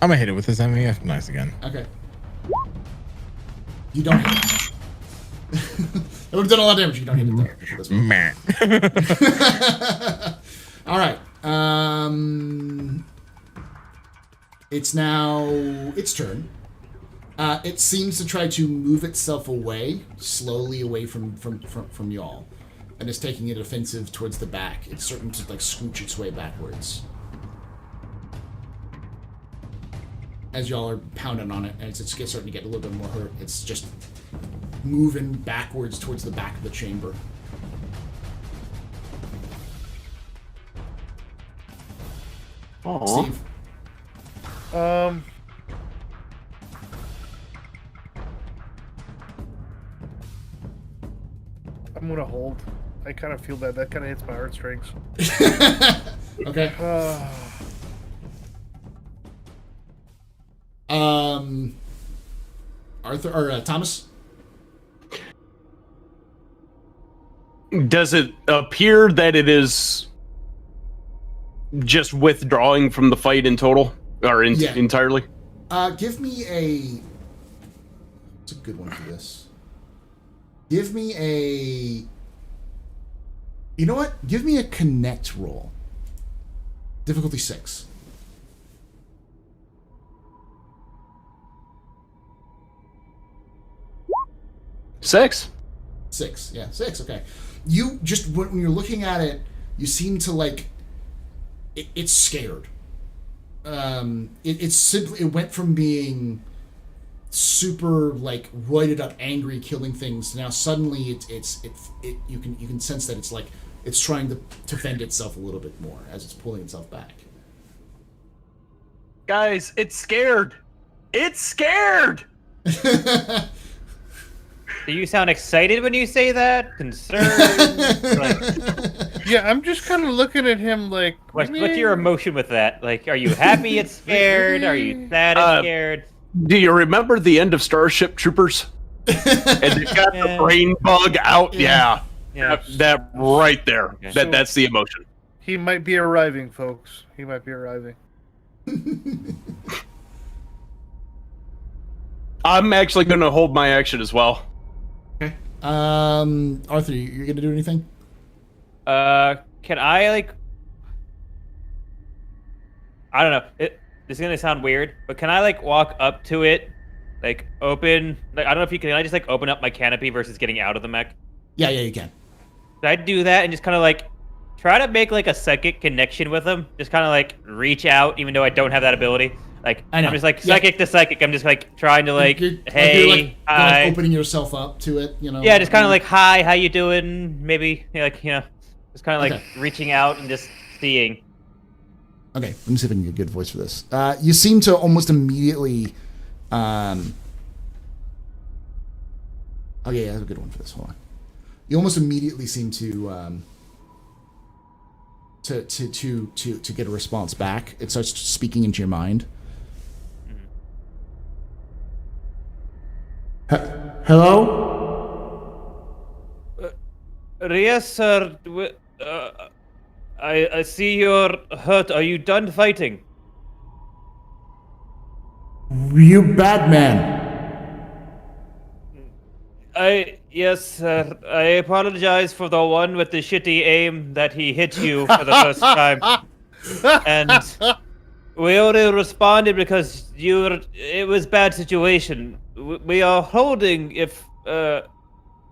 I'm gonna hit it with this MEF. Nice again. Okay. You don't hit it. It would have done a lot of damage. You don't hit it though. This one. Meh. All right. It's now its turn. It seems to try to move itself away, slowly away from y'all, and is taking an offensive towards the back. It's starting to scooch its way backwards as y'all are pounding on it, and it's starting to get a little bit more hurt. It's just moving backwards towards the back of the chamber. Aw. Steve. I'm gonna hold. I kind of feel that kind of hits my heartstrings. Okay. Arthur or Thomas. Does it appear that it is just withdrawing from the fight in total? Or Yeah. entirely? Give me a. It's a good one for this. Give me a. You know what? Give me a connect roll. Difficulty 6. Six. 6. Yeah, 6. Okay. You just when you're looking at it, you seem to it's scared. It's simply it went from being super roided up, angry, killing things to now suddenly you can sense that it's trying to defend itself a little bit more as it's pulling itself back. Guys, it's scared. It's scared. Do you sound excited when you say that? Concerned? Like, Yeah, I'm just kind of looking at him like. what's your emotion with that? Like, are you happy it's scared? Are you sad it's scared? Do you remember the end of Starship Troopers? And they got the brain bug out. Yeah. That right there. Okay. That's the emotion. He might be arriving, folks. He might be arriving. I'm actually going to hold my action as well. Okay. Arthur, you're gonna do anything? Can I like? I don't know. This is gonna sound weird, but can I like walk up to it, like open? Like I don't know if you can. I just like open up my canopy versus getting out of the mech. Yeah, you can. Could I do that and just kind of like try to make like a psychic connection with him? Just kind of like reach out, even though I don't have that ability. Like I know. I'm just like psychic to psychic. I'm just like trying to like, You're hey, hi. opening yourself up to it, you know. Yeah, just kind of like, hi, how you doing? Maybe like just kind of like Okay. reaching out and just seeing. Okay, let me see if I can get a good voice for this. You seem to almost immediately. Oh yeah, I have a good one for this. Hold on. You almost immediately seem to get a response back. It starts speaking into your mind. Hello? Yes, sir. I see you're hurt. Are you done fighting? You bad man. Yes, sir. I apologize for the one with the shitty aim that he hit you for the first time. And we only responded because it was bad situation. We are holding if,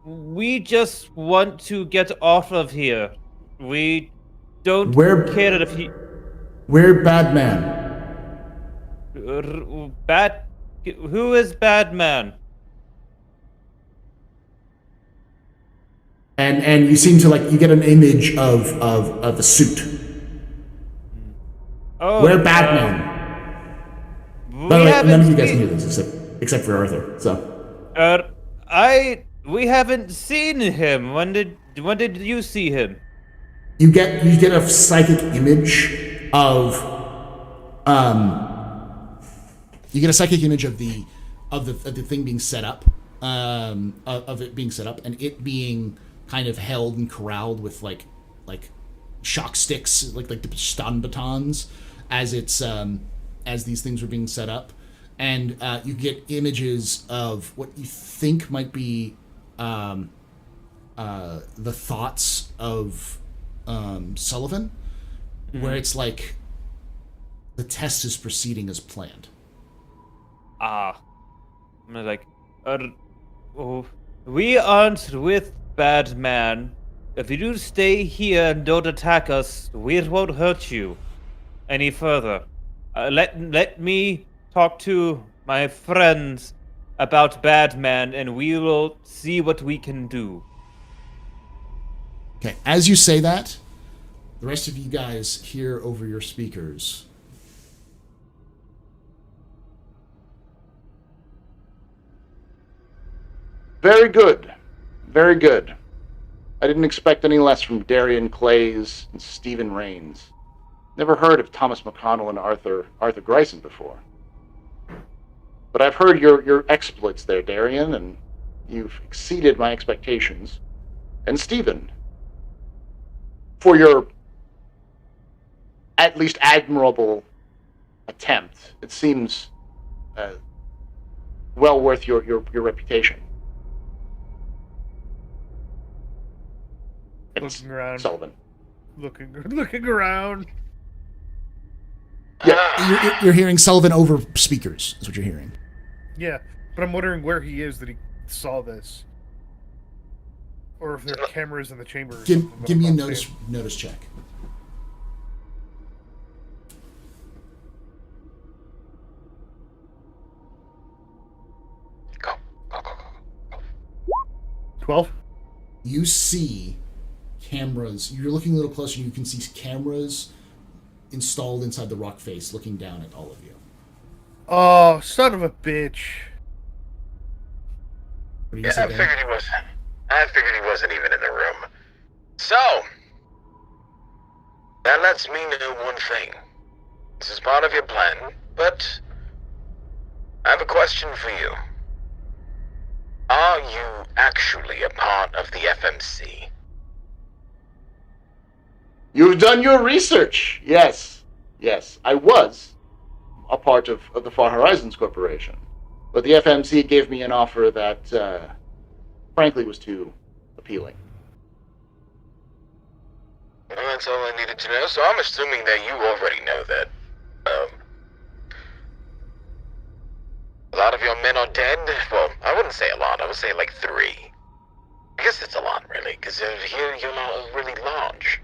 we just want to get off of here. We don't care if he... We're bad man. Who is bad man? And you seem to you get an image of a suit. Oh, We're Batman. By the way, none of you guys can hear this except for Arthur. So. We haven't seen him. When did you see him? You get a psychic image of you get a psychic image of the thing being set up, of it being set up and it being kind of held and corralled with like shock sticks, like the stun batons, as it's as these things were being set up, and you get images of what you think might be the thoughts of Sullivan, where it's like the test is proceeding as planned. I'm like, we aren't with bad man. If you do stay here and don't attack us, we won't hurt you any further. Let me talk to my friends about bad man, and we will see what we can do. Okay, as you say that, the rest of you guys hear over your speakers. Very good. Very good. I didn't expect any less from Darian Clays and Stephen Rains. Never heard of Thomas McConnell and Arthur Greisen before. But I've heard your exploits there, Darian, and you've exceeded my expectations. And Stephen, for your at least admirable attempt, it seems well worth your reputation. It's Looking around. Sullivan. Looking around. Yeah, you're hearing Sullivan over speakers, is what you're hearing. Yeah, but I'm wondering where he is that he saw this. Or if there are cameras in the chamber. Or Give something that me a I'm not notice seeing. check. Go. 12? You see cameras. You're looking a little closer, and you can see cameras installed inside the rock face looking down at all of you. Oh, son of a bitch. What do you Yeah, say, I Darren? figured he wasn't even in the room. So, that lets me know one thing. This is part of your plan, but I have a question for you. Are you actually a part of the FMC? You've done your research. Yes. Yes. I was a part of the Far Horizons Corporation. But the FMC gave me an offer that, frankly, was too appealing. Well, that's all I needed to know, so I'm assuming that you already know that, a lot of your men are dead. Well, I wouldn't say a lot, I would say like 3. I guess it's a lot, really, because here you're not really large.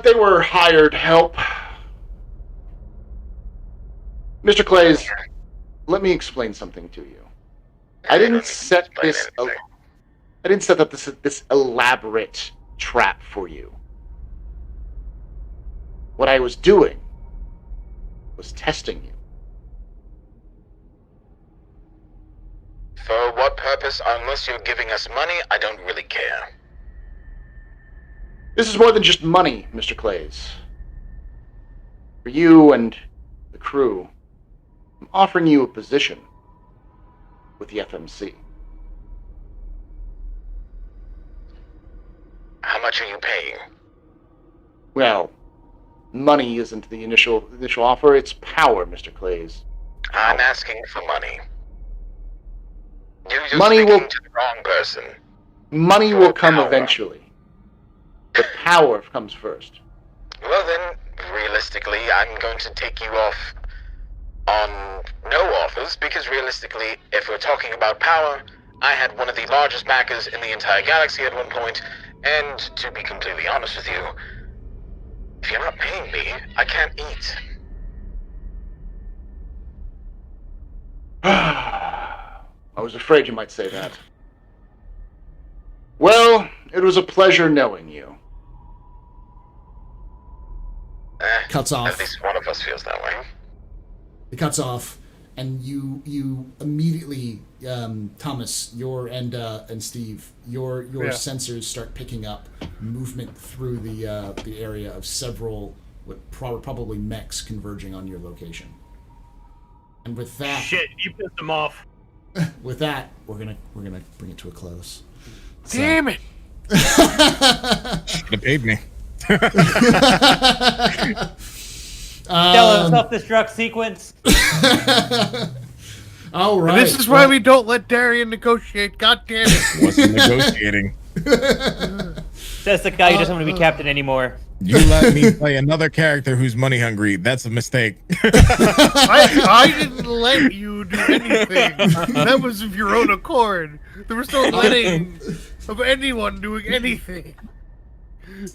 They were hired help. Mr. Clays, let me explain something to you. I didn't set this. I didn't set up this elaborate trap for you. What I was doing was testing you. For what purpose? Unless you're giving us money, I don't really care. This is more than just money, Mr. Clays. For you and the crew, I'm offering you a position with the FMC. How much are you paying? Well, money isn't the initial offer, it's power, Mr. Clays. I'm asking for money. You're Money speaking will- to the wrong person. Money will come Power. eventually. But power comes first. Well then, realistically, I'm going to take you off on no offers, because realistically, if we're talking about power, I had one of the largest backers in the entire galaxy at one point, and to be completely honest with you, if you're not paying me, I can't eat. I was afraid you might say that. Well, it was a pleasure knowing you. Cuts At off. least one of us feels that way. It cuts off, and you immediately, Thomas, and Steve, your Yeah. sensors start picking up movement through the area of several probably mechs converging on your location. And with that, Shit, you pissed him off. with that, we're gonna bring it to a close. So- Damn it! Should have paid me. Self-destruct sequence. All right. This is why we don't let Darian negotiate. God damn it! Wasn't negotiating. That's the guy who doesn't want to be captain anymore. You let me play another character who's money hungry. That's a mistake. I didn't let you do anything. That was of your own accord. There was no letting of anyone doing anything.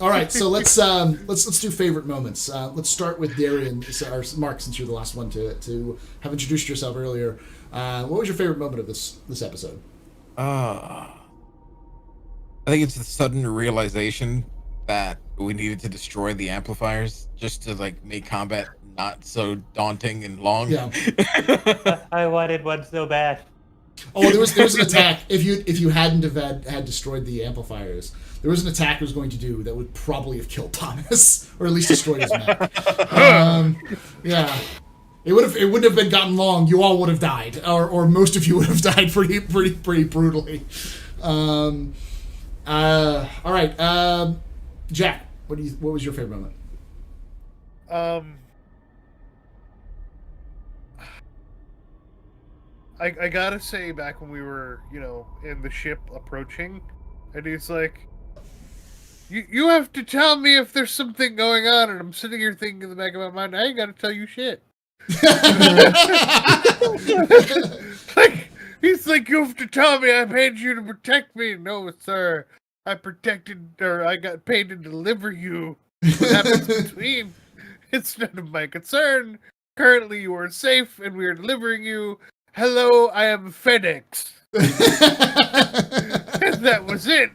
All right, so let's do favorite moments. Let's start with Darian, or Mark, since you're the last one to have introduced yourself earlier. What was your favorite moment of this episode? I think it's the sudden realization that we needed to destroy the amplifiers just to like make combat not so daunting and long. Yeah. I wanted one so bad. Oh, there was an attack. If you hadn't have had destroyed the amplifiers, there was an attack it was going to do that would probably have killed Thomas, or at least destroyed his mech. Yeah. It wouldn't have been gotten long. You all would have died, or most of you would have died pretty brutally. All right, Jack. What was your favorite moment? I gotta say, back when we were, in the ship approaching, and he's like, "You have to tell me if there's something going on," and I'm sitting here thinking in the back of my mind, I ain't gotta tell you shit. He's like, "You have to tell me. I paid you to protect me." No, sir. I got paid to deliver you. What happens between? It's none of my concern. Currently, you are safe, and we are delivering you. Hello, I am FedEx. And that was it.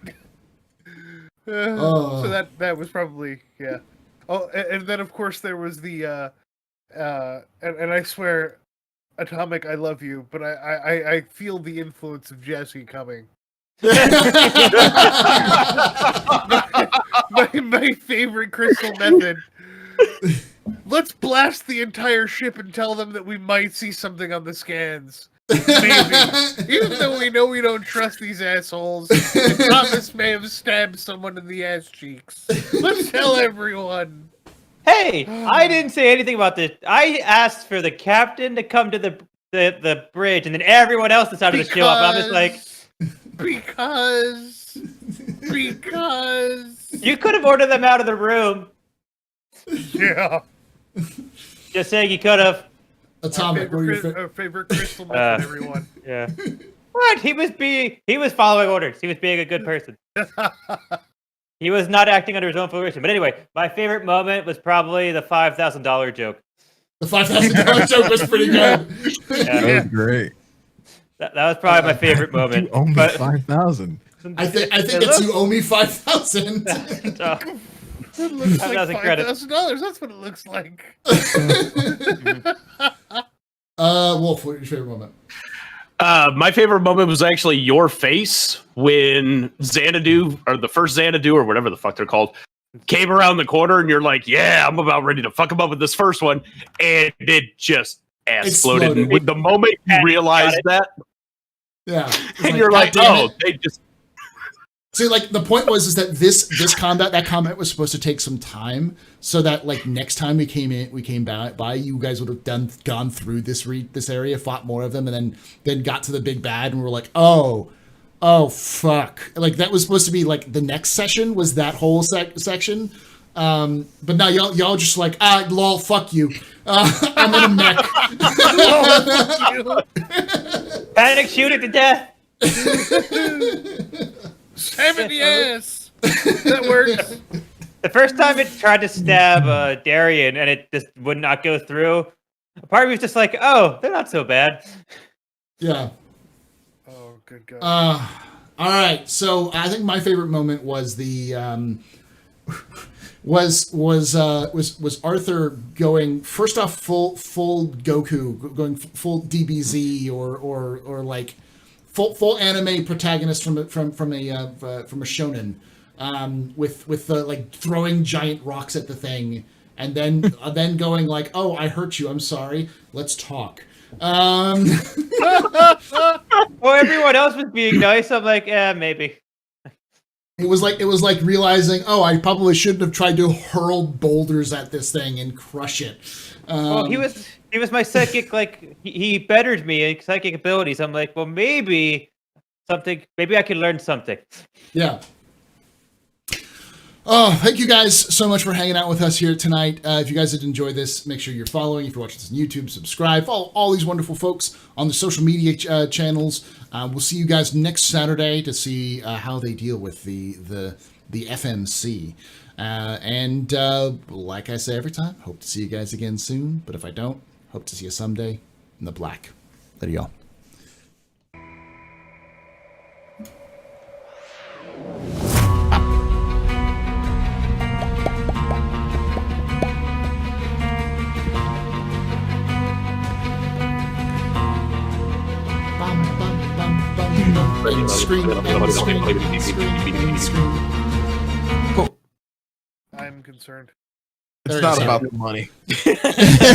So that was probably, yeah. Oh, and then of course there was the and I swear, Atomic, I love you, but I feel the influence of Jesse coming. my favorite crystal method. Let's blast the entire ship and tell them that we might see something on the scans. Maybe. Even though we know we don't trust these assholes, and Thomas may have stabbed someone in the ass cheeks. Let's tell everyone. Hey, I didn't say anything about this. I asked for the captain to come to the bridge, and then everyone else decided to show up. And I'm just like, because you could have ordered them out of the room. Yeah. Just saying, you could have. Atomic, what are your Our favorite crystal method, everyone. Yeah. What? He was following orders. He was being a good person. He was not acting under his own fruition. But anyway, my favorite moment was probably the $5,000 joke. The $5,000 joke was pretty good. Yeah. That was great. That was probably my favorite moment. You owe me But- 5,000. I think it's you owe me 5,000. It looks like $5,000 credit. $5,000. That's what it looks like. Wolf, what's your favorite moment? My favorite moment was actually your face when Xanadu, or the first Xanadu, or whatever the fuck they're called, came around the corner, and you're like, "Yeah, I'm about ready to fuck him up with this first one," and it just exploded. And with the moment you realize that, Yeah, and you're like, "God damn "Oh, it." they just." See, like the point was is that this combat was supposed to take some time, so that like next time we came by, you guys would have gone through this area, fought more of them, and then got to the big bad, and we're like, oh fuck, like that was supposed to be like the next session was that whole section, but now y'all just like lol, fuck you, I'm in a mech. Panic, shoot it to death. Stab in the ass. That works. The first time it tried to stab Darian and it just would not go through, a part of me was just like, oh, they're not so bad. Yeah. Oh, good God. All right. So I think my favorite moment was the was Arthur going first off full Goku, going full DBZ or like full anime protagonist from a shonen, with the like throwing giant rocks at the thing, and then going like, oh, I hurt you, I'm sorry, let's talk. Well, everyone else was being nice. I'm like, maybe. It was like realizing, oh, I probably shouldn't have tried to hurl boulders at this thing and crush it. Well, he was my psychic, like he bettered me in psychic abilities. I'm like, well, maybe I could learn something. Yeah. Oh, thank you guys so much for hanging out with us here tonight. If you guys did enjoy this, make sure you're following. If you're watching this on YouTube, subscribe. Follow all these wonderful folks on the social media channels. We'll see you guys next Saturday to see how they deal with the FMC. And like I say every time, hope to see you guys again soon. But if I don't, hope to see you someday in the black. Later, y'all. Screen. I'm concerned. It's There not you go. about the money.